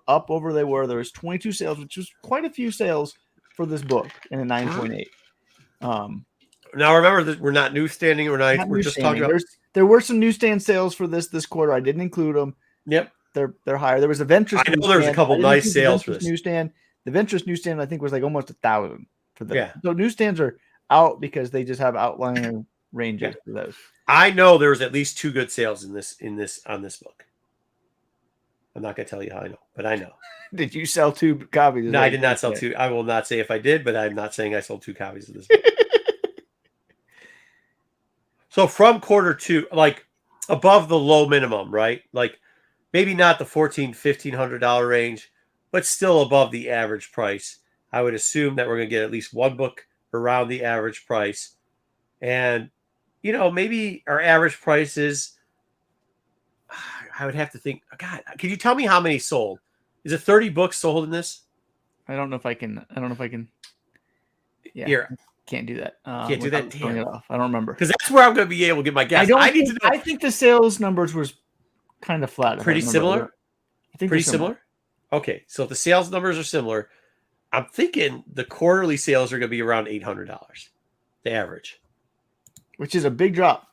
up over they were. There was 22 sales, which was quite a few sales for this book in a 9.8. Now remember that we're not newsstanding. We're just talking about. There were some newsstand sales for this quarter. I didn't include them. Yep. They're higher. There was a Ventress. I know there's a couple nice sales for this newsstand. The Ventress newsstand I think was like almost 1,000 for them. Yeah. So newsstands are out because they just have outlier ranges for those. I know there was at least 2 good sales on this book. I'm not gonna tell you how I know, but I know. Did you sell 2 copies? No, I did not sell 2. I will not say if I did, but I'm not saying I sold 2 copies of this book. So from quarter 2, above the low minimum, right? maybe not the $1,400-$1,500 range, but still above the average price. I would assume that we're going to get at least one book around the average price. And, maybe our average price is, I would have to think, God, can you tell me how many sold? Is it 30 books sold in this? I don't know if I can. Yeah. Here. Can't do that. Can't do that? Damn. It off. I don't remember. Because that's where I'm going to be able to get my guess. I think the sales numbers was kind of flat. Pretty similar? I think pretty similar? Okay, so if the sales numbers are similar, I'm thinking the quarterly sales are going to be around $800, the average. Which is a big drop.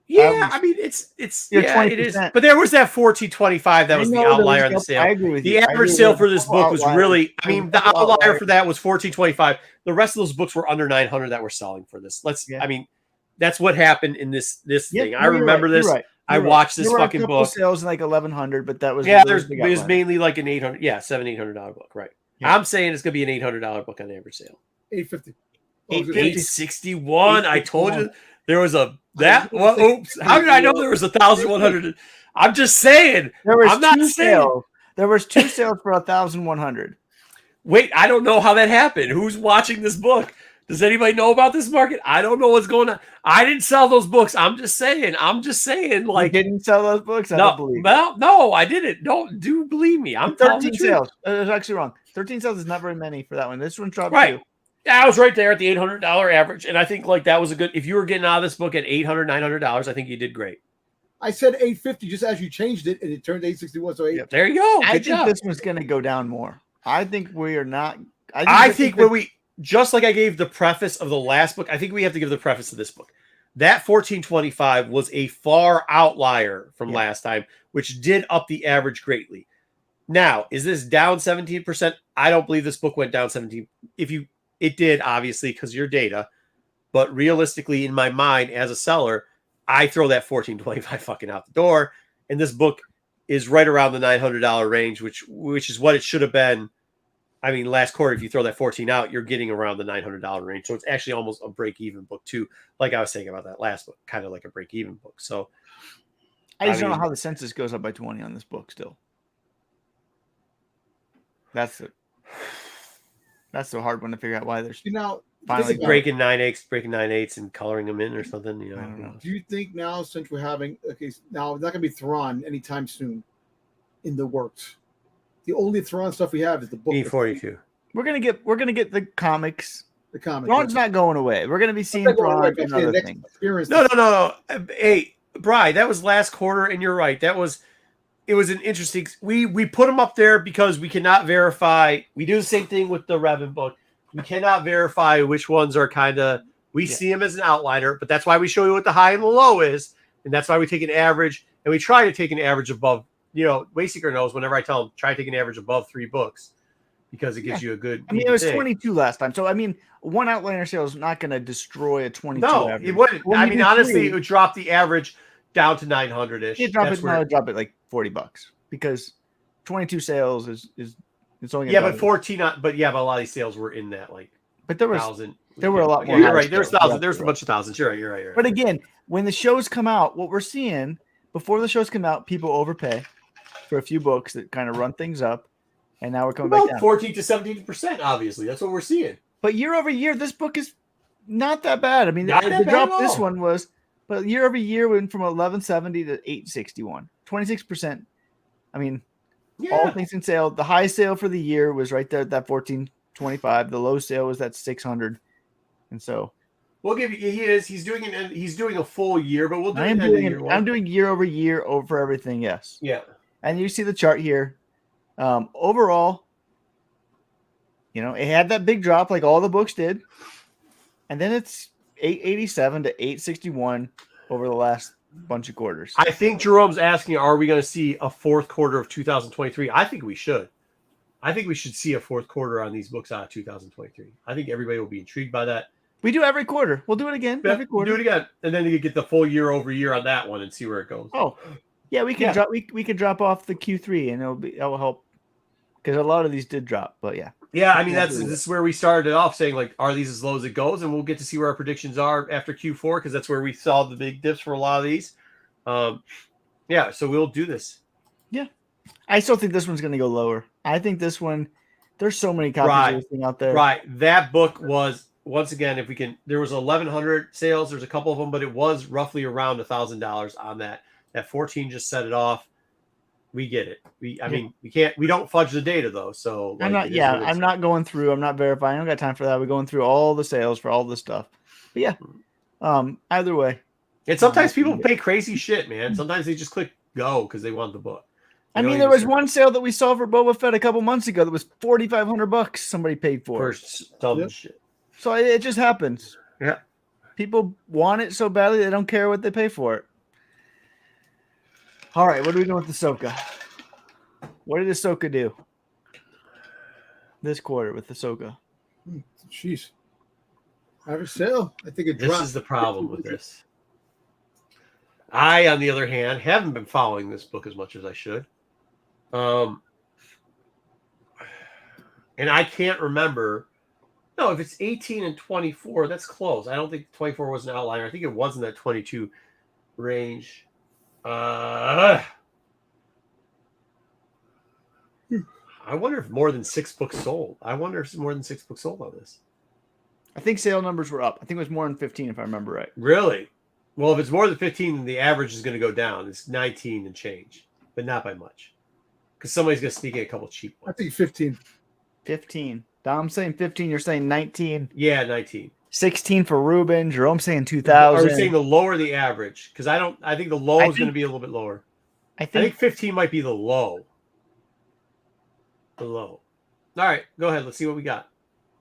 Yeah, I mean, it's 20%. it is. But there was that 1425 that was the outlier on the sale. I agree with the you. average sale for this book was really, I mean, the outlier for that was 1425. The rest of those books were under 900 that were selling for this. I mean, that's what happened in this thing. I remember this. Right. I watched this fucking book. Sales in like 1100, but that was it was mainly like an $800 book, right? Yeah. I'm saying it's gonna be an $800 book on average sale. 850. 861. I told you there was a that. Well, oops. How did I know there was 1,100? I'm just saying. I'm not saying. There was 2 sales for 1,100. Wait, I don't know how that happened. Who's watching this book? Does anybody know about this market? I don't know what's going on. I didn't sell those books. I'm just saying. Like, you didn't sell those books? No, I didn't. Do believe me. I'm 13 sales. It was actually wrong. 13 sales is not very many for that one. This one dropped right. 2. Yeah, I was right there at the $800 average, and I think like that was a good. If you were getting out of this book at $800, $900, I think you did great. I said 850 just as you changed it, and it turned 861. So there you go. I think this one's going to go down more. I think we are not. I think when we just like I gave the preface of the last book, I think we have to give the preface to this book. That 1425 was a far outlier from last time, which did up the average greatly. Now, is this down 17%? I don't believe this book went down 17%. It did, obviously, because your data. But realistically, in my mind, as a seller, I throw that 1425 fucking out the door. And this book is right around the $900 range, which is what it should have been. I mean, last quarter, if you throw that 14 out, you're getting around the $900 range. So it's actually almost a break-even book, too. Like I was saying about that last book, kind of like a break-even book. So I just don't know how the census goes up by 20 on this book still. That's the hard one to figure out why there's finally breaking 9/8 and coloring them in or something. I don't know. Do you think now, since we're having now it's not going to be Thrawn anytime soon in the works? The only Thrawn stuff we have is the book. E42. We're gonna get the comics. The comics. Thrawn's not going away. We're gonna be seeing Thrawn and other things. No. Hey, Bri, that was last quarter, and you're right. It was an interesting. We put them up there because we cannot verify. We do the same thing with the Revan book. We cannot verify which ones are kind of. We see them as an outliner, but that's why we show you what the high and the low is, and that's why we take an average, and we try to take an average above. Wayseeker knows whenever I tell him try to take an average above 3 books because it gives you a good. I mean, it was 22 last time, so I mean, one outliner sale is not going to destroy a 22. No, average. It wouldn't. I mean, honestly, it would drop the average down to 900-ish. You drop it like $40 because 22 sales is it's only but 14. But a lot of these sales were in that But there were 1,000. There were a lot more. You're right. There's thousands. There's a bunch of thousands. You're right. But again, when the shows come out, what we're seeing before the shows come out, people overpay for a few books that kind of run things up, and now we're coming back down 14 to 17%. Obviously, that's what we're seeing. But year over year, this book is not that bad. I mean, the drop this one was, but year over year went from 1170 to 861, 26%. I mean, all things in sale. The high sale for the year was right there at that 1425. The low sale was that 600, and so we'll give you. He's doing a full year, but we'll do. I'm doing year over year over everything. Yes. Yeah. And you see the chart here. Overall, it had that big drop like all the books did, and then it's 887 to 861 over the last bunch of quarters. I think Jerome's asking, are we going to see a fourth quarter of 2023? I think we should. I think we should see a fourth quarter on these books out of 2023. I think everybody will be intrigued by that. We do every quarter. We'll do it again every quarter. Do it again, and then you get the full year over year on that one and see where it goes. Oh, yeah, we can drop. We can drop off the Q3, and it'll help because a lot of these did drop. But yeah. Yeah, I mean this is where we started off saying are these as low as it goes, and we'll get to see where our predictions are after Q4 because that's where we saw the big dips for a lot of these. Yeah, so we'll do this. I still think this one's going to go lower. I think this one, there's so many copies Right. of this thing out there. Right. That book was, once again, if we can, there was 1,100 sales. There's a couple of them, but it was roughly around $1,000 on that. That 14 just set it off. We get it. I mean, we don't fudge the data though. So I'm not going through. I'm not verifying. I don't got time for that. We're going through all the sales for all this stuff. But yeah, either way. And sometimes people pay crazy shit, man. Sometimes they just click go because they want the book. I mean, there was one sale that we saw for Boba Fett a couple months ago that was $4,500 somebody paid for. Shit. So it just happens. Yeah. People want it so badly they don't care what they pay for it. All right, what are we doing with Ahsoka? What did Ahsoka do this quarter with Ahsoka? Jeez. Average sale. I think it dropped. This is the problem with this. I, on the other hand, haven't been following this book as much as I should. And I can't remember. No, if it's 18 and 24, that's close. I don't think 24 was an outlier. I think it was in that 22 range. I wonder if more than 6 books sold. I wonder if more than 6 books sold on this. I think sale numbers were up. I think it was more than 15, if I remember right. Really? Well, if it's more than 15, then the average is going to go down. It's 19 and change, but not by much. Because somebody's going to sneak in a couple cheap ones. I think 15. 15. Dom's saying 15. You're saying 19. Yeah, 19. 16 for Ruben. Jerome's saying 2,000. Are we saying the lower the average? Because I think the low is going to be a little bit lower. I think 15 might be the low. The low. All right, go ahead. Let's see what we got.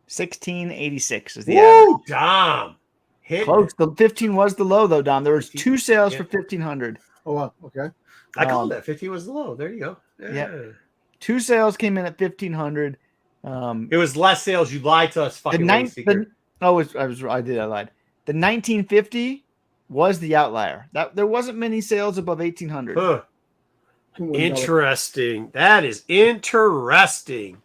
1686 is the average. Dom. Hit close. The 15 was the low, though, Dom. There was 2 sales for 1,500. Oh, wow. Okay. I called that. 15 was the low. There you go. Yeah. 2 sales came in at 1,500. It was less sales. You lied to us, fucking Wayseeker. I lied. The 1950 was the outlier. There wasn't many sales above 1,800. Huh. Interesting. That is interesting.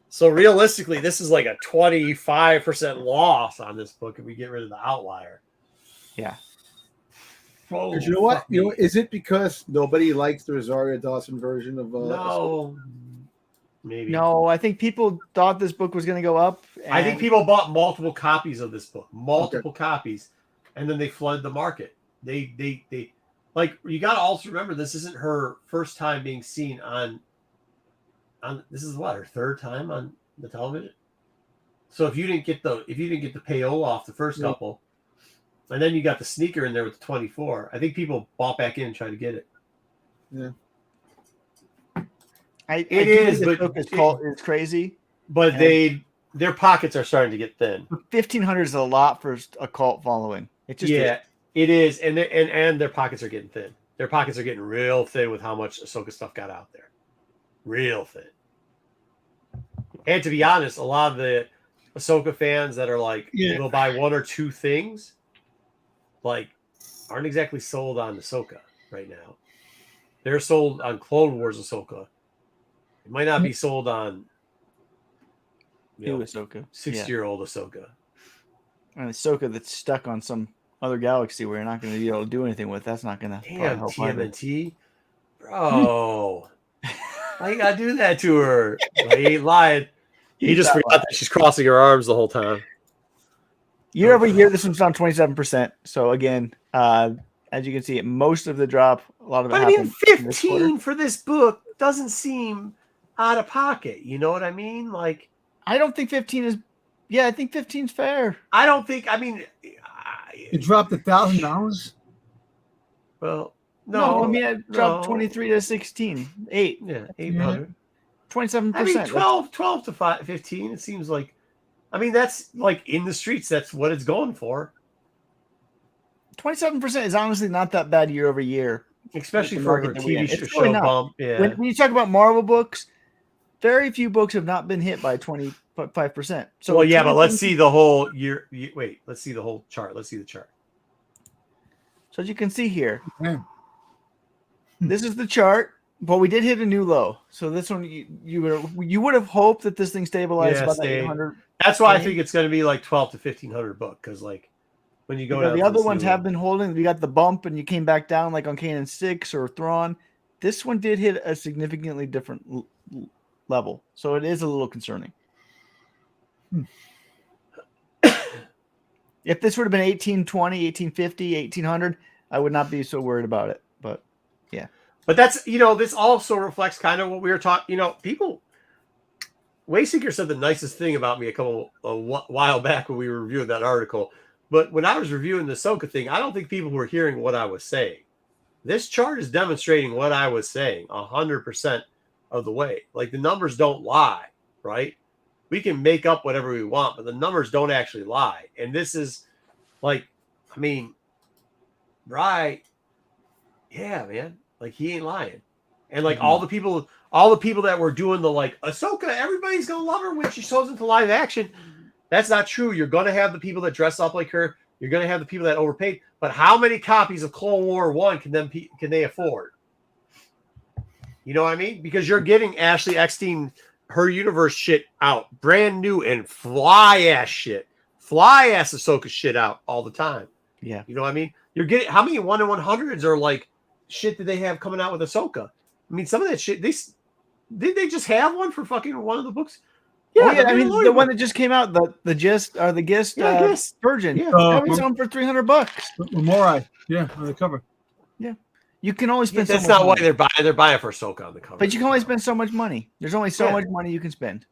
So realistically, this is like a 25% loss on this book if we get rid of the outlier. Yeah. Oh, you know what? Is it because nobody likes the Rosario Dawson version of? No. Maybe. No, I think people thought this book was going to go up. I think people bought multiple copies of this book, copies, and then they flooded the market. They like, you got to also remember, this isn't her first time being seen on this is what, her third time on the television. So if you didn't get the payola off the first couple, and then you got the sneaker in there with the 24, I think people bought back in and tried to get it. Yeah. It's crazy. But their pockets are starting to get thin. 1,500 is a lot for a cult following. It is, and their pockets are getting thin. Their pockets are getting real thin with how much Ahsoka stuff got out there. Real thin. And to be honest, a lot of the Ahsoka fans that are like, will buy 1 or 2 things, like, aren't exactly sold on Ahsoka right now. They're sold on Clone Wars Ahsoka. It might not be sold on Ahsoka. 60-year-old Ahsoka. And Ahsoka that's stuck on some other galaxy where you're not going to be able to do anything with. That's not going to help. TMNT. Bro. Why you got to do that to her? Well, he ain't lying. He just forgot that she's crossing her arms the whole time. Year over year, this one's down 27%. So again, as you can see, most of the drop, a lot of it happened. 15 for this book doesn't seem out of pocket. You know what I mean? Like, I don't think 15 is. Yeah, I think 15 is fair. I don't think. I mean, it dropped $1,000. Well, no, I mean, it dropped 23 to 16, 8. Yeah, 800. 27%. I mean, 12 to 15. It seems like. I mean, that's like in the streets. That's what it's going for. 27% is honestly not that bad year over year, especially for a TV show really bump. Yeah. When you talk about Marvel books, very few books have not been hit by 25%. So, well, yeah, but let's see the whole year. Wait, let's see the whole chart. Let's see the chart. So as you can see here, this is the chart. But we did hit a new low. So this one, you would have hoped that this thing stabilized about 800. That's why I think it's going to be like 12 to 1,500 book, because like when you go You know, down the to other ones ceiling. have been holding. You got the bump, and you came back down like on Kanan 6 or Thrawn. This one did hit a significantly different level, so it is a little concerning. If this would have been 1820, 1850, 1800, I would not be so worried about it. But yeah. But that's, this also reflects kind of what we were talking, people. Wayseeker said the nicest thing about me a while back when we were reviewing that article. But when I was reviewing the Ahsoka thing, I don't think people were hearing what I was saying. This chart is demonstrating what I was saying 100% of the way. Like, the numbers don't lie, right? We can make up whatever we want, but the numbers don't actually lie. And this is like, I mean, right. Yeah, man. Like, he ain't lying. And like all the people that were doing the like Ahsoka, everybody's gonna love her when she shows into live action. That's not true. You're gonna have the people that dress up like her. You're gonna have the people that overpaid. But how many copies of Clone War 1 can they afford? You know what I mean? Because you're getting Ashley Eckstein, her universe shit out, brand new and fly ass Ahsoka shit out all the time. Yeah. You know what I mean? You're getting how many 1 in 100s are like shit that they have coming out with Ahsoka? I mean, some of that shit, did they just have one for fucking one of the books? Yeah, I mean, the one that just came out, the Gist or the Gist Virgin. Yeah. That was on for $300. Morai, on the cover. Yeah. You can only spend that's so much not money. why they're buying for Ahsoka on the cover. But you can only spend so much money. There's only so much money you can spend.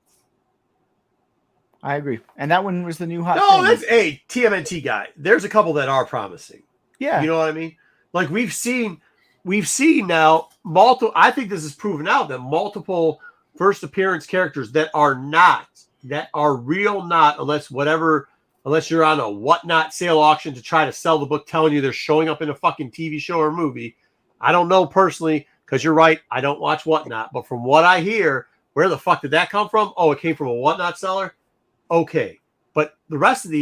I agree. And that one was the new hot thing. That's TMNT guy. There's a couple that are promising. Yeah. You know what I mean? Like we've seen now multiple. I think this is proven out that multiple first appearance characters that are real not, unless you're on a whatnot sale auction to try to sell the book telling you they're showing up in a fucking TV show or movie. I don't know personally, because you're right, I don't watch whatnot, but from what I hear, where the fuck did that come from? Oh, it came from a whatnot seller? Okay. But the rest of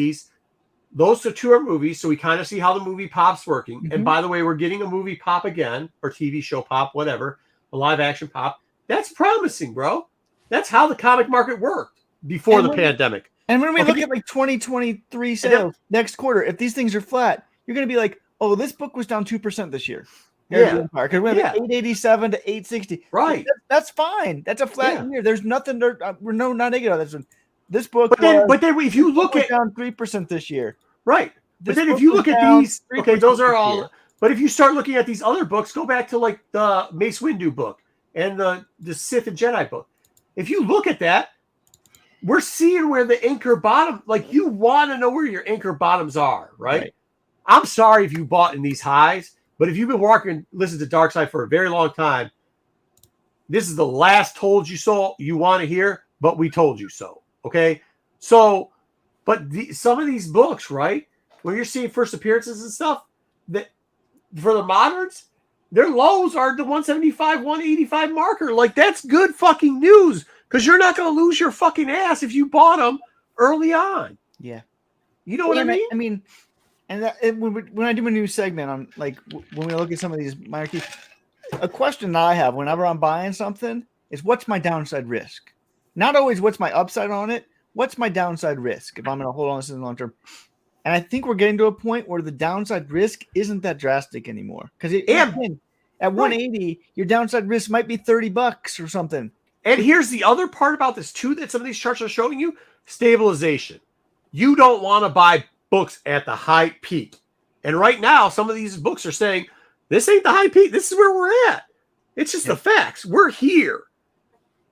those two are movies, so we kind of see how the movie pop's working. Mm-hmm. And by the way, we're getting a movie pop again, or TV show pop, whatever, a live action pop. That's promising, bro. That's how the comic market worked before the pandemic. And when we look at like 2023 sales next quarter, if these things are flat, you're going to be like, oh, this book was down 2% this year. Because we have 887 to 860. Right. That's fine. That's a flat year. There's nothing. We're not negative on this one. This book, but then if you look at down 3% this year, right? But then if you look at these, okay, those are all. But if you start looking at these other books, go back to like the Mace Windu book and the Sith and Jedi book. If you look at that, we're seeing where the anchor bottom. Like, you want to know where your anchor bottoms are, right? I'm sorry if you bought in these highs, but if you've been listening to Dark Side for a very long time, this is the last told you so you want to hear, but we told you so. Okay, so, but some of these books, right, when you're seeing first appearances and stuff, that for the moderns, their lows are the 175, 185 marker. Like, that's good fucking news, because you're not going to lose your fucking ass if you bought them early on. Yeah, you know what I mean? I mean, and when I do a new segment on, like, when we look at some of these minor keys, a question that I have whenever I'm buying something is, what's my downside risk? Not always what's my upside on it. What's my downside risk if I'm going to hold on to this in the long term? And I think we're getting to a point where the downside risk isn't that drastic anymore. Because at 180, your downside risk might be $30 or something. And here's the other part about this too that some of these charts are showing you: stabilization. You don't want to buy books at the high peak. And right now, some of these books are saying, this ain't the high peak. This is where we're at. It's just the facts. We're here.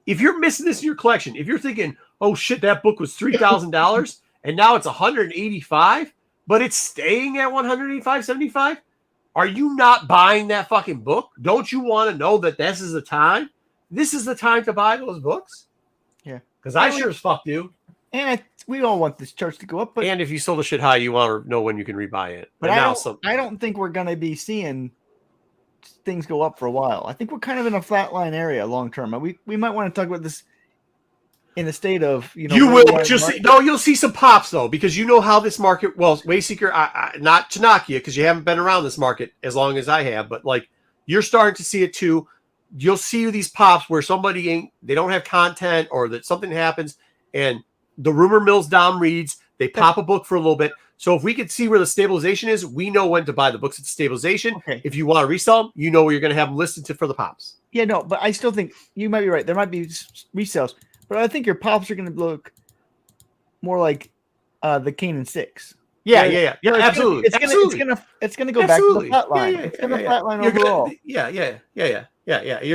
If you're missing this in your collection, if you're thinking, oh shit, that book was $3,000 and now it's $185, but it's staying at $185.75, are you not buying that fucking book? Don't you want to know that this is the time? This is the time to buy those books? Yeah. Because I sure as fuck do. And we all want this church to go up. But, and if you sold the shit high, you want to know when you can rebuy it. But I don't think we're going to be seeing things go up for a while. I think we're kind of in a flatline area long term. We might want to talk about this in the state of, you will just you'll see some pops though, because you know how this market. Well, Wayseeker, not to knock you because you haven't been around this market as long as I have, but like you're starting to see it too. You'll see these pops where they don't have content, or that something happens and the rumor mill's down reads. They pop a book for a little bit. So if we could see where the stabilization is, we know when to buy the books at stabilization. Okay. If you want to resell them, you know where you're going to have them listed for the pops. Yeah, no, but I still think you might be right. There might be resales, but I think your pops are going to look more like the Kanan 6. Yeah, Where- yeah, where absolutely. It's gonna go back to the flat line. It's gonna flatline overall. Yeah. You're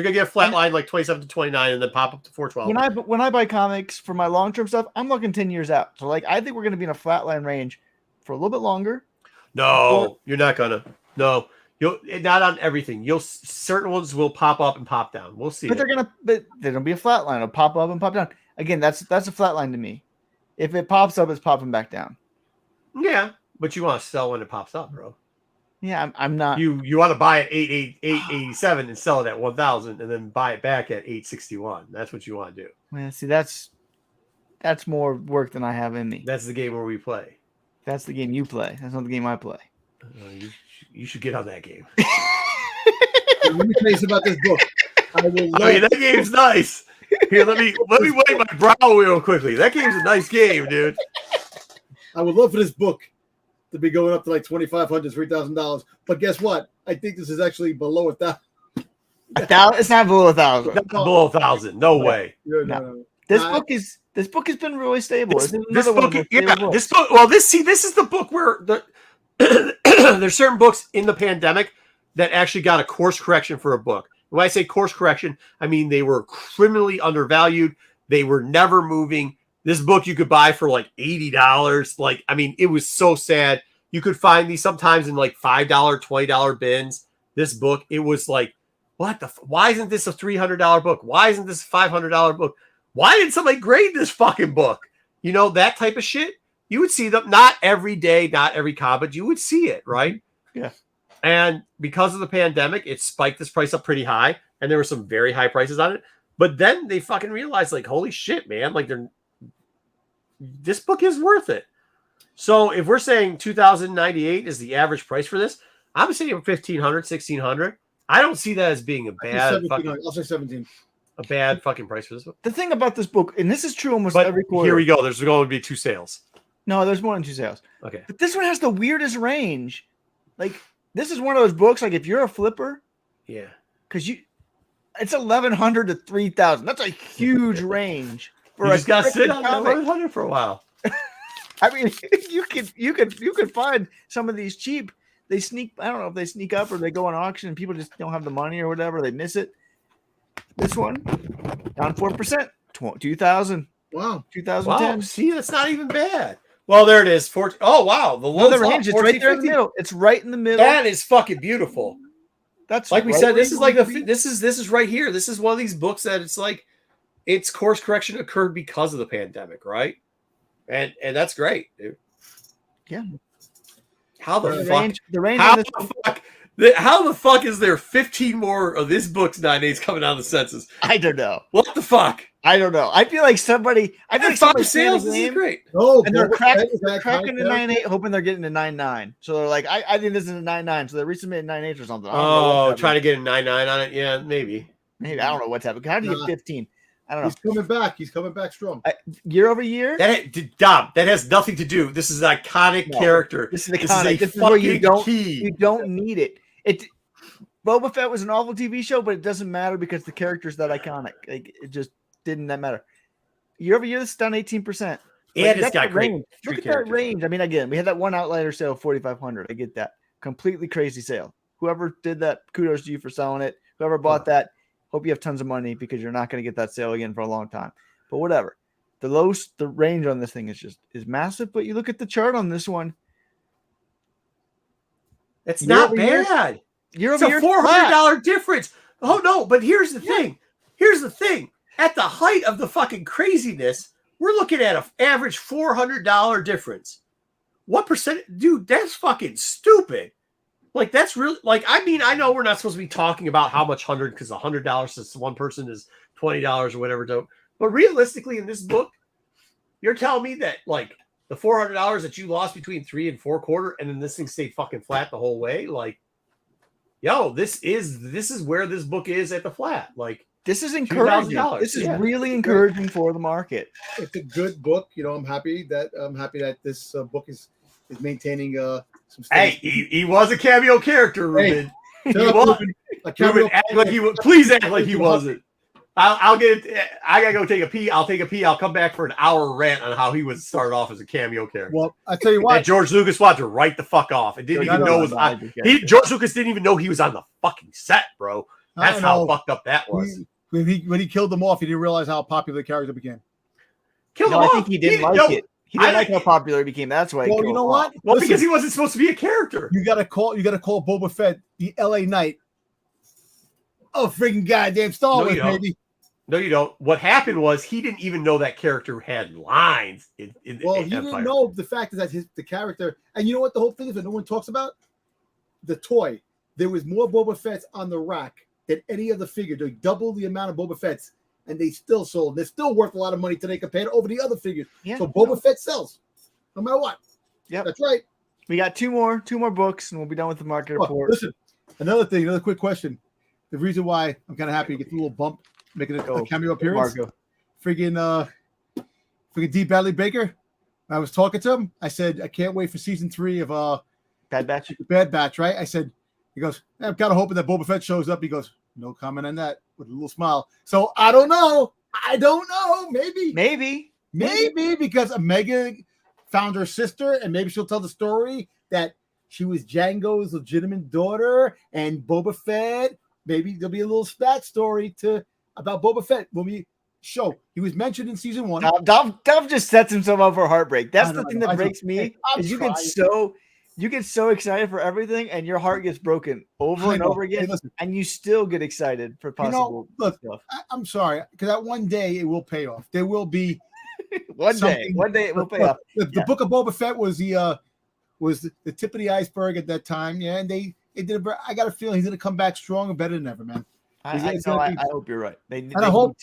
gonna get a flat line like 27 to 29, and then pop up to 412. When I buy comics for my long term stuff, I'm looking 10 years out. So like I think we're gonna be in a flatline range for a little bit longer. No, you're not gonna. No, you'll not on everything. Certain ones will pop up and pop down. We'll see. But they're gonna be a flat line. It'll pop up and pop down. Again, that's a flat line to me. If it pops up, it's popping back down. Yeah, but you want to sell when it pops up, bro. Yeah, I'm not. You want to buy it 887 and sell it at 1,000, and then buy it back at 861. That's what you want to do. Man, see, that's more work than I have in me. That's the game where we play. That's the game you play. That's not the game I play. You should get on that game. Let me tell you about this book. That game's nice. Here, let me wipe my brow real quickly. That game's a nice game, dude. I would love for this book to be going up to like $2,500, $3,000. But guess what? I think this is actually below $1,000. It's not below 1,000. Not below 1,000. No way. No. This book has been really stable. This book. Well, this is the book where there's certain books in the pandemic that actually got a course correction for a book. When I say course correction, I mean they were criminally undervalued. They were never moving. This book you could buy for like $80. Like, I mean, it was so sad. You could find these sometimes in like $5, $20 bins. This book, it was like, why isn't this a $300 book? Why isn't this a $500 book? Why didn't somebody grade this fucking book? You know, that type of shit. You would see them, not every day, not every con, but you would see it, right? Yeah. And because of the pandemic, it spiked this price up pretty high, and there were some very high prices on it. But then they fucking realized, like, holy shit, man, like this book is worth it. So if we're saying $2,098 is the average price for this, I'm saying $1,500, $1,600. I don't see that as being a bad I'll say 17. A bad fucking price for this book. The thing about this book, and this is true almost but every quarter. Here we go. There's going to be 2 sales. No, there's more than 2 sales. Okay. But this one has the weirdest range. Like, this is one of those books, like if you're a flipper, yeah, because it's 1,100 to 3,000. That's a huge range. You just got to sit on 1,100 for a while. I mean, you could find some of these cheap. They sneak. I don't know if they sneak up or they go on auction and people just don't have the money or whatever. They miss it. This one down 4%, 2,000. Wow, 2010. Wow. See, that's not even bad. Well, there it is. Oh wow, the low range. It's right there in the middle. It's right in the middle. That is fucking beautiful. That's like we said. This is like this is right here. This is one of these books that it's like its course correction occurred because of the pandemic, right? And that's great, dude. Yeah. How the fuck? How the fuck is there 15 more of this book's 9/8 coming out of the census? I don't know. What the fuck? I don't know. I feel like somebody. I feel like 5 sales. This is great. Oh, and they're cracking the 9/8, hoping they're getting a 9/9. So they're like, I think this is a 9/9. So they're resubmitting 9/8 or something. Oh, trying to get a 9/9 on it. Yeah, maybe. I don't know what's happening. How do you get 15? I don't know. He's coming back strong. Year over year? That has nothing to do. This is an iconic character. This is iconic. This is where you don't need it. Boba Fett was an awful TV show, but it doesn't matter because the character's that iconic. Like, it just didn't that matter. Year over year, this is down 18%. Yeah, this got great. Look at that range. I mean, again, we had that one outlier sale of 4,500. I get that. Completely crazy sale. Whoever did that, kudos to you for selling it. Whoever bought that, hope you have tons of money because you're not going to get that sale again for a long time. But whatever. The range on this thing is massive. But you look at the chart on this one. It's not bad. It's a $400 difference. Oh no! But here's the thing. Here's the thing. At the height of the fucking craziness, we're looking at an average $400 difference. What percent, dude? That's fucking stupid. Like, that's really, like, I mean, I know we're not supposed to be talking about how much because $100 to one person is $20 or whatever. But realistically, in this book, you're telling me that like the $400 that you lost between 3 and 4 quarter, and then this thing stayed fucking flat the whole way. Like, yo, this is where this book is at the flat. Like, this is encouraging. This is really encouraging for the market. It's a good book. You know, I'm happy that this book is is maintaining some. Hey, he was a cameo character, Ruben. Hey, He was. Ruben, act like he was. Please act like he wasn't. I'll get it. I gotta go take a pee. I'll take a pee. I'll come back for an hour rant on how he was started off as a cameo character. Well, I tell you what, that George Lucas wanted to write the fuck off. It didn't even know it was on. George Lucas didn't even know he was on the fucking set, bro. That's how fucked up that was. When he killed them off, he didn't realize how popular the character became. I think he didn't like it. He didn't like how popular it became. That's why. Well, you know what? Well, listen, because he wasn't supposed to be a character. You gotta call Boba Fett the LA Knight. Oh, freaking goddamn Star Wars, baby. No, you don't. What happened was he didn't even know that character had lines. He didn't know the fact is that the character, and you know what the whole thing is that no one talks about? The toy. There was more Boba Fett's on the rack than any other figure. They doubled the amount of Boba Fett's, and they still sold. They're still worth a lot of money today compared to over the other figures. Yeah, so Boba Fett sells, no matter what. Yeah, that's right. We got two more books, and we'll be done with the market report. Listen, another quick question. The reason why I'm kind of happy to get a little bump, making a cameo appearance. Friggin' D. Bradley Baker. I was talking to him. I said, I can't wait for season 3 of Bad Batch. Bad Batch, right? I said, he goes, I'm kind of hoping that Boba Fett shows up. He goes, no comment on that, with a little smile. So I don't know. Maybe because Omega found her sister, and maybe she'll tell the story that she was Django's legitimate daughter, and Boba Fett. Maybe there'll be a little backstory about Boba Fett when we show. He was mentioned in season 1. Dov just sets himself up for heartbreak. That's the thing that breaks me. Is you get so excited for everything, and your heart gets broken over and over again, and you still get excited for possible stuff. I'm sorry, because that one day it will pay off. There will be one day it will pay off. The Book of Boba Fett was the tip of the iceberg at that time. Yeah, and they did. I got a feeling he's going to come back strong and better than ever, man. I hope you're right. I hope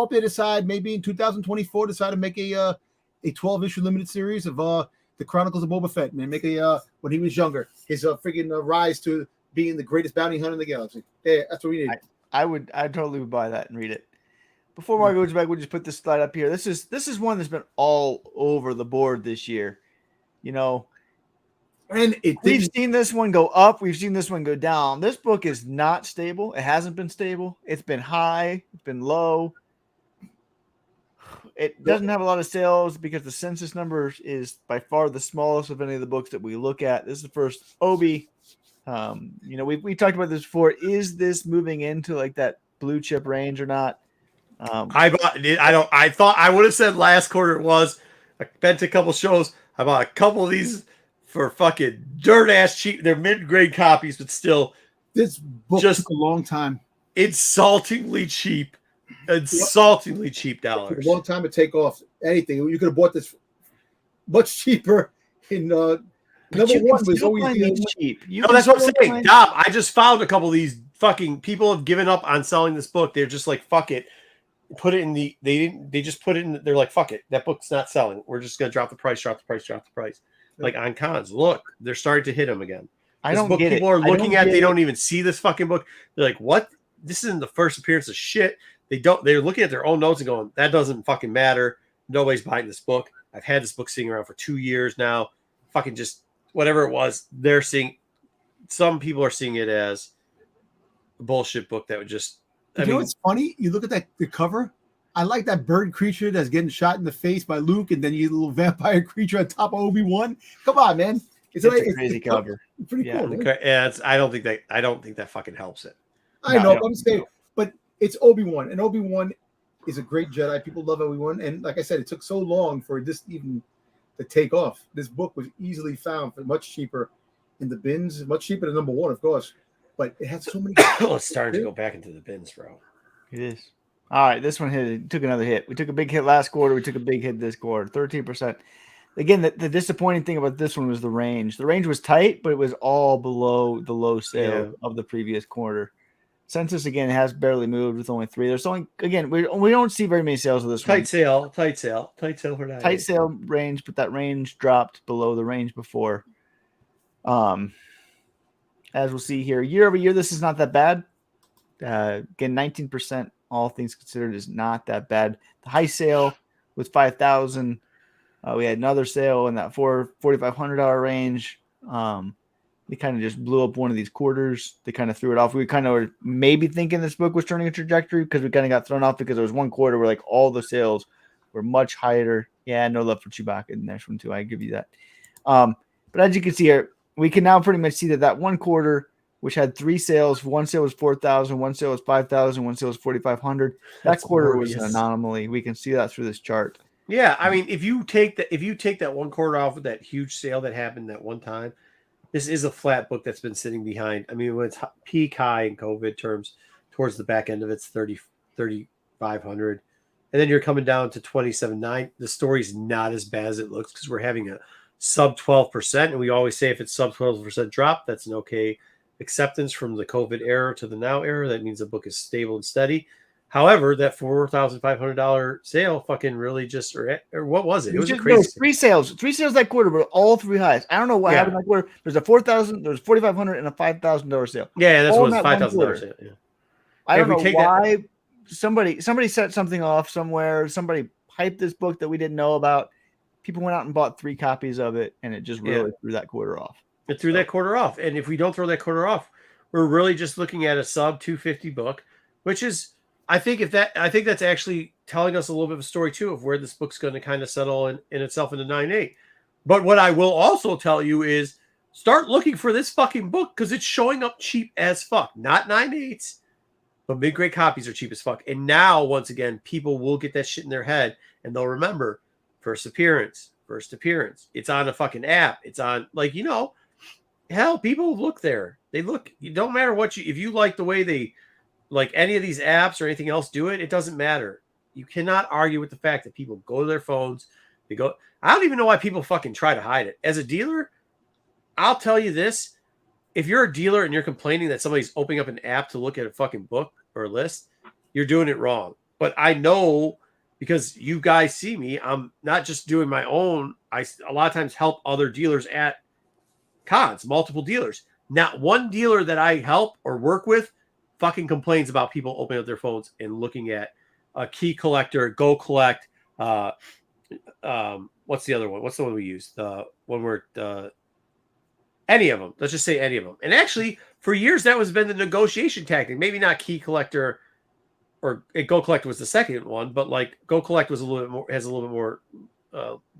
they decide maybe in 2024 decide to make a 12-issue limited series of the Chronicles of Boba Fett, man. Make when he was younger, his freaking rise to being the greatest bounty hunter in the galaxy. Yeah, that's what we need. I totally would buy that and read it. Before Margo goes back, we'll just put this slide up here. This is one that's been all over the board this year. You know, and we've seen this one go up. We've seen this one go down. This book is not stable. It hasn't been stable. It's been high. It's been low. It doesn't have a lot of sales because the census number is by far the smallest of any of the books that we look at. This is the first Obi. We talked about this before. Is this moving into like that blue chip range or not? I thought I would have said last quarter it was. I been to a couple shows. I bought a couple of these for fucking dirt ass cheap. They're mid-grade copies, but still, this book took a long time. Insultingly cheap dollars. It took a long time to take off anything. You could have bought this much cheaper. In number one was always cheap. No, that's what I'm saying. Dom, I just found a couple of these fucking people have given up on selling this book. They're just like, fuck it. Put it in they just put it in. They're like, fuck it. That book's not selling. We're just gonna drop the price. Like on cons, look, they're starting to hit them again. I don't get it. People are looking at. They don't even see this fucking book. They're like, "What? This isn't the first appearance of shit." They're looking at their own notes and going, "That doesn't fucking matter. Nobody's buying this book. I've had this book sitting around for 2 years now. Fucking just whatever it was. They're seeing. Some people are seeing it as a bullshit book that would just. You know what's funny? You look at the cover. I like that bird creature that's getting shot in the face by Luke, and then you little vampire creature on top of Obi-Wan. Come on, man! It's a crazy cover. It's pretty cool. Yeah, I don't think that fucking helps it. I know, I'm saying, but it's Obi-Wan, and Obi-Wan is a great Jedi. People love Obi-Wan, and like I said, it took so long for this even to take off. This book was easily found for much cheaper in the bins, much cheaper than number 1, of course. But it had so many. It's starting to go back into the bins, bro. It is. All right, this one took another hit. We took a big hit last quarter. We took a big hit this quarter, 13%. Again, the disappointing thing about this one was the range. The range was tight, but it was all below the low sale of the previous quarter. Census, again, has barely moved with only 3. There's only, again, we don't see very many sales of this one. Tight sale for that. Tight sale range, but that range dropped below the range before. As we'll see here, year over year, this is not that bad. Again, 19%, all things considered, is not that bad. The high sale with 5,000 We had another sale in that $4,500 range. They kind of just blew up one of these quarters. They kind of threw it off. We kind of were maybe thinking this book was turning a trajectory because we kind of got thrown off because there was one quarter where like all the sales were much higher. Yeah, no love for Chewbacca in the next one too. I give you that. But as you can see here, we can now pretty much see that one quarter, which had 3 sales, one sale was 4,000, one sale was 5,000, one sale was 4,500. That quarter was an anomaly. We can see that through this chart. Yeah, I mean, if you take that one quarter off of that huge sale that happened that one time, this is a flat book that's been sitting behind. I mean, when it's peak high in COVID terms, towards the back end of it's 3,500. And then you're coming down to 27.9. The story's not as bad as it looks because we're having a sub 12%. And we always say if it's sub 12% drop, that's an okay acceptance from the COVID era to the now era. That means the book is stable and steady. However, that $4,500 sale fucking really just, or what was it? It was just, crazy. Three sales that quarter were all 3 highs. I don't know what happened that quarter. There's a 4,000, there's 4,500 and a $5,000 sale. Yeah, that's what it was, $5,000 sale. Yeah. I don't know why somebody set something off somewhere. Somebody hyped this book that we didn't know about. People went out and bought 3 copies of it, and it just really threw that quarter off. It threw that quarter off. And if we don't throw that quarter off, we're really just looking at a sub 250 book, which is, I think that's actually telling us a little bit of a story too of where this book's going to kind of settle in itself into 9.8. But what I will also tell you is start looking for this fucking book because it's showing up cheap as fuck. Not 9.8s, but mid-grade copies are cheap as fuck. And now, once again, people will get that shit in their head and they'll remember first appearance. It's on a fucking app. It's on, like, you know, hell, people look there. They look. It don't matter what if you like the way they, like any of these apps or anything else do it, it doesn't matter. You cannot argue with the fact that people go to their phones. They go. I don't even know why people fucking try to hide it. As a dealer, I'll tell you this. If you're a dealer and you're complaining that somebody's opening up an app to look at a fucking book or a list, you're doing it wrong. But I know because you guys see me, I'm not just doing my own. I a lot of times help other dealers at cons, multiple dealers. Not one dealer that I help or work with fucking complains about people opening up their phones and looking at a key collector, go collect. What's the other one? What's the one we use? The one where any of them. Let's just say any of them. And actually, for years that was been the negotiation tactic. Maybe not key collector, or go collect was the second one, but like go collect was a little bit more, has a little bit more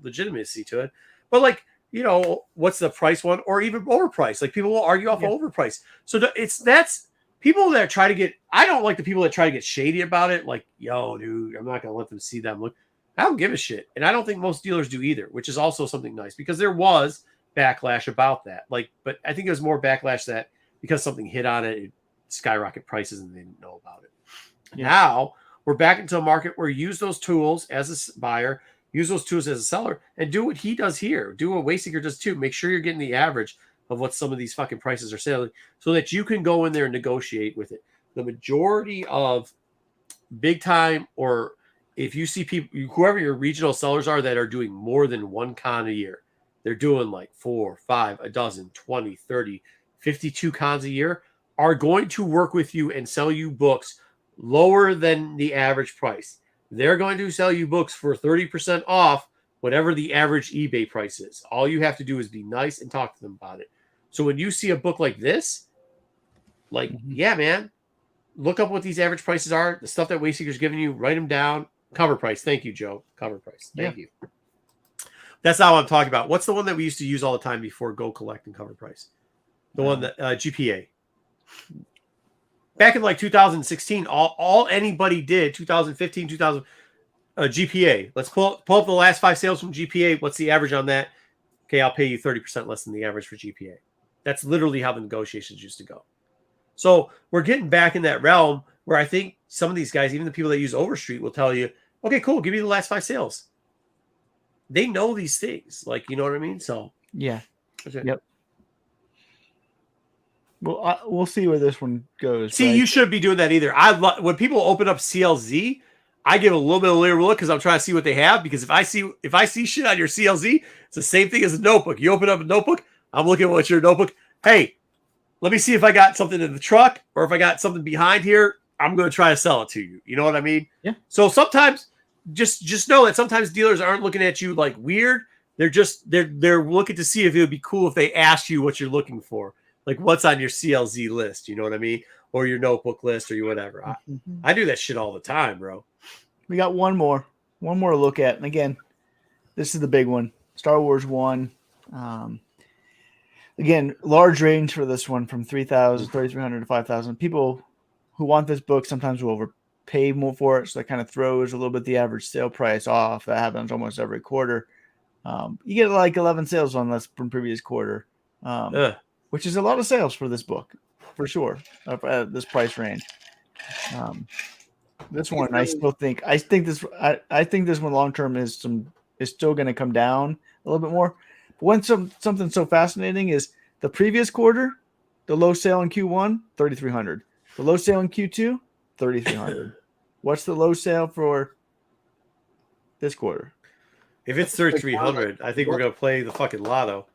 legitimacy to it. But like, you know, what's the price one, or even overpriced? Like people will argue off overpriced. So that's. People that try to get, I don't like the people that try to get shady about it. Like, yo, dude, I'm not going to let them see them look. I don't give a shit. And I don't think most dealers do either, which is also something nice because there was backlash about that. Like, but I think it was more backlash that because something hit on it, it skyrocketed prices and they didn't know about it. Yeah. Now we're back into a market where you use those tools as a buyer, use those tools as a seller, and do what he does here. Do what Wayseeker does too. Make sure you're getting the average of what some of these fucking prices are selling so that you can go in there and negotiate with it. The majority of big time, or if you see people, whoever your regional sellers are that are doing more than one con a year, they're doing like 4, 5, a dozen, 20, 30, 52 cons a year, are going to work with you and sell you books lower than the average price. They're going to sell you books for 30% off whatever the average eBay price is. All you have to do is be nice and talk to them about it. So when you see a book like this, like, yeah, man, look up what these average prices are. The stuff that Wayseeker's giving you, write them down. Cover price. Thank you, Joe. Cover price. Thank you. That's not what I'm talking about. What's the one that we used to use all the time before Go Collect and Cover Price? The one that GPA. Back in like 2016, all anybody did, 2015, 2000, GPA. Let's pull up the last 5 sales from GPA. What's the average on that? Okay, I'll pay you 30% less than the average for GPA. That's literally how the negotiations used to go. So we're getting back in that realm where I think some of these guys, even the people that use Overstreet, will tell you, okay, cool, give me the last 5 sales. They know these things. Like, you know what I mean? So, yeah. Yep. Well, we'll see where this one goes. See, you shouldn't be doing that either. When people open up CLZ, I give a little bit of a later look because I'm trying to see what they have. Because if I see shit on your CLZ, it's the same thing as a notebook. You open up a notebook, I'm looking at what's your notebook. Hey, let me see if I got something in the truck or if I got something behind here. I'm going to try to sell it to you. You know what I mean? Yeah. So sometimes just know that sometimes dealers aren't looking at you like weird. They're looking to see if it would be cool if they asked you what you're looking for, like what's on your CLZ list. You know what I mean, or your notebook list, or your whatever. I do that shit all the time, bro. We got one more to look at, and again, this is the big one. Star Wars 1. Again, large range for this one from 3,300 to 5,000. People who want this book sometimes will overpay more for it, so that kind of throws a little bit the average sale price off. That happens almost every quarter. You get like 11 sales on this from previous quarter, which is a lot of sales for this book, for sure, at this price range. This one, I think this one long term is still going to come down a little bit more. But something so fascinating is the previous quarter, the low sale in Q1, 3,300. The low sale in Q2, 3,300. What's the low sale for this quarter? If it's 3,300, I think we're gonna play the fucking lotto.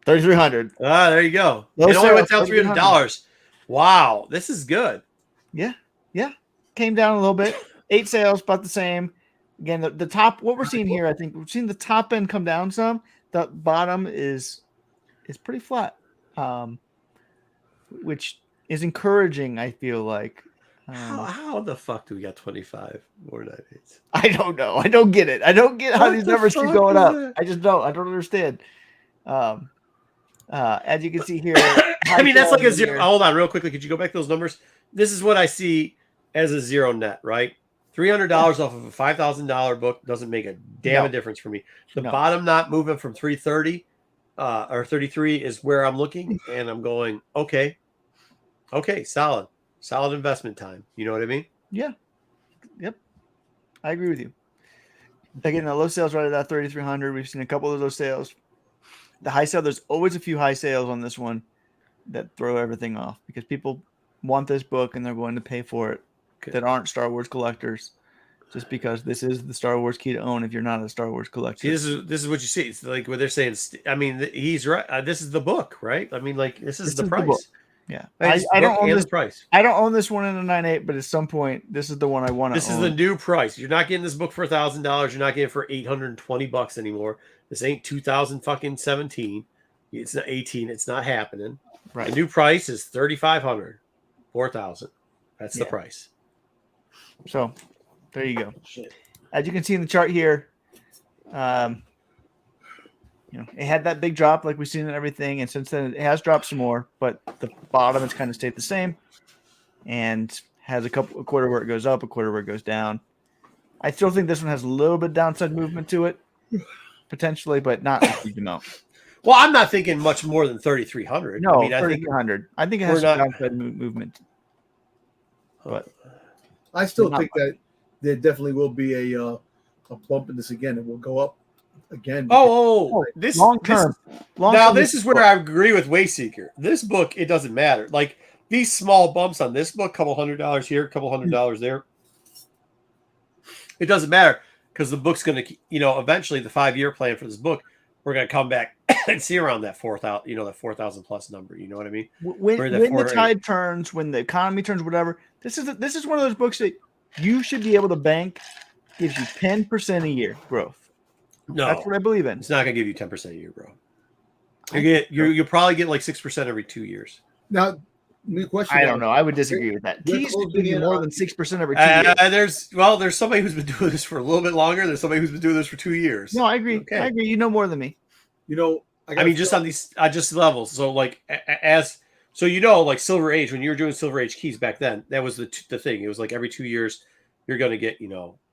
3,300. Ah, there you go. Low It only sale, went down $300. Wow, this is good. Yeah. Came down a little bit. 8 sales, about the same. Again, the top. What we're seeing here, I think we've seen the top end come down some. The bottom is pretty flat, which is encouraging. I feel like. How the fuck do we got 25 more 9/8? I don't know. I don't get it. I don't get how these numbers keep going up. That? I just don't. I don't understand. As you can see here, I mean, that's like a zero. Hold on, real quickly. Could you go back to those numbers? This is what I see as a zero net, right? $300 off of a $5,000 book doesn't make a damn difference for me. The bottom not moving from 330 or 33 is where I'm looking, and I'm going, okay, solid investment time. You know what I mean? Yeah. Yep. I agree with you. Again, the low sales right at that 3,300. We've seen a couple of those sales. The high sale, there's always a few high sales on this one that throw everything off because people want this book and they're going to pay for it that aren't Star Wars collectors, just because this is the Star Wars key to own if you're not a Star Wars collector. See, this is what you see. It's like what they're saying. I mean, he's right. This is the book, right? I mean, like this is the price. Yeah, I don't own this price. I don't own this one in a 9.8, but at some point, this is the one I want to own. This is the new price. You're not getting this book for $1,000. You're not getting it for $820 anymore. This ain't 2017. It's not 18. It's not happening. Right. The new price is 3,500, 4,000. That's the price. So, there you go. As you can see in the chart here, it had that big drop like we've seen in everything, and since then it has dropped some more, but the bottom has kind of stayed the same and has a quarter where it goes up, a quarter where it goes down. I still think this one has a little bit downside movement to it, potentially, but not a huge amount. Well, I'm not thinking much more than 3,300. No, I mean, 3,300. I think it has some downside movement. But I still think that there definitely will be a bump in this again. It will go up again. This long term. This is where I agree with Wayseeker. This book, it doesn't matter. Like these small bumps on this book, couple $100 here, couple $100 there. It doesn't matter because the book's going to, eventually the 5-year plan for this book, we're going to come back and see around that 4,000, that 4,000 plus number. You know what I mean? When the tide turns, when the economy turns, whatever. This is one of those books that you should be able to bank. Gives you 10% a year growth. No, that's what I believe in. It's not going to give you 10% a year, bro. You'll probably get like 6% every 2 years. Now, new question. I don't know. I would disagree with that. Keys give you more than 6% every 2 years. There's somebody who's been doing this for a little bit longer. There's somebody who's been doing this for 2 years. No, I agree. Okay. I agree. You know more than me. Just on these just levels. So like like Silver Age, when you were doing Silver Age keys back then, that was the thing. It was like every 2 years you're going to get,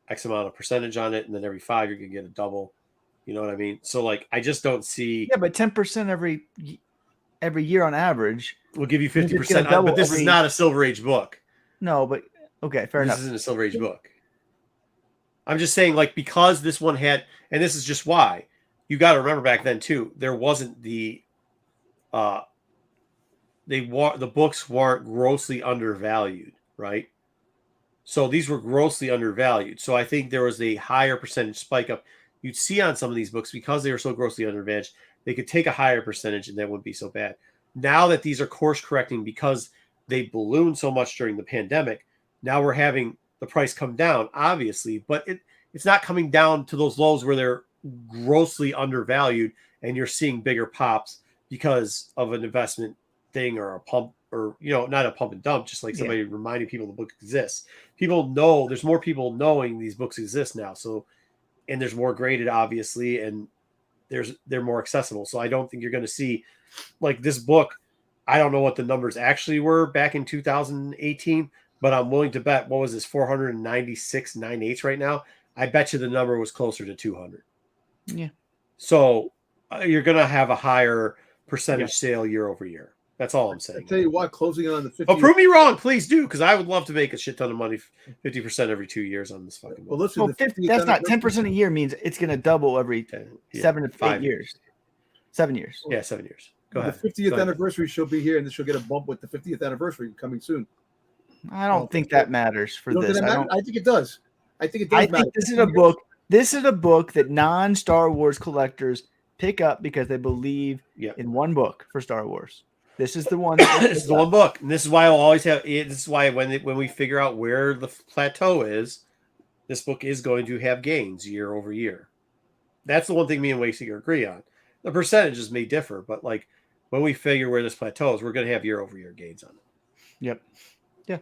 X amount of percentage on it, and then every 5 you're going to get a double. You know what I mean? So like I just don't see. Yeah, but 10% every year on average will give you 50%. But this is not a Silver Age book. No, but okay, fair enough. This isn't a Silver Age book. I'm just saying, like, because this one had, and this is just why. You got to remember back then too, there wasn't the books weren't grossly undervalued, right? So these were grossly undervalued. So I think there was a higher percentage spike up. You'd see on some of these books because they were so grossly undervalued, they could take a higher percentage and that wouldn't be so bad. Now that these are course correcting because they ballooned so much during the pandemic, now we're having the price come down, obviously, but it's not coming down to those lows where they're grossly undervalued and you're seeing bigger pops because of an investment thing or a pump, or not a pump and dump, just like somebody reminding people the book exists. People know, there's more people knowing these books exist now. So, and there's more graded, obviously, and they're more accessible. So I don't think you're going to see like this book. I don't know what the numbers actually were back in 2018, but I'm willing to bet, what was this, 496 9/8 right now? I bet you the number was closer to 200. Yeah. So you're going to have a higher percentage sale year over year. That's all I'm saying. I tell you what, closing in on the 50th. But prove me wrong, please do, because I would love to make a shit ton of money, 50% every 2 years on this fucking book. Well, listen, that's not 10% a year means it's going to double every 7 to 8 years. 7 years. Yeah, 7 years. Go ahead. The 50th anniversary, she'll be here, and then she'll get a bump with the 50th anniversary coming soon. I don't think that matters for this. I think it does. I think it does. I think this is a book. This is a book that non-Star Wars collectors pick up because they believe in one book for Star Wars. This is the one. This is the one book, and this is why I'll always have. This is why when we figure out where the plateau is, this book is going to have gains year over year. That's the one thing me and Wayseeker agree on. The percentages may differ, but like when we figure where this plateau is, we're going to have year over year gains on it. Yep. Yeah.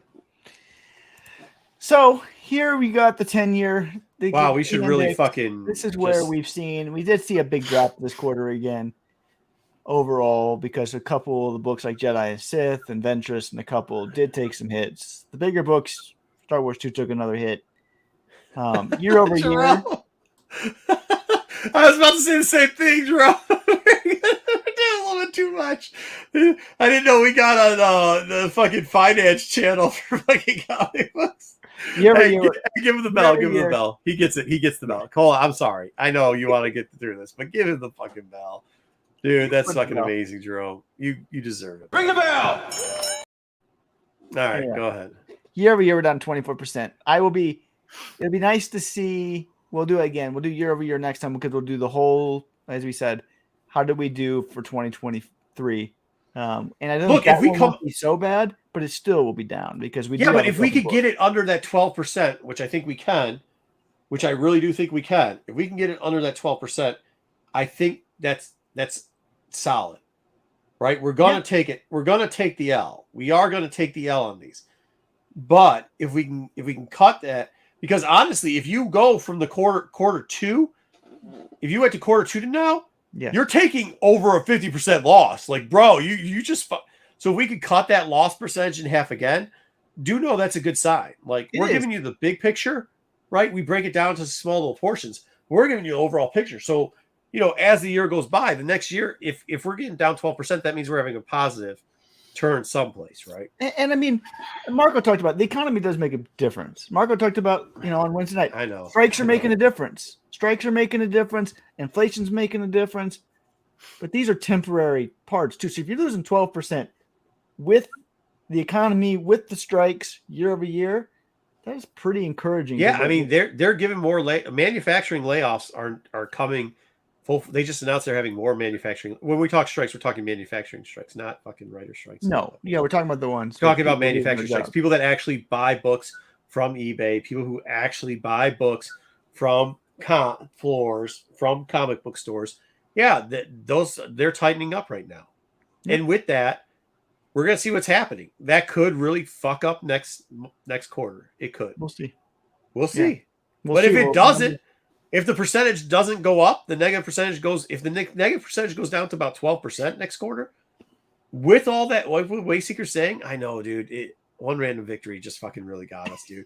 So here we got the 10-year. Wow, we should really fucking. This is where we did see a big drop this quarter again. Overall, because a couple of the books like Jedi and Sith and Ventress and a couple did take some hits. The bigger books, Star Wars 2 took another hit. Year over year. I was about to say the same thing, Jerome. We're doing a little bit too much. I didn't know we got on the fucking finance channel for fucking comic books. Give him the bell. Give him the bell. He gets it. He gets the bell. Cole, I'm sorry. I know you want to get through this, but give him the fucking bell. Dude, that's fucking amazing, Jerome. You deserve it. Ring the bell! All right, go ahead. Year over year, we're down 24%. It'll be nice to see. We'll do it again. We'll do year over year next time because we'll do the whole, as we said, how did we do for 2023? And I don't think that won't be so bad, but it still will be down because we. Yeah, but if we could get it under that 12%, which I think we can, which I really do think we can, if we can get it under that 12%, I think that's solid, right? We're going to take it. We're going to take the L. We are going to take the L on these. But if we can cut that, because honestly, if you go from the quarter two, if you went to quarter two to now, you're taking over a 50% loss. Like, bro, you just so if we could cut that loss percentage in half again, do know that's a good sign. Like we're giving you the big picture, right? We break it down to small little portions. We're giving you the overall picture. So as the year goes by, the next year, if we're getting down 12%, that means we're having a positive turn someplace, right? And I mean, Marco talked about the economy does make a difference. Marco talked about, on Wednesday night. I know. Strikes are making a difference. Strikes are making a difference. Inflation's making a difference. But these are temporary parts, too. So if you're losing 12% with the economy, with the strikes year over year, that is pretty encouraging. Yeah, I mean, they're giving more manufacturing layoffs are coming. They just announced they're having more manufacturing. When we talk strikes, we're talking manufacturing strikes, not fucking writer strikes. No, we're talking about the ones. Talking about manufacturing strikes. People that actually buy books from eBay, people who actually buy books from floors, from comic book stores. Yeah, they're tightening up right now. Yeah. And with that, we're going to see what's happening. That could really fuck up next quarter. It could. We'll see. Yeah. But if it doesn't, if the percentage doesn't go up, the negative percentage goes. If the negative percentage goes down to about 12% next quarter, with all that, what Wayseeker's saying, I know, dude. One random victory just fucking really got us, dude.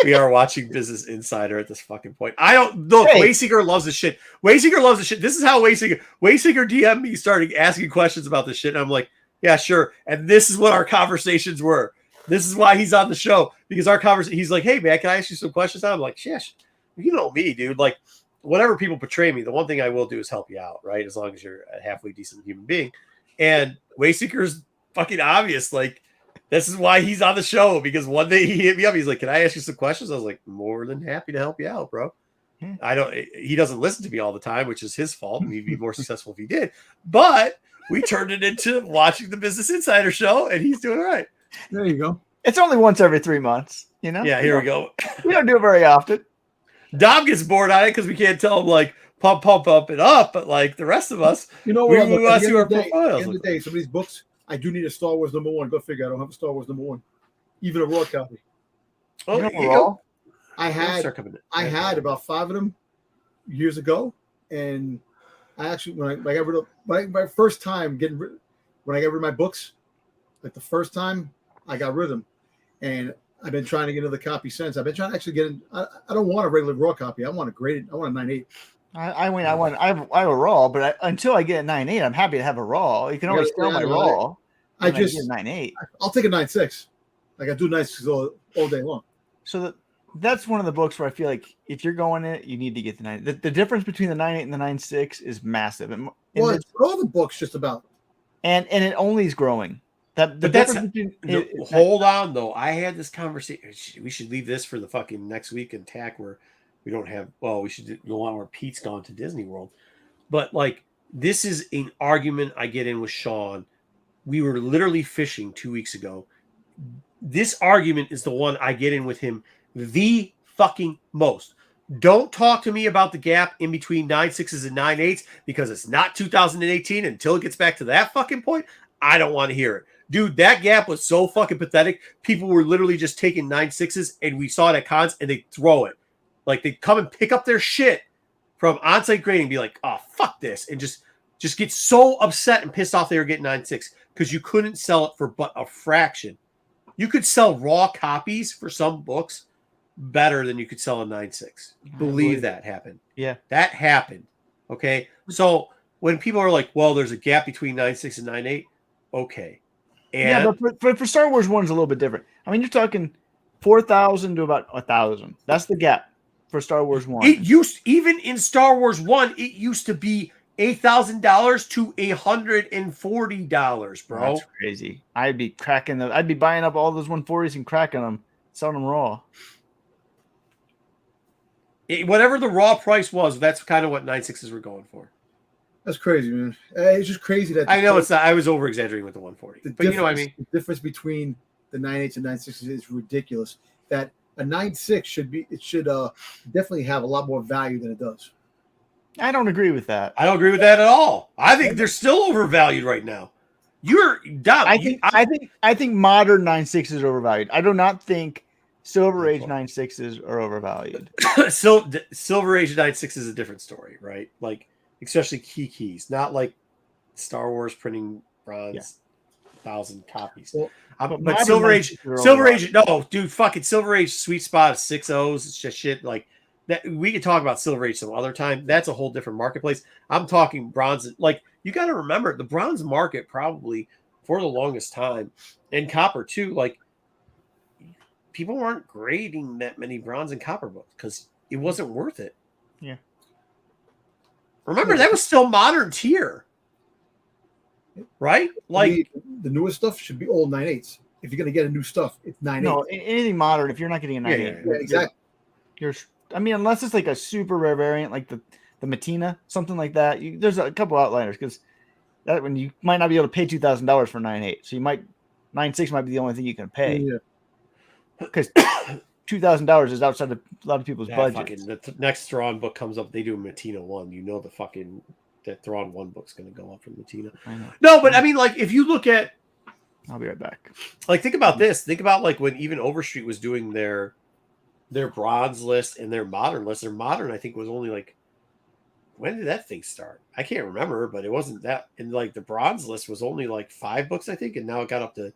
We are watching Business Insider at this fucking point. I don't look. Hey. Wayseeker loves this shit. Wayseeker loves this shit. This is how Wayseeker DM'd me, starting asking questions about this shit, and I'm like, yeah, sure. And this is what our conversations were. This is why he's on the show, because our conversation. He's like, hey man, can I ask you some questions? I'm like, sheesh. You know me, dude. Like, whatever people portray me, the one thing I will do is help you out, right? As long as you're a halfway decent human being. And Wayseeker's fucking obvious. Like, this is why he's on the show, because one day he hit me up. He's like, can I ask you some questions? I was like, more than happy to help you out, bro. He doesn't listen to me all the time, which is his fault. He'd be more successful if he did. But we turned it into watching the Business Insider show, and he's doing all right. There you go. It's only once every 3 months, Yeah, here we go. We don't do it very often. Dom gets bored on it because we can't tell him like pump it up, but like the rest of us, You know we what? want to see our profiles. At the end of the day, some of these books, I do need a Star Wars #1. Go figure. I don't have a Star Wars #1, even a raw copy. Oh, Raw? I had about 5 of them years ago, and I actually when I got rid of my first time when I got rid of my books, like the first time I got rid of them, and I've been trying to get another copy since. I've been trying to actually get in. I don't want a regular raw copy. I want a graded. I want a 9.8. I have a raw, but until I get a 9.8, I'm happy to have a raw. You can always sell my raw. I just get a 9.8. I'll take a 9.6. Like I do 9.6 all day long. So that's one of the books where I feel like if you're going in it, you need to get the 9. The difference between the 9.8 and the 9.6 is massive. And It's all the books just about. And it only is growing. Hold on though. I had this conversation. We should leave this for the fucking next week in TAC where we don't have. Well, we should go on where Pete's gone to Disney World. But like this is an argument I get in with Sean. We were literally fishing 2 weeks ago. This argument is the one I get in with him the fucking most. Don't talk to me about the gap in between 9.6s and 9.8s because it's not 2018 until it gets back to that fucking point. I don't want to hear it. Dude, that gap was so fucking pathetic. People were literally just taking 9.6s and we saw it at cons and they throw it. Like they come and pick up their shit from on-site grading and be like, oh, fuck this. And just get so upset and pissed off they were getting 9.6 because you couldn't sell it for but a fraction. You could sell raw copies for some books better than you could sell a 9.6. Believe that happened. Yeah. That happened. Okay. So when people are like, well, there's a gap between 9.6 and 9.8. Okay. And yeah, but for Star Wars 1 is a little bit different. I mean, you're talking 4,000 to about 1,000. That's the gap for Star Wars 1. Even in Star Wars 1, it used to be $8,000 to $140, bro. That's crazy. I'd be buying up all those 140s and cracking them, selling them raw. Whatever the raw price was, that's kind of what 9.6s were going for. That's crazy, man. It's just crazy that I know it's not. I was over exaggerating with the 140, but you know what I mean. The difference between the 9.8s and 9.6s is ridiculous. That a 9.6 should definitely have a lot more value than it does. I don't agree with that. I don't agree with that at all. I think they're still overvalued right now. You're dumb. I think modern 9.6s are overvalued. I do not think Silver Age 9.6s are overvalued. So Silver Age 9.6 is a different story, right? Like. Especially keys, not like Star Wars printing bronze 1,000 copies. Well, but Silver Age, no, dude, fucking Silver Age sweet spot of 6.0s. It's just shit like that. We could talk about Silver Age some other time. That's a whole different marketplace. I'm talking bronze. Like you got to remember the bronze market probably for the longest time, and copper too. Like people weren't grading that many bronze and copper books because it wasn't worth it. Yeah. Remember, that was still modern tier, right? Like the newest stuff should be old 9.8s. If you're gonna get a new stuff, it's 9.8. No, anything modern. If you're not getting a 9.8, yeah, exactly. I mean, unless it's like a super rare variant, like the Matina, something like that. There's a couple outliners because that when you might not be able to pay $2,000 for 9.8, so you might 9.6 might be the only thing you can pay. Yeah, because $2,000 is outside of a lot of people's budget. The next Thrawn book comes up, they do a Matina 1. You know that Thrawn 1 book's going to go up from Matina. No, but I mean, like, if you look at... I'll be right back. Like, think about this. Think about, like, when even Overstreet was doing their bronze list and their modern list. Their modern, I think, was only, like... When did that thing start? I can't remember, but it wasn't that... And, like, the bronze list was only, like, 5 books, I think, and now it got up to...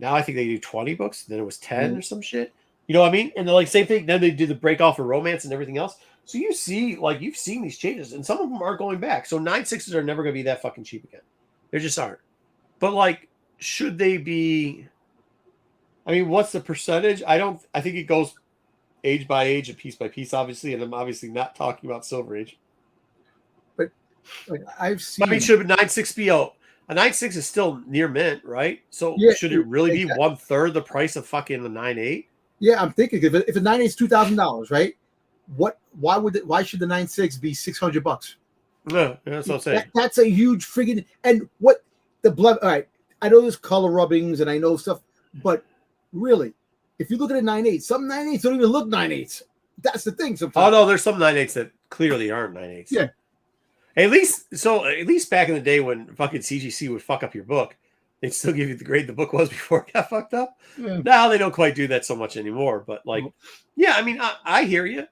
Now I think they do 20 books, then it was 10 or some shit. You know what I mean? And they're like, same thing. Then they do the break off of romance and everything else. So you see, like, you've seen these changes, and some of them are going back. So 9.6s are never going to be that fucking cheap again. They just aren't. But, like, should they be? I mean, what's the percentage? I think it goes age by age and piece by piece, obviously. And I'm obviously not talking about Silver Age. But like, I've seen. I mean, should a 9.6 be out? A 9.6 is still near mint, right? So should it really be 1/3 the price of fucking a 9.8? Yeah, I'm thinking if a 9.8 is $2,000, right? Why should the 9.6 be $600? No, that's what I'm saying. That's a huge friggin' and what the blood. All right, I know there's color rubbings and I know stuff, but really, if you look at a 9.8, some 9.8s don't even look 9.8s. That's the thing. Oh Sometimes. no, there's some 9/8s that clearly aren't 9/8s. Yeah. At least back in the day when fucking CGC would fuck up your book, they'd still give you the grade the book was before it got fucked up. Yeah. Now they don't quite do that so much anymore. But like, yeah, I mean, I hear you.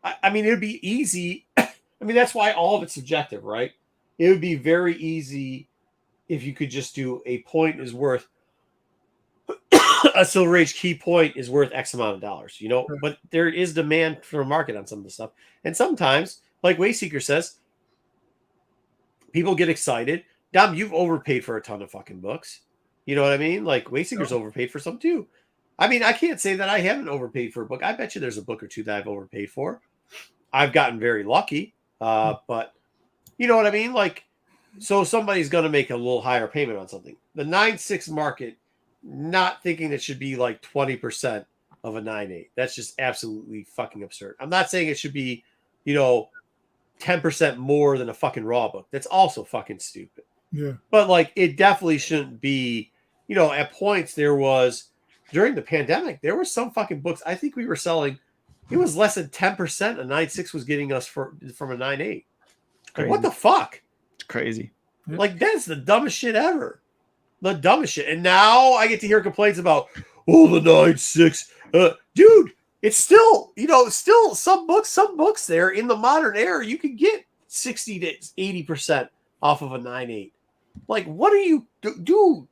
I mean, it would be easy. I mean, that's why all of it's subjective, right? It would be very easy if you could just do a point is worth a Silver Age key point is worth X amount of dollars, you know. But there is demand for a market on some of the stuff, and sometimes, like Wayseeker says, people get excited. Dom, you've overpaid for a ton of fucking books. You know what I mean? Like Wayseeker's overpaid for some too. I mean, I can't say that I haven't overpaid for a book. I bet you there's a book or two that I've overpaid for. I've gotten very lucky, but you know what I mean? Like, so somebody's going to make a little higher payment on something. The 9.6 market, not thinking it should be like 20% of a 9.8. That's just absolutely fucking absurd. I'm not saying it should be, you know, 10% more than a fucking raw book. That's also fucking stupid. Yeah. But like, it definitely shouldn't be, you know, at points there was, during the pandemic, there were some fucking books. I think we were selling, it was less than 10% a 9.6 was getting us from a 9.8. Like, what the fuck? It's crazy. Like, that's the dumbest shit ever. The dumbest shit. And now I get to hear complaints about, oh, the 9.6. Dude, it's still, you know, still some books there in the modern era, you can get 60 to 80% off of a 9.8. Like, what are you, dude?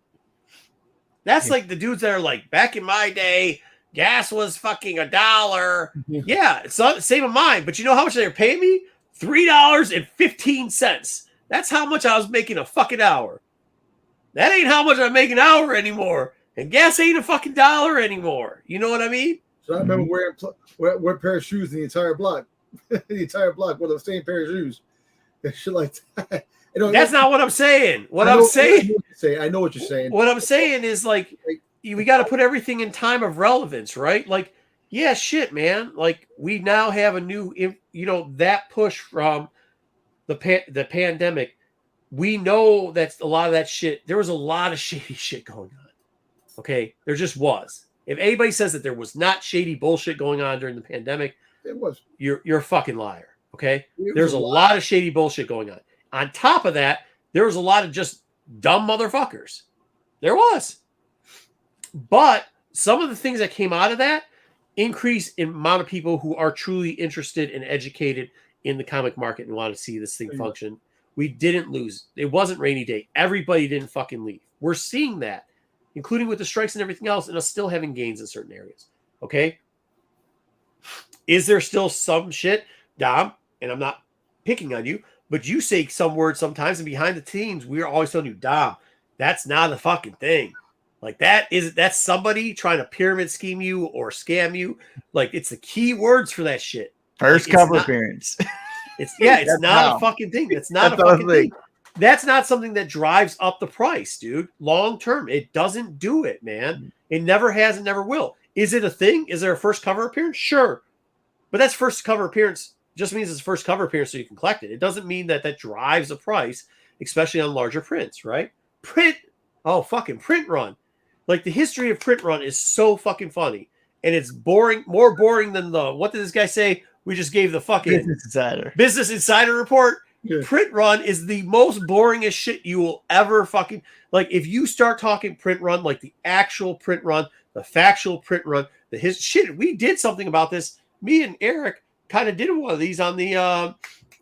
That's like the dudes that are like, back in my day, gas was fucking $1. Yeah, it's not the same of mine, but you know how much they're paying me? $3.15. That's how much I was making a fucking hour. That ain't how much I make an hour anymore. And gas ain't a fucking dollar anymore. You know what I mean? So I remember wearing a pair of shoes in the entire block. The entire block with the same pair of shoes. And shit like that. You know, that's not what I'm saying. I know what you're saying. What I'm saying is like, we got to put everything in time of relevance, right? Like, yeah, shit, man. Like, we now have a new, you know, that push from the pandemic. We know that a lot of that shit, there was a lot of shady shit going on. Okay? There just was. If anybody says that there was not shady bullshit going on during the pandemic, it was. You're a fucking liar. Okay? There's a lot of shady bullshit going on. On top of that, there was a lot of just dumb motherfuckers. There was. But some of the things that came out of that increase in amount of people who are truly interested and educated in the comic market and want to see this thing function. We didn't lose. It wasn't rainy day. Everybody didn't fucking leave. We're seeing that, including with the strikes and everything else, and us still having gains in certain areas. Okay? Is there still some shit, Dom? And I'm not picking on you, but you say some words sometimes, and behind the scenes, we're always telling you, Dom, that's not a fucking thing. Like, that's somebody trying to pyramid scheme you or scam you. Like, it's the key words for that shit. First cover appearance. It's not a fucking thing. That's not a fucking thing. That's not something that drives up the price, dude. Long term, it doesn't do it, man. It never has and never will. Is it a thing? Is there a first cover appearance? Sure. But that's first cover appearance just means it's a first cover appearance so you can collect it. It doesn't mean that drives the price, especially on larger prints, right? Print run. Like, the history of print run is so fucking funny. And it's boring, more boring than what did this guy say? We just gave the fucking Business Insider report. Yeah. Print run is the most boringest shit you will ever fucking, like, if you start talking print run, like the actual print run, the factual print run, shit, we did something about this. Me and Eric kind of did one of these on the, what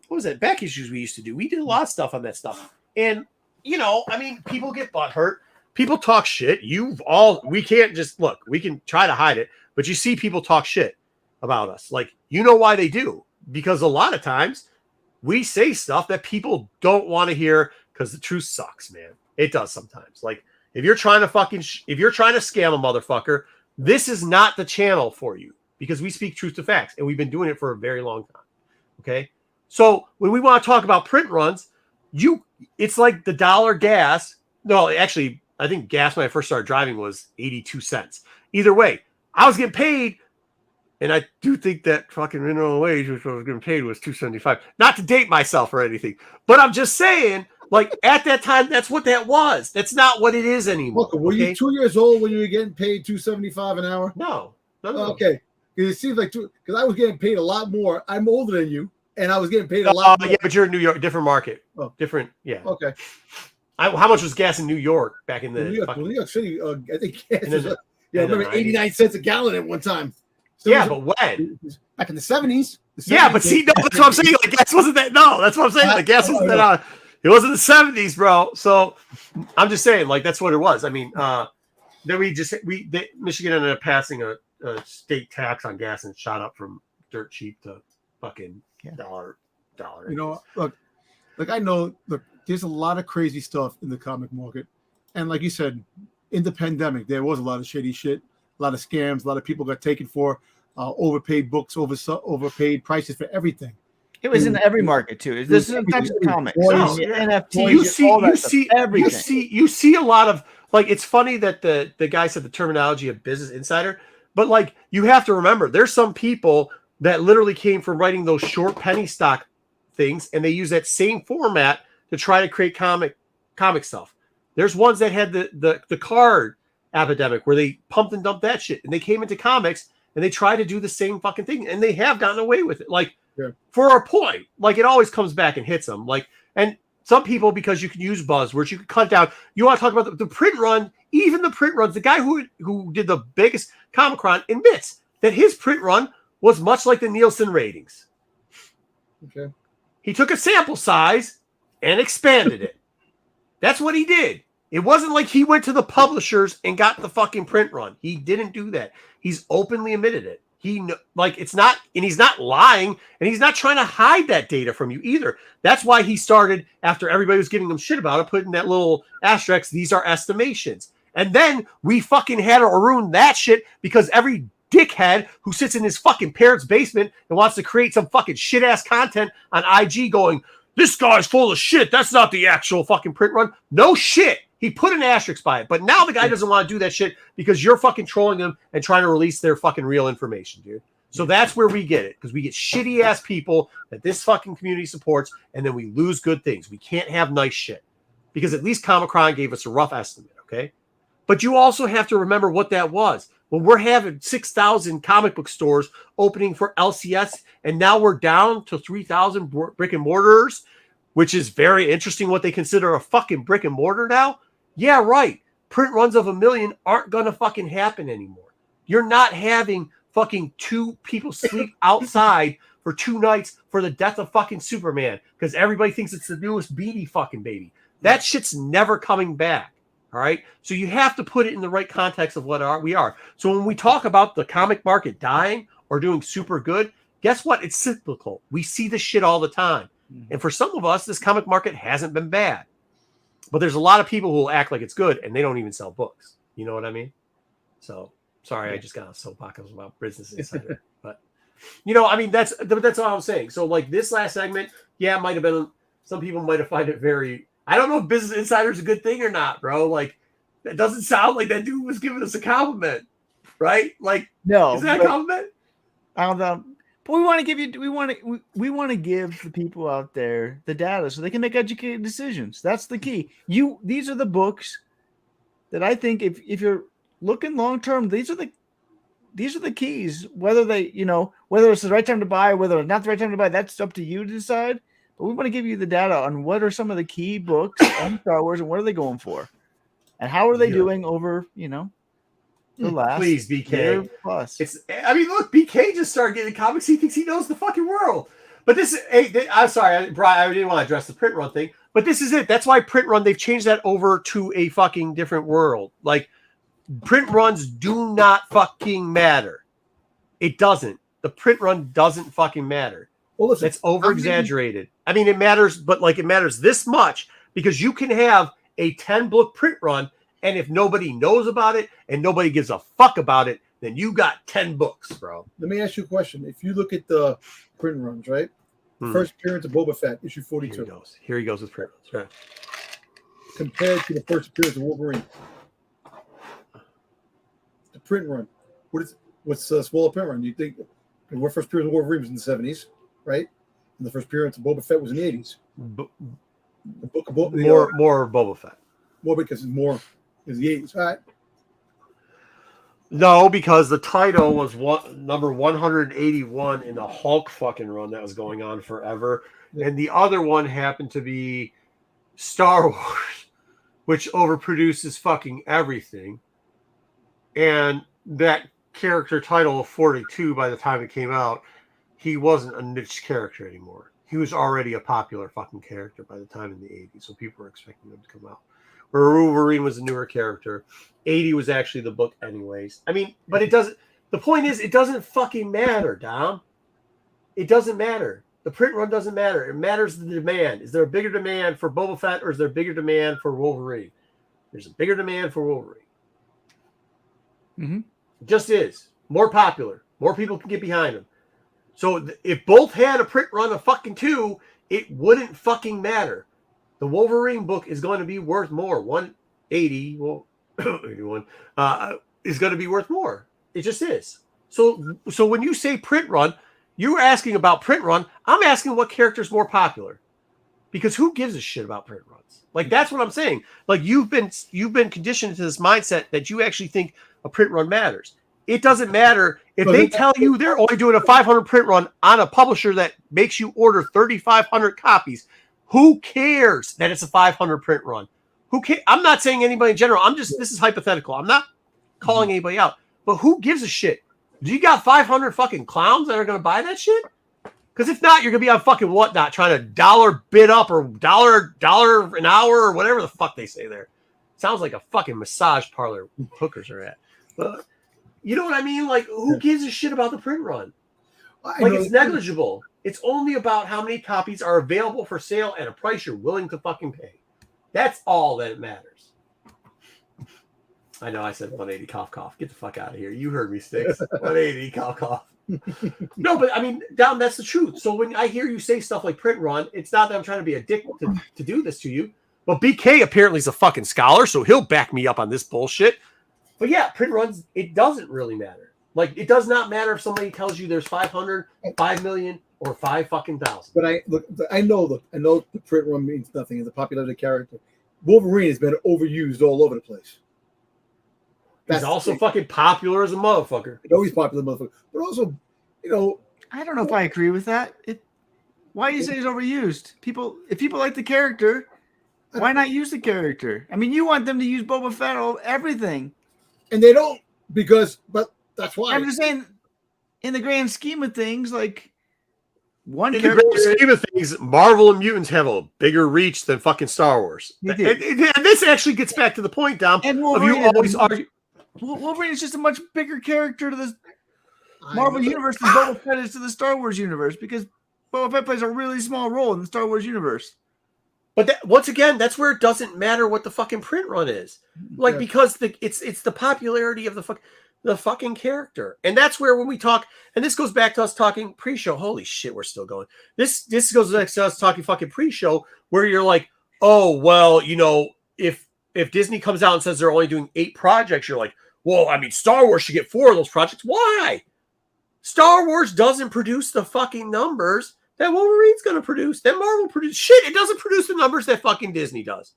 was that, back issues we used to do. We did a lot of stuff on that stuff. And, you know, I mean, people get butthurt. People talk shit. We can't just, look, we can try to hide it, but you see people talk shit about us. Like, you know why they do? Because a lot of times we say stuff that people don't want to hear because the truth sucks, man. It does sometimes. Like, if you're trying to scam a motherfucker, this is not the channel for you, because we speak truth to facts, and we've been doing it for a very long time. Okay? So when we want to talk about print runs, it's like the dollar gas. No, actually, I think gas when I first started driving was 82 cents. Either way, I was getting paid, and I do think that fucking minimum wage, which I was getting paid, was $2.75. Not to date myself or anything, but I'm just saying, like, at that time, that's what that was. That's not what it is anymore. Look, were you 2 years old when you were getting paid $2.75 an hour? No. Okay. Because it seems like because I was getting paid a lot more. I'm older than you, and I was getting paid a lot more. Yeah, but you're in New York, different market. Oh. Different, yeah. Okay. How much was gas in New York back in the New York City? I think gas in was, the- I in the remember 90s. 89 cents a gallon at one time. So Yeah, it was- but when? back in the 70s. Yeah, but see, no, that's what I'm saying. Like, gas wasn't that. No, that's what I'm saying. Like, gas wasn't that. It wasn't the 70s, bro. So I'm just saying, like, that's what it was. I mean, then Michigan ended up passing a state tax on gas and shot up from dirt cheap to fucking dollar. You know, look, I know. Look, there's a lot of crazy stuff in the comic market, and like you said, in the pandemic, there was a lot of shady shit, a lot of scams, a lot of people got taken for overpaid books, overpaid prices for everything. It was in every market too. This isn't just comics. Toys, NFT. You see a lot of, like, it's funny that the guy said the terminology of Business Insider, but like, you have to remember, there's some people that literally came from writing those short penny stock things, and they use that same format to try to create comic stuff. There's ones that had the card epidemic where they pumped and dumped that shit, and they came into comics and they try to do the same fucking thing, and they have gotten away with it. Like, for a point, like, it always comes back and hits them. Like, and some people, because you can use buzzwords, you can cut down. You want to talk about the print run, even the print runs. The guy who did the biggest comic run admits that his print run was much like the Nielsen ratings. Okay. He took a sample size and expanded it. That's what he did. It wasn't like he went to the publishers and got the fucking print run. He didn't do that. He's openly admitted it. It's not, and he's not lying, and he's not trying to hide that data from you either. That's why he started, after everybody was giving him shit about it, putting that little asterisk, these are estimations. And then we fucking had to ruin that shit because every dickhead who sits in his fucking parents' basement and wants to create some fucking shit ass content on IG going, this guy's full of shit. That's not the actual fucking print run. No shit. He put an asterisk by it. But now the guy doesn't want to do that shit because you're fucking trolling him and trying to release their fucking real information, dude. So that's where we get it, because we get shitty ass people that this fucking community supports, and then we lose good things. We can't have nice shit because at least Comicron gave us a rough estimate, okay? But you also have to remember what that was. When we're having 6,000 comic book stores opening for LCS, and now we're down to 3,000 brick and mortars, which is very interesting what they consider a fucking brick and mortar now. Yeah, right. Print runs of 1 million aren't going to fucking happen anymore. You're not having fucking 2 people sleep outside for 2 nights for the death of fucking Superman because everybody thinks it's the newest Beanie fucking baby. That shit's never coming back. All right. So you have to put it in the right context of what we are. So when we talk about the comic market dying or doing super good, guess what? It's cyclical. We see this shit all the time. And for some of us, this comic market hasn't been bad. But there's a lot of people who will act like it's good and they don't even sell books. You know what I mean? So sorry, I just got a soapbox about Business Insider. But I mean, that's all I'm saying. So like this last segment, yeah, it might have been, some people might have found it very, I don't know if Business Insider is a good thing or not, bro. Like, that doesn't sound like that dude was giving us a compliment, right? Like, no, is that a compliment? I don't know. But we want to give the people out there the data so they can make educated decisions. That's the key. These are the books that I think if you're looking long term, these are the keys. Whether whether it's the right time to buy, whether it's not the right time to buy, that's up to you to decide. But we want to give you the data on what are some of the key books on Star Wars and what are they going for, and how are they doing over the last Please, BK. year plus. Look, BK just started getting comics. He thinks he knows the fucking world. But this is, I'm sorry, Brian, I didn't want to address the print run thing, but this is it. That's why print run, they've changed that over to a fucking different world. Like, print runs do not fucking matter. It doesn't. The print run doesn't fucking matter. Well, listen, that's over exaggerated. I mean, it matters, but like it matters this much because you can have a 10-book print run, and if nobody knows about it and nobody gives a fuck about it, then you got 10 books, bro. Let me ask you a question. If you look at the print runs, right? First appearance of Boba Fett, issue 42. Here he goes with print runs, right? Compared to the first appearance of Wolverine. The print run. What's a smaller print run? You think the first appearance of Wolverine was in the 70s, right? And the first appearance of Boba Fett was in the 80s. The book of more Boba Fett. More because it's more is the 80s. All right. No, because the title was number 181 in the Hulk fucking run that was going on forever. Yeah. And the other one happened to be Star Wars, which overproduces fucking everything. And that character title of 42, by the time it came out, he wasn't a niche character anymore. He was already a popular fucking character by the time in the 80s, so people were expecting him to come out. Where Wolverine was a newer character. 80 was actually the book anyways. I mean, but it doesn't, the point is, it doesn't fucking matter, Dom. It doesn't matter. The print run doesn't matter. It matters the demand. Is there a bigger demand for Boba Fett or is there a bigger demand for Wolverine? There's a bigger demand for Wolverine. Mm-hmm. It just is. More popular. More people can get behind him. So if both had a print run of fucking 2, it wouldn't fucking matter. The Wolverine book is going to be worth more. 180, well, 81, is going to be worth more. It just is. So when you say print run, you're asking about print run. I'm asking what character is more popular. Because who gives a shit about print runs? Like, that's what I'm saying. Like, you've been conditioned to this mindset that you actually think a print run matters. It doesn't matter if they tell you they're only doing a 500 print run on a publisher that makes you order 3,500 copies. Who cares that it's a 500 print run? Who cares? I'm not saying anybody in general. This is hypothetical. I'm not calling anybody out. But who gives a shit? Do you got 500 fucking clowns that are going to buy that shit? Because if not, you're going to be on fucking whatnot trying to dollar bid up or dollar an hour or whatever the fuck they say there. Sounds like a fucking massage parlor hookers are at. But you know what I mean? Like, who gives a shit about the print run? Like, it's negligible. It's only about how many copies are available for sale at a price you're willing to fucking pay. That's all that matters. I know I said 180 cough cough. Get the fuck out of here. You heard me, Sticks. 180 cough cough. No, but I mean, Dom, that's the truth. So when I hear you say stuff like print run, it's not that I'm trying to be a dick to do this to you. But BK apparently is a fucking scholar, so he'll back me up on this bullshit. But yeah, print runs, it doesn't really matter. Like, it does not matter if somebody tells you there's 500, 5 million, or 5 fucking thousand. But I know the print run means nothing as a popular character. Wolverine has been overused all over the place. He's also fucking popular as a motherfucker. I know he's popular, motherfucker. But also, I don't know if I agree with that. Why do you say he's overused? If people like the character, why not use the character? I mean, you want them to use Boba Fett everything. And they don't, but that's why. I'm just saying, in the grand scheme of things, like, in the grand scheme of things, Marvel and mutants have a bigger reach than fucking Star Wars. And this actually gets back to the point, Dom. And Wolverine, Wolverine is just a much bigger character to the Marvel universe than Boba Fett is to the Star Wars universe, because Boba Fett plays a really small role in the Star Wars universe. But once again, that's where it doesn't matter what the fucking print run is. Like, because it's the popularity of the fucking character. And that's where when we talk, and this goes back to us talking pre-show. Holy shit, we're still going. This goes back to us talking fucking pre-show, where you're like, oh, well, if Disney comes out and says they're only doing 8 projects, you're like, well, I mean, Star Wars should get 4 of those projects. Why? Star Wars doesn't produce the fucking numbers that Wolverine's going to produce. That Marvel produce. Shit, it doesn't produce the numbers that fucking Disney does.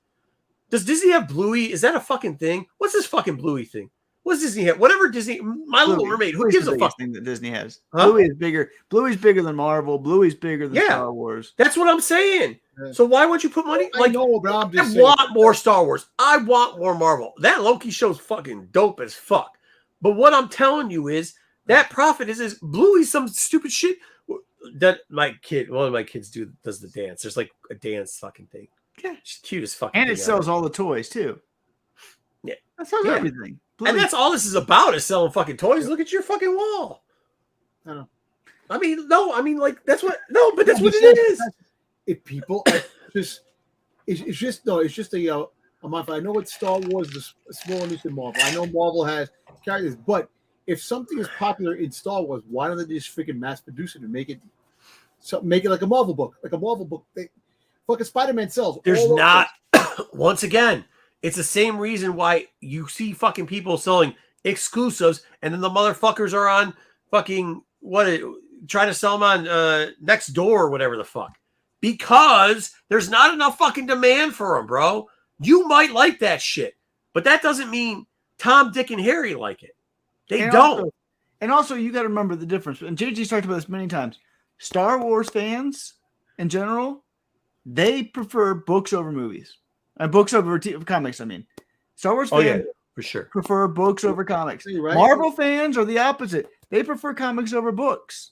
Does Disney have Bluey? Is that a fucking thing? What's this fucking Bluey thing? What's Disney have? Whatever Disney, My Little Mermaid. Who gives a fuck? Thing that Disney has. Huh? Bluey is bigger. Bluey's bigger than Marvel. Bluey's bigger than Star Wars. That's what I'm saying. So why won't you put money? I know, but I'm just I want more Star Wars. I want more Marvel. That Loki show's fucking dope as fuck. But what I'm telling you is that profit is Bluey's some stupid shit that one of my kids does the dance. There's like a dance fucking thing. Yeah, she's cute as fucking. And it sells all the toys too. Yeah, that sells everything. Bluey. And that's all this is about, is selling fucking toys. Look at your fucking wall. I know. I mean, no, I mean, like, that's what it is. If people it's just a month. I know what Star Wars is a smaller niche than Marvel. I know Marvel has characters, but if something is popular in Star Wars, why don't they just freaking mass produce it and make it like a Marvel book? Like a Marvel book. Fucking Spider-Man sells. There's not once again, it's the same reason why you see fucking people selling exclusives and then the motherfuckers are on fucking trying to sell them on Next Door or whatever the fuck. Because there's not enough fucking demand for them, bro. You might like that shit, but that doesn't mean Tom, Dick, and Harry like it. They And don't. Also, you got to remember the difference. And JG's talked about this many times. Star Wars fans, in general, they prefer books over movies. And books over comics, I mean. Star Wars fans for sure. prefer books over comics. Right. Marvel fans are the opposite. They prefer comics over books.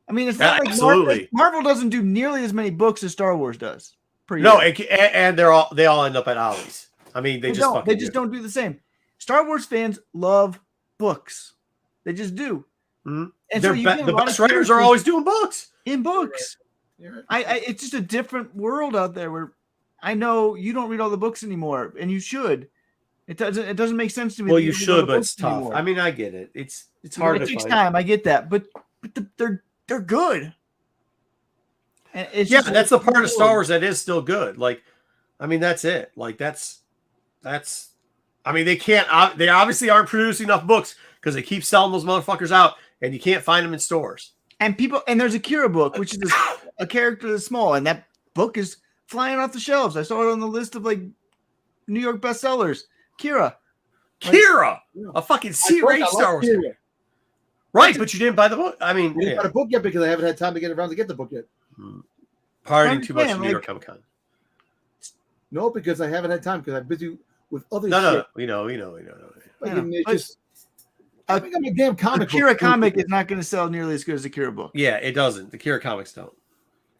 I mean, it's not like absolutely. Marvel doesn't do nearly as many books as Star Wars does. No, and they all end up at Ollie's. I mean, they just don't do the same. Star Wars fans love books. They just do. Mm-hmm. And the best writers are always doing books. In books. You're right. It's just a different world out there where I know you don't read all the books anymore, and you should. It doesn't make sense to me. Well, you should, but it's tough. Anymore. I mean, I get it. It's hard. It takes time. I get that, but they're good. And that's the part of Star Wars that is still good. Like, I mean, that's it. Like, that's. I mean, they obviously aren't producing enough books because they keep selling those motherfuckers out, and you can't find them in stores. And there's a Kira book, which is a character that's small, and that book is flying off the shelves. I saw it on the list of like New York bestsellers. Kira, a fucking C-rate Star Wars. Right, but you didn't buy the book. I mean, you didn't buy the book yet because I haven't had time to get around to get the book yet. Partying too much in New York Comic Con. No, because I haven't had time because I'm busy with other shit. No, we know. I think I'm a damn comic. The Kira comic is not going to sell nearly as good as the Kira book. Yeah, it doesn't. The Kira comics don't.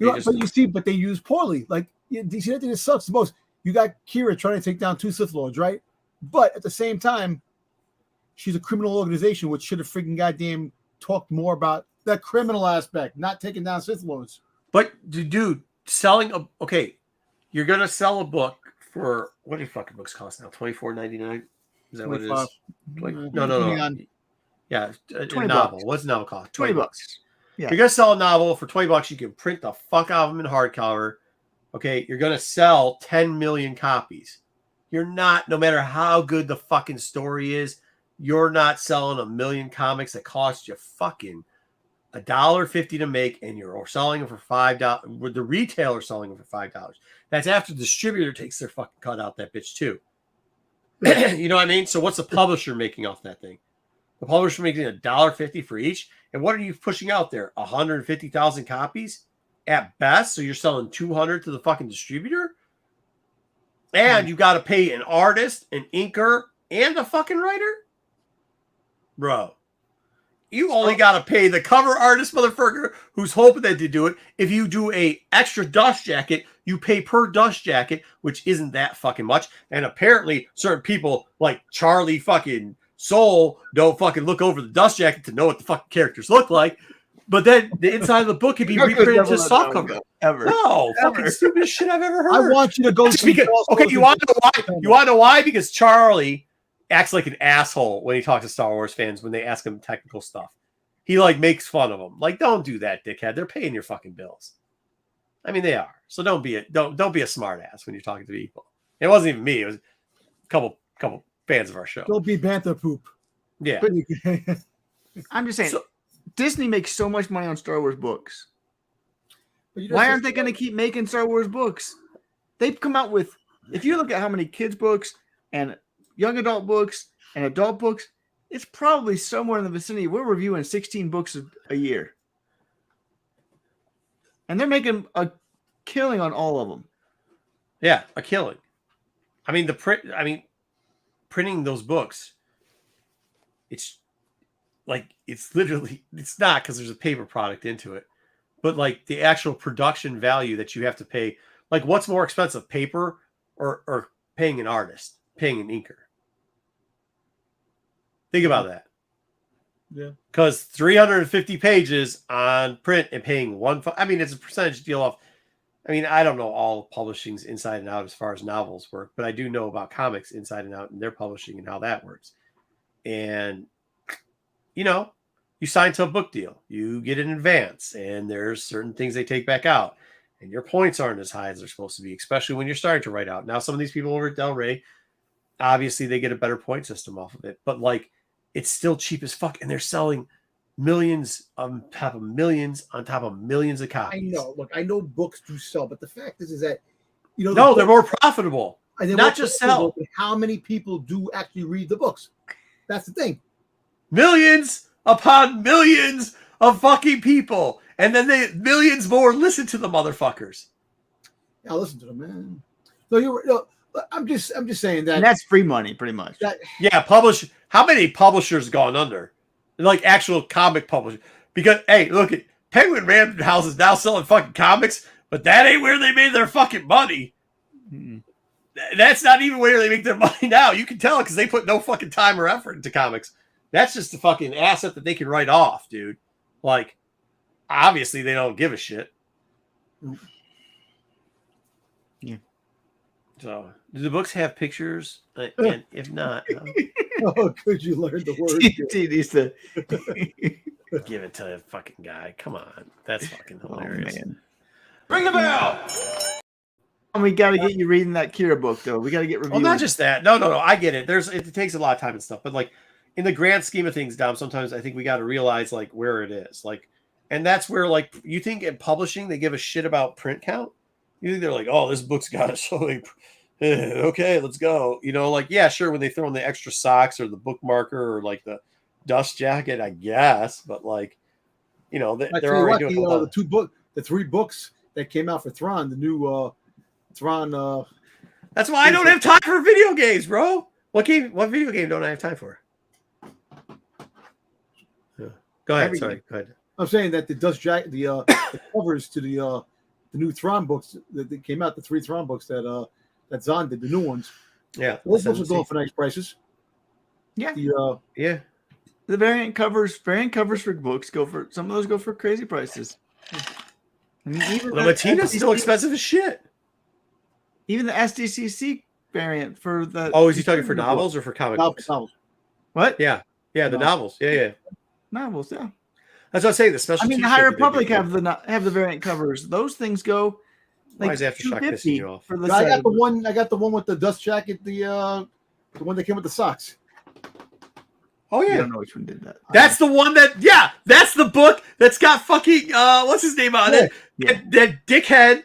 But they use poorly. Like, you see, that thing that sucks the most. You got Kira trying to take down 2 Sith Lords, right? But at the same time, she's a criminal organization, which should have freaking goddamn talked more about that criminal aspect, not taking down Sith Lords. But, dude, you're going to sell a book for, what do fucking books cost now? $24.99? Is that 25. What it is? No. Yeah, a novel. What's a novel cost? $20. Yeah. You're going to sell a novel for $20. You can print the fuck out of them in hardcover. Okay, you're going to sell 10 million copies. You're not, no matter how good the fucking story is, you're not selling 1 million comics that cost you fucking $1.50 to make, and you're selling them for $5. The retailer selling them for $5. That's after the distributor takes their fucking cut out that bitch too. You know what I mean? So what's the publisher making off that thing? The publisher making $1.50 for each. And what are you pushing out there? 150,000 copies at best. So you're selling 200 to the fucking distributor, and you got to pay an artist, an inker, and a fucking writer, bro. You only got to pay the cover artist, motherfucker, who's hoping that they do it. If you do a extra dust jacket, you pay per dust jacket, which isn't that fucking much. And apparently, certain people like Charlie fucking Soul don't fucking look over the dust jacket to know what the fucking characters look like. But then the inside of the book could be reprinted to softcover. No, fucking stupidest shit I've ever heard. I want you to go see. You want to know why? You want to know why? Because Charlie acts like an asshole when he talks to Star Wars fans when they ask him technical stuff. He like makes fun of them. Like, don't do that, dickhead. They're paying your fucking bills. I mean, they are. So don't be a smart ass when you're talking to people. It wasn't even me. It was a couple fans of our show. Don't be bantha poop. Yeah. I'm just saying. Disney makes so much money on Star Wars books. Why aren't they going to keep making Star Wars books? They've come out with, if you look at how many kids books and young adult books and adult books, it's probably somewhere in the vicinity. We're reviewing 16 books a year. And they're making a killing on all of them. Yeah, a killing. I mean, printing those books, it's literally, it's not because there's a paper product into it, but like the actual production value that you have to pay, like what's more expensive, paper or paying an artist, paying an inker? Think about that. Yeah. Because 350 pages on print and paying it's a percentage deal off. I mean, I don't know all publishing's inside and out as far as novels work, but I do know about comics inside and out and their publishing and how that works. And you sign to a book deal, you get an advance, and there's certain things they take back out, and your points aren't as high as they're supposed to be, especially when you're starting to write out. Now, some of these people over at Del Rey, obviously they get a better point system off of it, but like it's still cheap as fuck, and they're selling millions on top of millions on top of millions of copies. I know. Look, I know books do sell, but the fact is that they're more profitable. Not just sell. How many people do actually read the books? That's the thing. millions upon millions of fucking people, and then millions more listen to the motherfuckers. Yeah, listen to them, man. No, I'm just saying that. And that's free money, pretty much. Yeah, how many publishers gone under? Like actual comic publishers. Because hey, look at Penguin Random House is now selling fucking comics, but that ain't where they made their fucking money. Mm-mm. That's not even where they make their money now. You can tell because they put no fucking time or effort into comics. That's just a fucking asset that they can write off, dude. Like, obviously they don't give a shit. Yeah. So, do the books have pictures? And if not, Oh, could you learn the word? He needs to give it to the fucking guy. Come on. That's fucking hilarious. man. Ring the bell! And we got to get you reading that Kira book, though. We got to get reviewing. Well, not just that. No. I get it. It takes a lot of time and stuff. But, like, in the grand scheme of things, Dom, sometimes I think we got to realize, like, where it is. Like, and that's where, like, you think in publishing they give a shit about print count? You think they're like, oh, this book's got it. So, like, okay, let's go. You know, like, yeah, sure, when they throw in the extra socks or the bookmarker or, like, the dust jacket, I guess. But, like, you know, they're already doing the 3 books that came out for Thrawn, the new Thrawn. That's why I don't have time for video games, bro. What video game don't I have time for? Yeah. Go ahead. Sorry. Go ahead. I'm saying that the dust jacket, the covers to the new Thrawn books that came out, the 3 Thrawn books that Zahn did, the new ones. Yeah. Those books are going for nice prices. Yeah. Yeah. The variant covers for books some of those go for crazy prices. I mean, even the Latina's still expensive as shit. Even the SDCC variant for the. Oh, is he talking for novels or for comic books? Novels. What? Yeah, the novels. Yeah. Novels. Yeah. That's what I'm saying. The special. I mean, the High Republic have the variant covers. Those things go. Why is Aftershock pissing you off? I got the one with the dust jacket. The one that came with the socks. Oh yeah. I don't know which one did that. That's the one that's the book that's got fucking what's his name on it? Yeah. That dickhead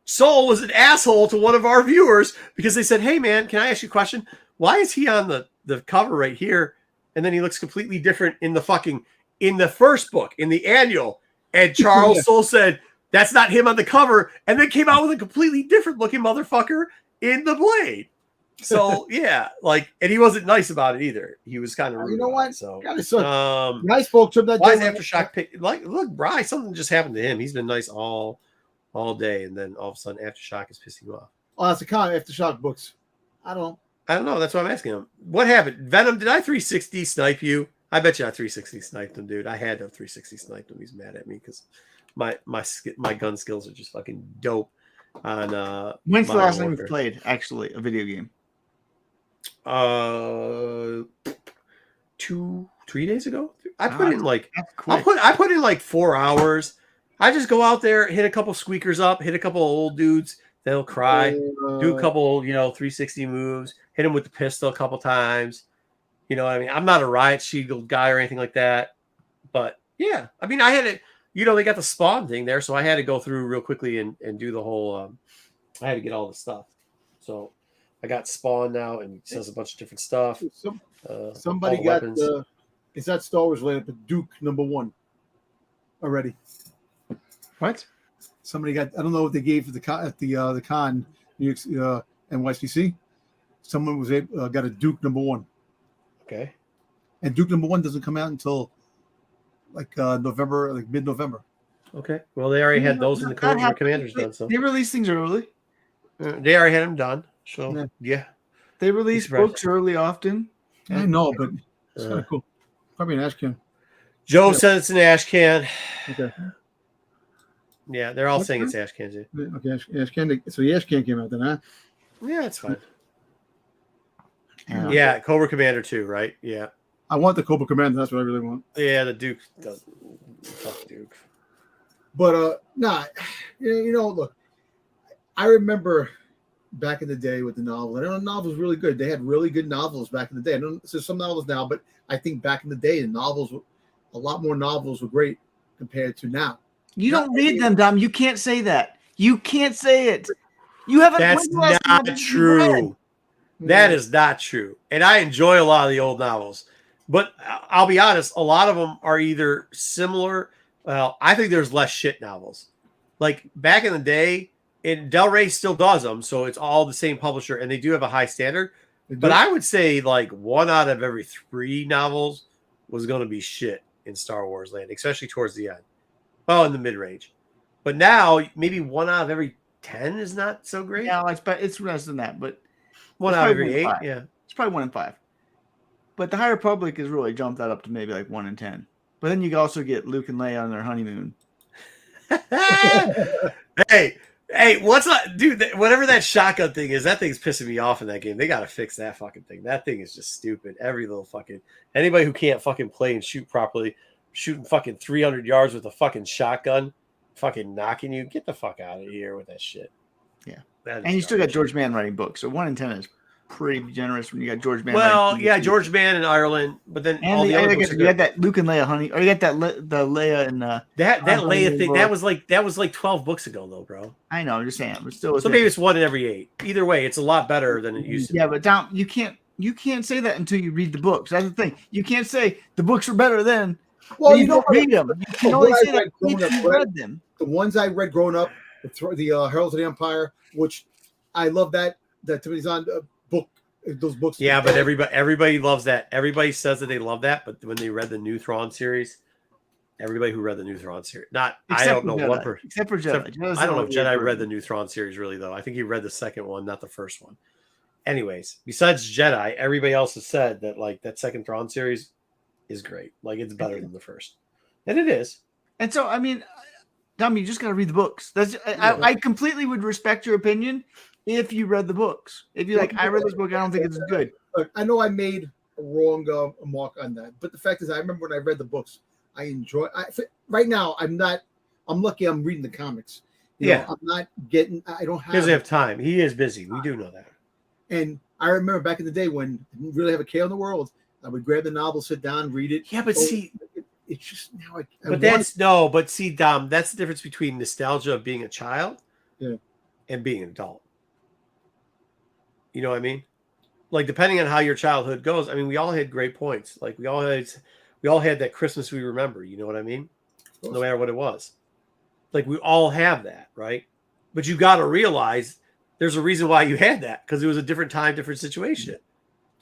Soul was an asshole to one of our viewers because they said, "Hey man, can I ask you a question? Why is he on the cover right here?" And then he looks completely different in the first book, in the annual. And Charles Soule said, "That's not him on the cover," and then came out with a completely different looking motherfucker in the Blade. So yeah, like, and he wasn't nice about it either. He was kind of rude. You know what? So when I spoke to him that why day, is Aftershock look, Bry, something just happened to him. He's been nice all day, and then all of a sudden Aftershock is pissing you off. Oh, that's a comic, Aftershock books. I don't know. That's why I'm asking him. What happened? Venom, did I 360 snipe you? I bet you I 360 sniped him, dude. I had to have 360 sniped him. He's mad at me because my gun skills are just fucking dope. On when's the last time you played actually a video game? 3 days ago. I put in like quick. I put in like 4 hours. I just go out there, hit a couple squeakers up, hit a couple of old dudes. They'll cry. Do a couple, 360 moves. Hit him with the pistol a couple times. You know what I mean? I'm not a riot shield guy or anything like that. But yeah, I mean, I had it. They got the spawn thing there, so I had to go through real quickly and do the whole. I had to get all the stuff. So I got spawn now, and it says a bunch of different stuff. Somebody got is that Star Wars related to Duke #1 already? What? Somebody got. I don't know what they gave for the con NYCC. Someone was got a Duke #1. Okay. And Duke #1 doesn't come out until like November, like mid-November. Okay. Well, they already had those in the Commanders done. So they release things early. They already had them done. So yeah. They release books early often. I know, but it's kind of cool. Probably an ash can. Joe said it's an ash can. Okay. Yeah, they're all saying it's ash cans. Okay, ash can. So the ash can came out then, huh? Yeah, it's fine. Yeah, Cobra Commander 2, right? Yeah. I want the Cobra Commander. That's what I really want. Yeah, the Duke does. Fuck Duke. But look, I remember back in the day with the novel. I know the novel was really good. They had really good novels back in the day. I know there's some novels now, but I think back in the day, a lot more novels were great compared to now. You don't read them, Dom. You can't say that. You can't say it. You haven't. That's not true. That is not true. And I enjoy a lot of the old novels. But I'll be honest, a lot of them are either similar. Well, I think there's less shit novels. Like back in the day, and Del Rey still does them, so it's all the same publisher, and they do have a high standard. But I would say like 1 out of every 3 novels was going to be shit in Star Wars land, especially towards the end. Well, in the mid range. But now maybe 1 out of every 10 is not so great. Yeah, it's less than that, but 1 out of every 8. Yeah, it's probably 1 in 5. But the High Republic has really jumped that up to maybe like 1 in 10. But then you can also get Luke and Leia on their honeymoon. Hey, what's up, dude? Whatever that shotgun thing is, that thing's pissing me off in that game. They got to fix that fucking thing. That thing is just stupid. Every little fucking anybody who can't fucking play and shoot properly, shooting fucking 300 yards with a fucking shotgun, fucking knocking you. Get the fuck out of here with that shit. Yeah, and you still got George Mann writing books, so 1 in 10 is pretty generous when you got George Mann. Well, yeah, George Mann in Ireland, but then and all the other books you got that Luke and Leia honey, or you got that the Leia and that Leia thing. Book. That was like 12 books ago, though, bro. I know, I'm just saying, but still. So maybe it's 1 in every 8. Either way, it's a lot better than it used to. Yeah, but Tom, you can't say that until you read the books. That's the thing. You can't say the books were better then. Well, you don't read them. You can only say that if you read them. The ones I read growing up, the Heralds of the Empire, which I love that Timothy Zahn book. Those books. Yeah, but everybody loves that. Everybody says that they love that, but when they read the new Thrawn series, everybody who read the new Thrawn series, I don't know one person except for Jedi. I don't know if Jedi read the new Thrawn series really though. I think he read the second one, not the first one. Anyways, besides Jedi, everybody else has said that like that second Thrawn series is great. Like it's better than the first, and it is. And so, I mean, Dom, you just got to read the books. I completely would respect your opinion. If you read the books, if you're like, I read this book, I don't think it's as good. Look, I know I made a wrong mark on that, but the fact is, I remember when I read the books, I enjoy. Right now, I'm lucky. I'm reading the comics. You know, I'm not getting. I don't have. He doesn't have time. He is busy. We do know that. And I remember back in the day when I didn't really have a care in the world, I would grab the novel, sit down, read it. Yeah, but see, it's just now. But see, Dom, that's the difference between nostalgia of being a child, and being an adult. You know what I mean? Like depending on how your childhood goes. I mean, we all had great points. Like we all had that Christmas we remember. You know what I mean? No matter what it was. Like we all have that, right? But you got to realize there's a reason why you had that because it was a different time, different situation.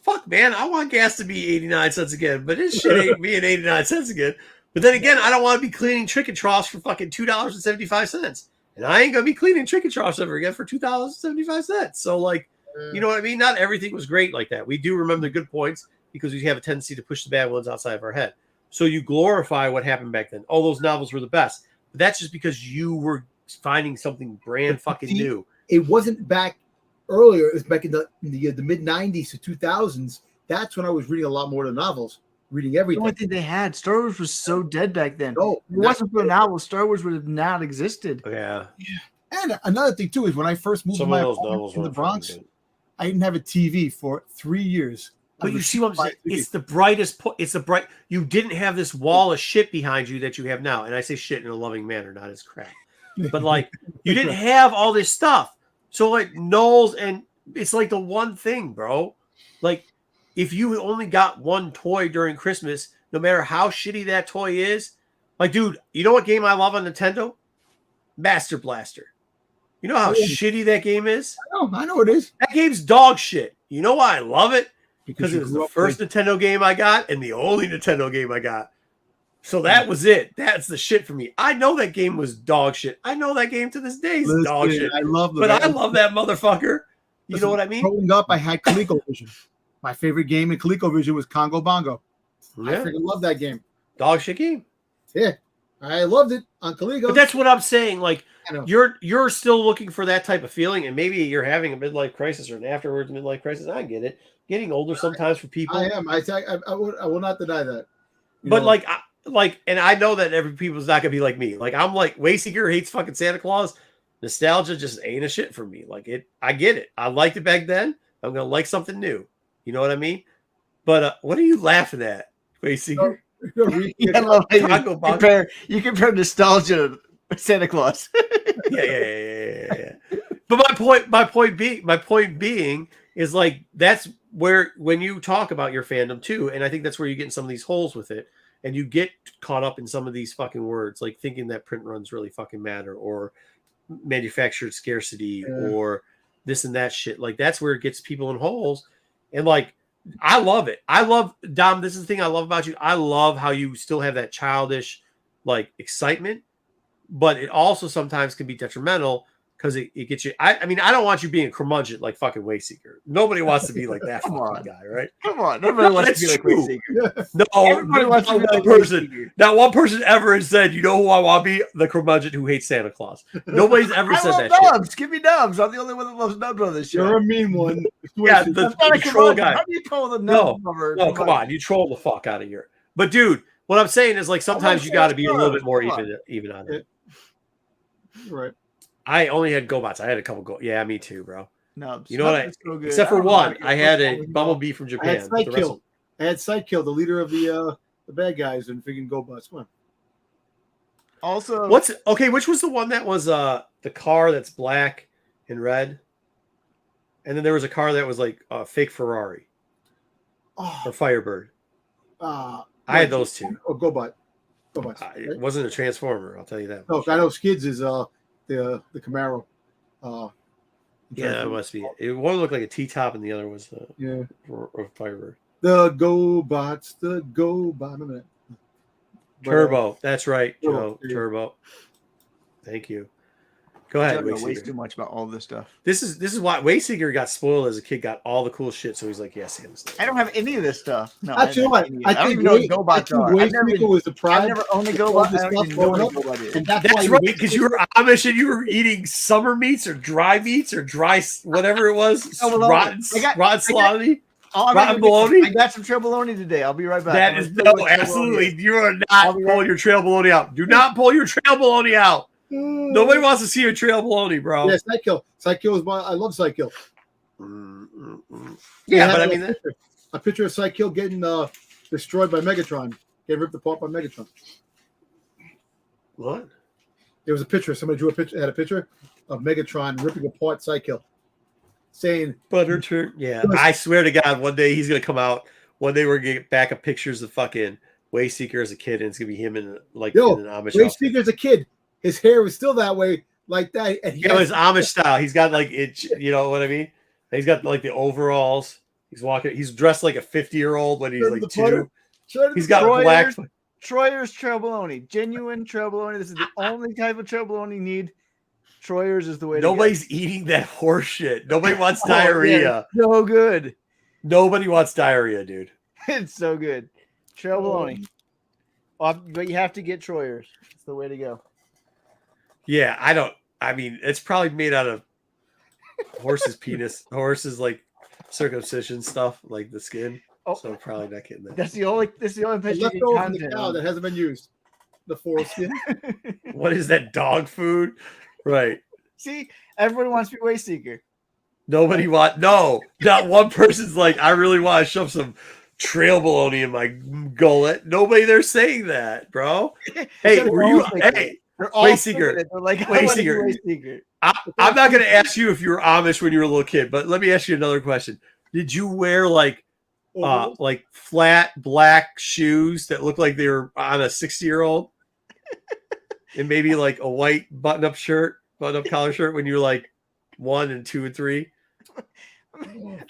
Fuck, man, I want gas to be 89 cents again, but this shit ain't being 89 cents again. But then again, I don't want to be cleaning chicken troughs for fucking $2.75, and I ain't gonna be cleaning chicken troughs ever again for $2.75. So like. You know what I mean? Not everything was great like that. We do remember the good points because we have a tendency to push the bad ones outside of our head. So you glorify what happened back then. Oh, those novels were the best. But that's just because you were finding something brand fucking new. It wasn't back earlier. It was back in the mid 90s to 2000s. That's when I was reading a lot more of the novels, reading everything. The only thing they had, Star Wars was so dead back then. No, if it wasn't for the novels, Star Wars would have not existed. Yeah. And another thing too is when I first moved to my home in the Bronx, I didn't have a TV for 3 years. But you see what I'm saying? It's the brightest point. It's the bright. You didn't have this wall of shit behind you that you have now. And I say shit in a loving manner, not as crap. But like, you didn't have all this stuff. So like Knowles, and it's like the one thing, bro. Like, if you only got one toy during Christmas, no matter how shitty that toy is, like, dude, you know what game I love on Nintendo? Master Blaster. You know how shitty that game is? I know it is. That game's dog shit. You know why I love it? Because it was the first Nintendo game I got and the only Nintendo game I got. So that was it. That's the shit for me. I know that game was dog shit. I know that game to this day is dog shit. I love I love that motherfucker. You know what I mean? Growing up, I had ColecoVision. My favorite game in ColecoVision was Congo Bongo. Yeah. I freaking love that game. Dog shit game. Yeah. I loved it on Coleco. But that's what I'm saying. Like, you're still looking for that type of feeling, and maybe you're having a midlife crisis or an afterwards midlife crisis. I get it. Getting older sometimes for people. I am. I will not deny that. But and I know that every people's not gonna be like me. Like I'm like Wayseeker hates fucking Santa Claus. Nostalgia just ain't a shit for me. Like it, I get it. I liked it back then. I'm gonna like something new. You know what I mean? But what are you laughing at, Wayseeker? You compare nostalgia to Santa Claus. yeah. But my point being is like that's where when you talk about your fandom too, and I think that's where you get in some of these holes with it, and you get caught up in some of these fucking words, like thinking that print runs really fucking matter, or manufactured scarcity, or this and that shit. Like that's where it gets people in holes. And like, I love it. I love Dom. This is the thing I love about you. I love how you still have that childish like excitement, but it also sometimes can be detrimental because it gets you. I mean, I don't want you being a curmudgeon like fucking Wayseeker. Nobody wants to be like that fucking guy, right? Come on, nobody wants to be like Wayseeker. No, Everybody wants to be like person. Not one person ever has said, "You know who I want to be? The curmudgeon who hates Santa Claus." Nobody's ever said that Nubs. shit. Give me Nubs. I'm the only one that loves Nubs on this show. You're a mean one. Yeah, the troll guy. How do you call the Nubs lover? No, come on, you troll the fuck out of here. But dude, what I'm saying is like sometimes you got to be a little bit more even on it. Right. I only had GoBots. I had a couple Yeah, me too, bro. Nubs. You know what? So good. Except for one, I had a Bumblebee from Japan. I had Sidekill, the leader of the bad guys in freaking GoBots. Come on. Also, which was the one that was the car that's black and red? And then there was a car that was like a fake Ferrari or Firebird. I had those two. Oh, GoBot. It wasn't a Transformer, I'll tell you that. No, I know Skids is the Camaro. Yeah, it must be. One looked like a T-top, and the other was a Firebird. The GoBots, Remember that? Turbo. That's right, Joe. Turbo. Thank you. Go ahead, I don't know way Wayseeker. too much about all this stuff. This is why Wayseeker got spoiled as a kid, got all the cool shit, so he's like, yes, Sam's there. I don't have any of this stuff. No, Actually, I don't even know what GoBots are. Wayseeker was the pride. I've never owned a GoBot. I don't even know what a GoBot is. And That's right, because you were Amish and you were eating summer meats or dry whatever it was, rotten salami, rotten bologna. I got some trail bologna today. I'll be right back. That is absolutely. You are not pulling your trail bologna out. Do not pull your trail bologna out. Nobody wants to see your trail bologna, bro. Yeah, Sidekill. Sidekill is I love Sidekill. Yeah, but I mean, a picture of Sidekill getting destroyed by Megatron, getting ripped apart by Megatron. What? There was a picture. Somebody had a picture of Megatron ripping apart Sidekill, saying butter turn. Yeah, I swear to God, one day he's gonna come out. One day we're gonna get back of pictures of fucking Wayseeker as a kid, and it's gonna be him in in an Amish. Wayseeker as a kid. His hair was still that way, like that. And his Amish style. He's got like it. You know what I mean? He's got like the overalls. He's walking. He's dressed like a 50-year-old when he's like 2. He's got black. Troyer's trail bologna, genuine trail bologna. This is the only type of trail bologna you need. Troyer's is the way. Nobody's eating that horse shit. Nobody wants diarrhea. So good. Nobody wants diarrhea, dude. It's so good. Trail bologna. But you have to get Troyer's. It's the way to go. Yeah, I mean, it's probably made out of horse's penis, horse's like circumcision stuff, like the skin. So probably not getting that. That's the only picture left over from the cow that hasn't been used. The foreskin. What is that, dog food? Right. See, everybody wants to be Wayseeker. Nobody not one person's like, I really want to shove some trail bologna in my gullet. Nobody there saying that, bro. Hey, were you? Hey. Wayseeker. Wayseeker. I'm not going to ask you if you were Amish when you were a little kid, but let me ask you another question. Did you wear like flat black shoes that looked like they were on a 60-year-old, and maybe like a white button-up collar shirt when you were like 1 and 2 and 3?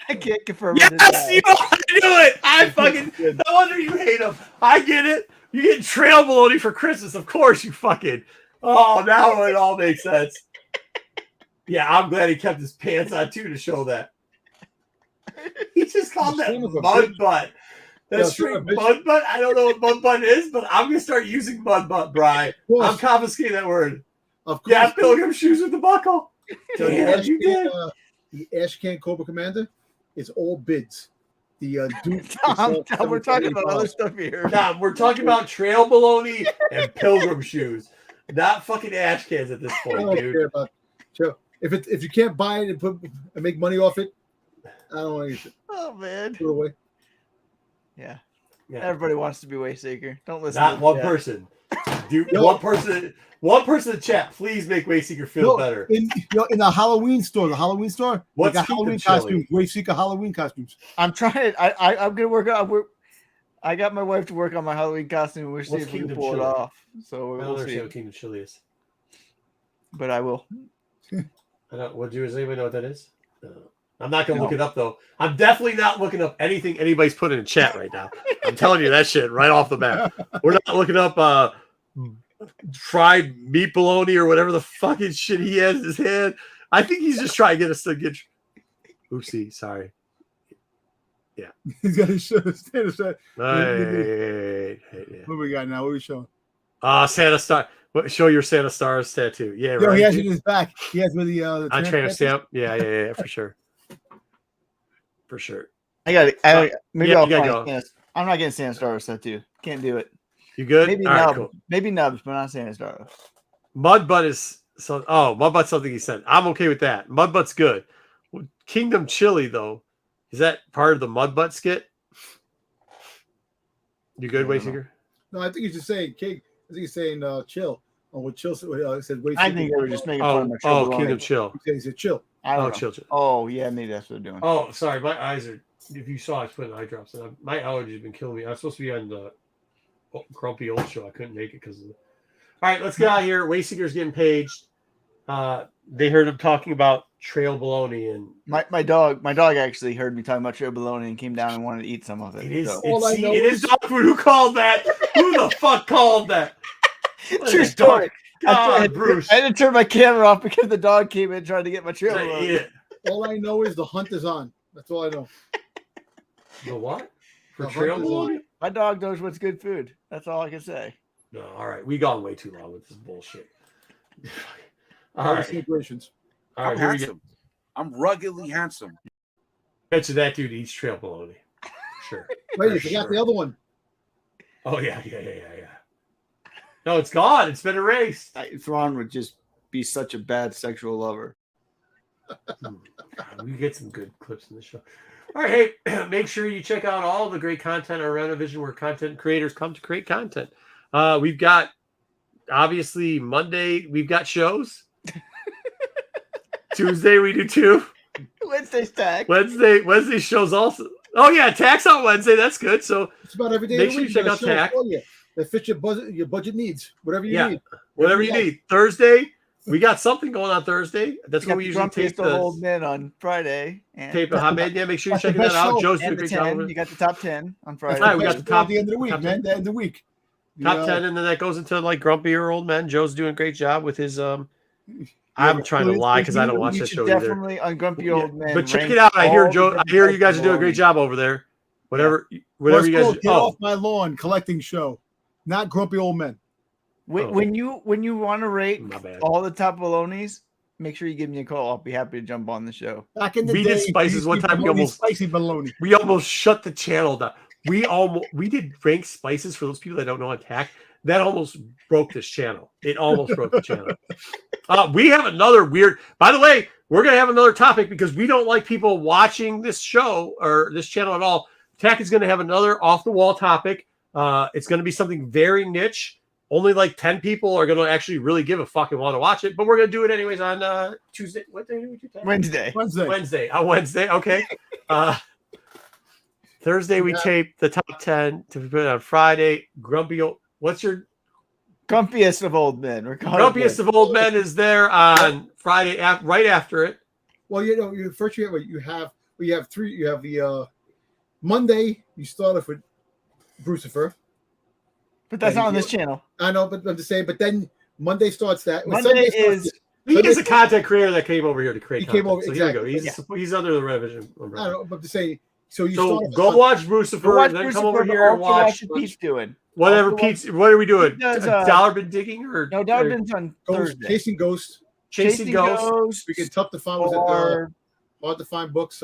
I can't confirm. Yes, you know how to do it. I fucking no wonder you hate them. I get it. You get trail bologna for Christmas, of course. You fucking. Oh, now it all makes sense. Yeah, I'm glad he kept his pants on too to show that. He just called that mud butt. That's straight mud butt. I don't know what mud butt is, but I'm gonna start using mud butt, Bri. I'm confiscating that word. Of course. Yeah, Pilgrim shoes with the buckle. So the Ash Can Cobra Commander is all bids. The Duke. Tom, we're talking about other stuff here. Tom, we're talking about trail bologna and Pilgrim shoes, not fucking ash cans at this point, dude. I don't care about. So if you can't buy it and make money off it, I don't want to use it. Oh man. Put it away. Yeah. Everybody wants to be Wayseeker. Don't listen. Not one person. Dude, Yo. one person in the chat, please make Wayseeker feel better. In the Halloween store, they What's got Kingdom Halloween Chili? costumes, Wayseeker Halloween costumes. I'm trying. I'm gonna work on. I got my wife to work on my Halloween costume. We'll see What's if we can Kingdom pull it Chili? off. So I don't we'll understand see. what Kingdom Chili is. But I will. Does anybody know what that is? No. I'm not gonna look it up though. I'm definitely not looking up anything anybody's putting in chat right now. I'm telling you that shit right off the bat. We're not looking up fried meat bologna or whatever the fucking shit he has in his head. I think he's just trying to get us to get. Oopsie, sorry. Yeah, He's got his stand aside. Hey. What we got now? What are we showing? Santa Star. Show your Santa Stars tattoo. Yeah, Yo, right. he has it in his back. He has with the on trainer stamp. Yeah, for sure. For sure. I got it. Maybe I'll gotta find Santa. I'm not getting Santa Star tattoo. Can't do it. You good? Maybe all Nubs. right, cool. Maybe Nubs, but not Santa Star. Mudbutt is so. Oh, Mudbutt's something he said. I'm okay with that. Mudbutt's good. Kingdom Chili though, is that part of the Mudbutt skit? You good, Wayseeker? No, I think he's just saying cake. I think he's saying chill. Oh, what chill said Wayseeker. I think they were just making fun of my show. Oh, Kingdom Chill. He said chill. I don't know. Chill. Oh, yeah, maybe that's what they're doing. Oh, sorry, my eyes are. If you saw, I was putting eye drops in. My allergies have been killing me. I was supposed to be on the Grumpy Old Show. I couldn't make it because of the. All right, let's get out of here. Wayseeker's getting paged. They heard him talking about trail bologna and my dog actually heard me talking about trail bologna and came down and wanted to eat some of it. it is so. it is dog food. Who called that? Who the fuck called that? True story. God, Bruce. I had to turn my camera off because the dog came in trying to get my trail bologna. Yeah. All I know is the hunt is on. That's all I know. The what? For The trail hunt is bologna? on. My dog knows what's good food. That's all I can say. No, all right. We gone way too long with this bullshit. All All right. celebrations. All I'm right, here we go. handsome. I'm ruggedly handsome. Bet you that dude eats trail bologna. Sure. Wait, you For forgot sure. the other one. Oh, yeah. No, it's gone. It's been erased. Thrawn would just be such a bad sexual lover. God, we get some good clips in the show. All right, hey, make sure you check out all the great content on Renovision, where content creators come to create content. We've got, obviously, Monday, we've got shows. Tuesday, we do 2. Wednesday's tag. Wednesday shows also. Oh, yeah, tax on Wednesday. That's good. So It's about every day. Make of the sure you week. check got out shows TAC. for you that fit your budget needs. Whatever you need. whatever you need. Thursday, we got something going on Thursday. That's We what we usually tape the old men on Friday. And tape a hot man. Yeah, make sure you're That's the checking that best out. show. Joe's doing a and the great job. 10. over You got the top 10 on Friday. right, we got the top- at the end of the week, top man. 10. The end of the week. Top 10, and then that goes into like grumpier old men. Joe's doing a great job with his I'm trying to lie because I don't watch We that should show either. definitely on Grumpy Old Men. But check rank it out. I hear all Joe. the I hear you different guys are types doing a of great job over there. Whatever Well, it's you guys. called Get Off My Lawn collecting show, not Grumpy Old Men. When you want to rate My bad. all the top balonies, make sure you give me a call. I'll be happy to jump on the show. Back in the We day, did spices used to one be time, we bologna, almost- spicy bologna. We almost shut the channel down. We did rank spices for those people that don't know attack. That almost broke this channel. It almost broke the channel. We have another weird. By the way, we're gonna have another topic because we don't like people watching this show or this channel at all. Tack is gonna have another off the wall topic. It's gonna be something very niche. Only like 10 people are gonna actually really give a fuck and want to watch it. But we're gonna do it anyways on Tuesday. What day do we do that? Wednesday. Wednesday. On Wednesday. Okay. Thursday we tape the top 10 to be put on Friday. What's your Grumpiest of old men. We're calling it grumpiest of old men is there on Friday right after it. Well, first you have three. You have the Monday. You start off with Brucifer. But that's not on this channel. I know, but I'm just saying. But then Monday starts that. Monday Sunday starts is- He is a content creator that came over here to create He came content. over- So here we go. exactly. He's under the revision. I don't know, but I'm just saying. So you So start off go with watch Brucifer, Go watch and then Bruce come over Buffer, here and also watch what Pete's doing. whatever Also Pete's. What are we doing? He does, Dollar bin digging or No, or Darwin's on Ghost, Thursday. Chasing Ghosts. chasing ghosts? We get tough to find. Was it Or hard to find books?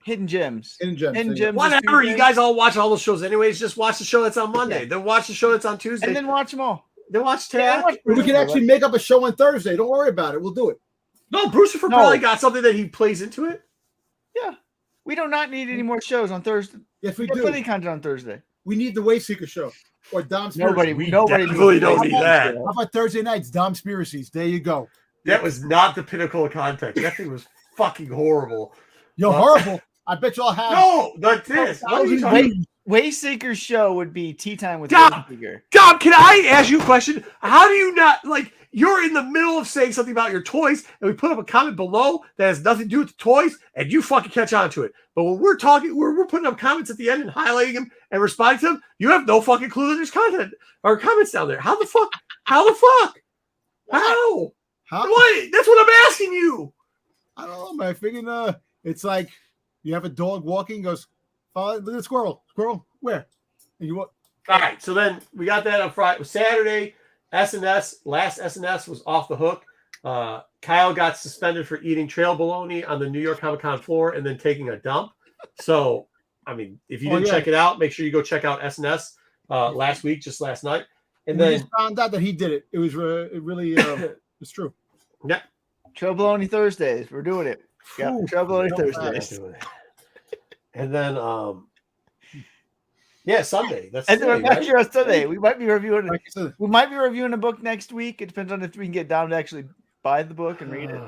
Hidden Gems. Hidden Gems. Hidden thing. Gems. Whatever. You Tuesday. guys all watch all those shows anyways. Just watch the show that's on Monday. Yeah. Then watch the show that's on Tuesday. And then watch them all. Then watch Yeah, Tack. watch We Bruce can Buffer. actually make up a show on Thursday. Don't worry about it. We'll do it. No, Brucifer No. probably got something that he plays into it. Yeah. We do not need any more shows on Thursday. Yes, we We have do. plenty of content on Thursday. We need the Wayseeker show. or Dom's Nobody, We nobody definitely don't needs need that. How about Thursday nights? Domspiracies. There you go. That was not the pinnacle of content. That thing was fucking horrible. You're horrible. I bet y'all have. No, not this. What are you talking about? Wayseeker's show would be Tea Time with Dom! Wayseeker. Dom, can I ask you a question? How do you not, like, you're in the middle of saying something about your toys, and we put up a comment below that has nothing to do with the toys, and you fucking catch on to it. But when we're talking, we're putting up comments at the end and highlighting them and responding to them, you have no fucking clue that there's content or comments down there. How the fuck? How? What? That's what I'm asking you. I don't know, man. I figured it's like you have a dog walking, goes, follow, look at the squirrel. Squirrel, where? And you walk. All right, so then we got that on Friday. Saturday, SNS, last SNS was off the hook. Kyle got suspended for eating trail bologna on the New York Comic Con floor and then taking a dump. So, I mean, if you didn't check it out, make sure you go check out SNS last week, just last night. And we then just found out that he did it. It was it really it's true. Yeah. Trail Bologna Thursdays. We're doing it. Yeah, Trail Bologna Thursdays. And then Sunday. That's And today, then back right? here on Sunday. We might be reviewing Like I said, We might be reviewing a book next week. It depends on if we can get Dom to actually buy the book and read it.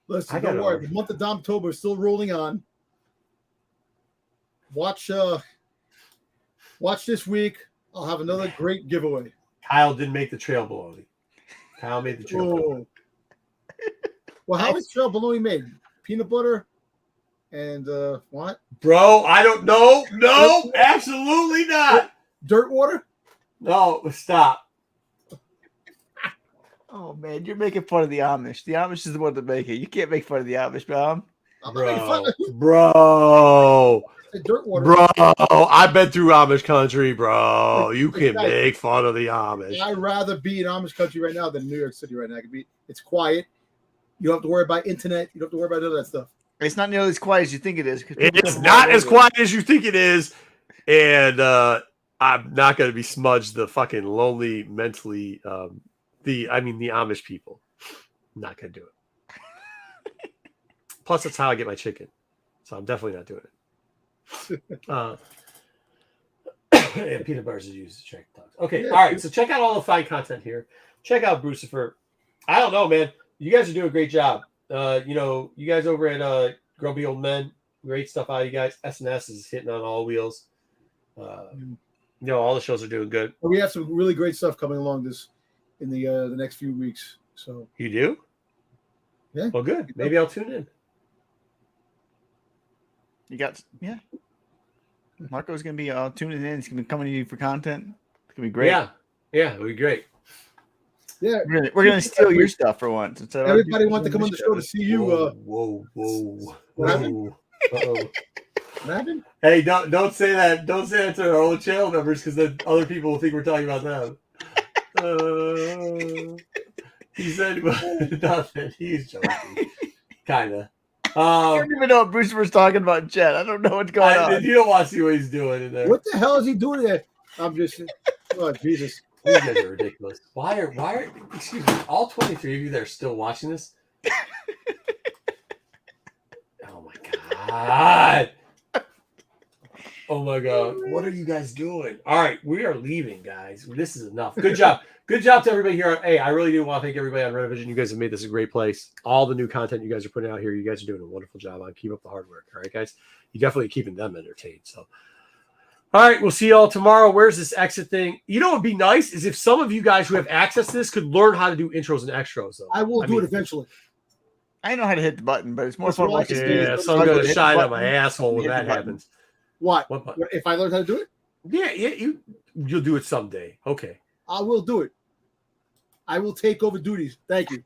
listen, I don't gotta- worry. The month of Domtober is still rolling on. Watch this week. I'll have another great giveaway. Kyle didn't make the trail bologna. Kyle made the trail bologna. Oh. Well, how is trail bologna made? Peanut butter and what? Bro, I don't know. No, absolutely not. Dirt water? No, stop. Oh man, you're making fun of the Amish. The Amish is the one that make it. You can't make fun of the Amish, Dom. I'm not making fun Bro, of bro, dirt water. bro. I've been through Amish country, bro. You can make fun of the Amish. I'd rather be in Amish country right now than New York City right now. It's quiet. You don't have to worry about internet. You don't have to worry about none of that stuff. It's not nearly as quiet as you think it is. 'Cause people It's come not all as over. quiet as you think it is. And I'm not going to be smudged the fucking lonely, mentally, the Amish people. I'm not going to do it. Plus, that's how I get my chicken. So I'm definitely not doing it. And peanut butters is used to check dogs. Okay, Yeah. all right. So check out all the fine content here. Check out Brucifer. I don't know, man. You guys are doing a great job. You guys over at Grumpy Old Men, great stuff out of you guys. SNS is hitting on all wheels. All the shows are doing good. But we have some really great stuff coming along in the next few weeks. So You do? Yeah. Well, good. Maybe I'll tune in. You got Marco's gonna be tuning in. He's gonna be coming to you for content. It's gonna be great. Yeah, it'll be great. yeah, We're gonna steal your stuff for once. Instead of everybody wants to come on the show to see you. Whoa. What happened? Uh-oh. What happened? Hey, don't say that. Don't say that to our old channel members because then other people will think we're talking about them. He said nothing. He's joking. Kinda. I don't even know what Bruce was talking about in chat. I don't know what's going on. You don't want to see what he's doing in there. What the hell is he doing there? I'm just, oh Jesus. You guys are ridiculous. Why are excuse me, all 23 of you that are still watching this? Oh my god. Oh my god. What are you guys doing? All right, we are leaving, guys. This is enough. Good job. Good job to everybody here. Hey, I really do want to thank everybody on Renovision. You guys have made this a great place. All the new content you guys are putting out here, you guys are doing a wonderful job on. Keep up the hard work. All right, guys. You're definitely keeping them entertained. So all right, we'll see you all tomorrow. Where's this exit thing? You know what would be nice is if some of you guys who have access to this could learn how to do intros and extras, though. I will do it eventually. I know how to hit the button, but it's more That's fun what I watching. can do. Yeah, so I'm going to shine on my asshole when Hit the that button. happens. What? What button? If I learn how to do it, Yeah, you'll do it someday. Okay. I will do it. I will take over duties. Thank you.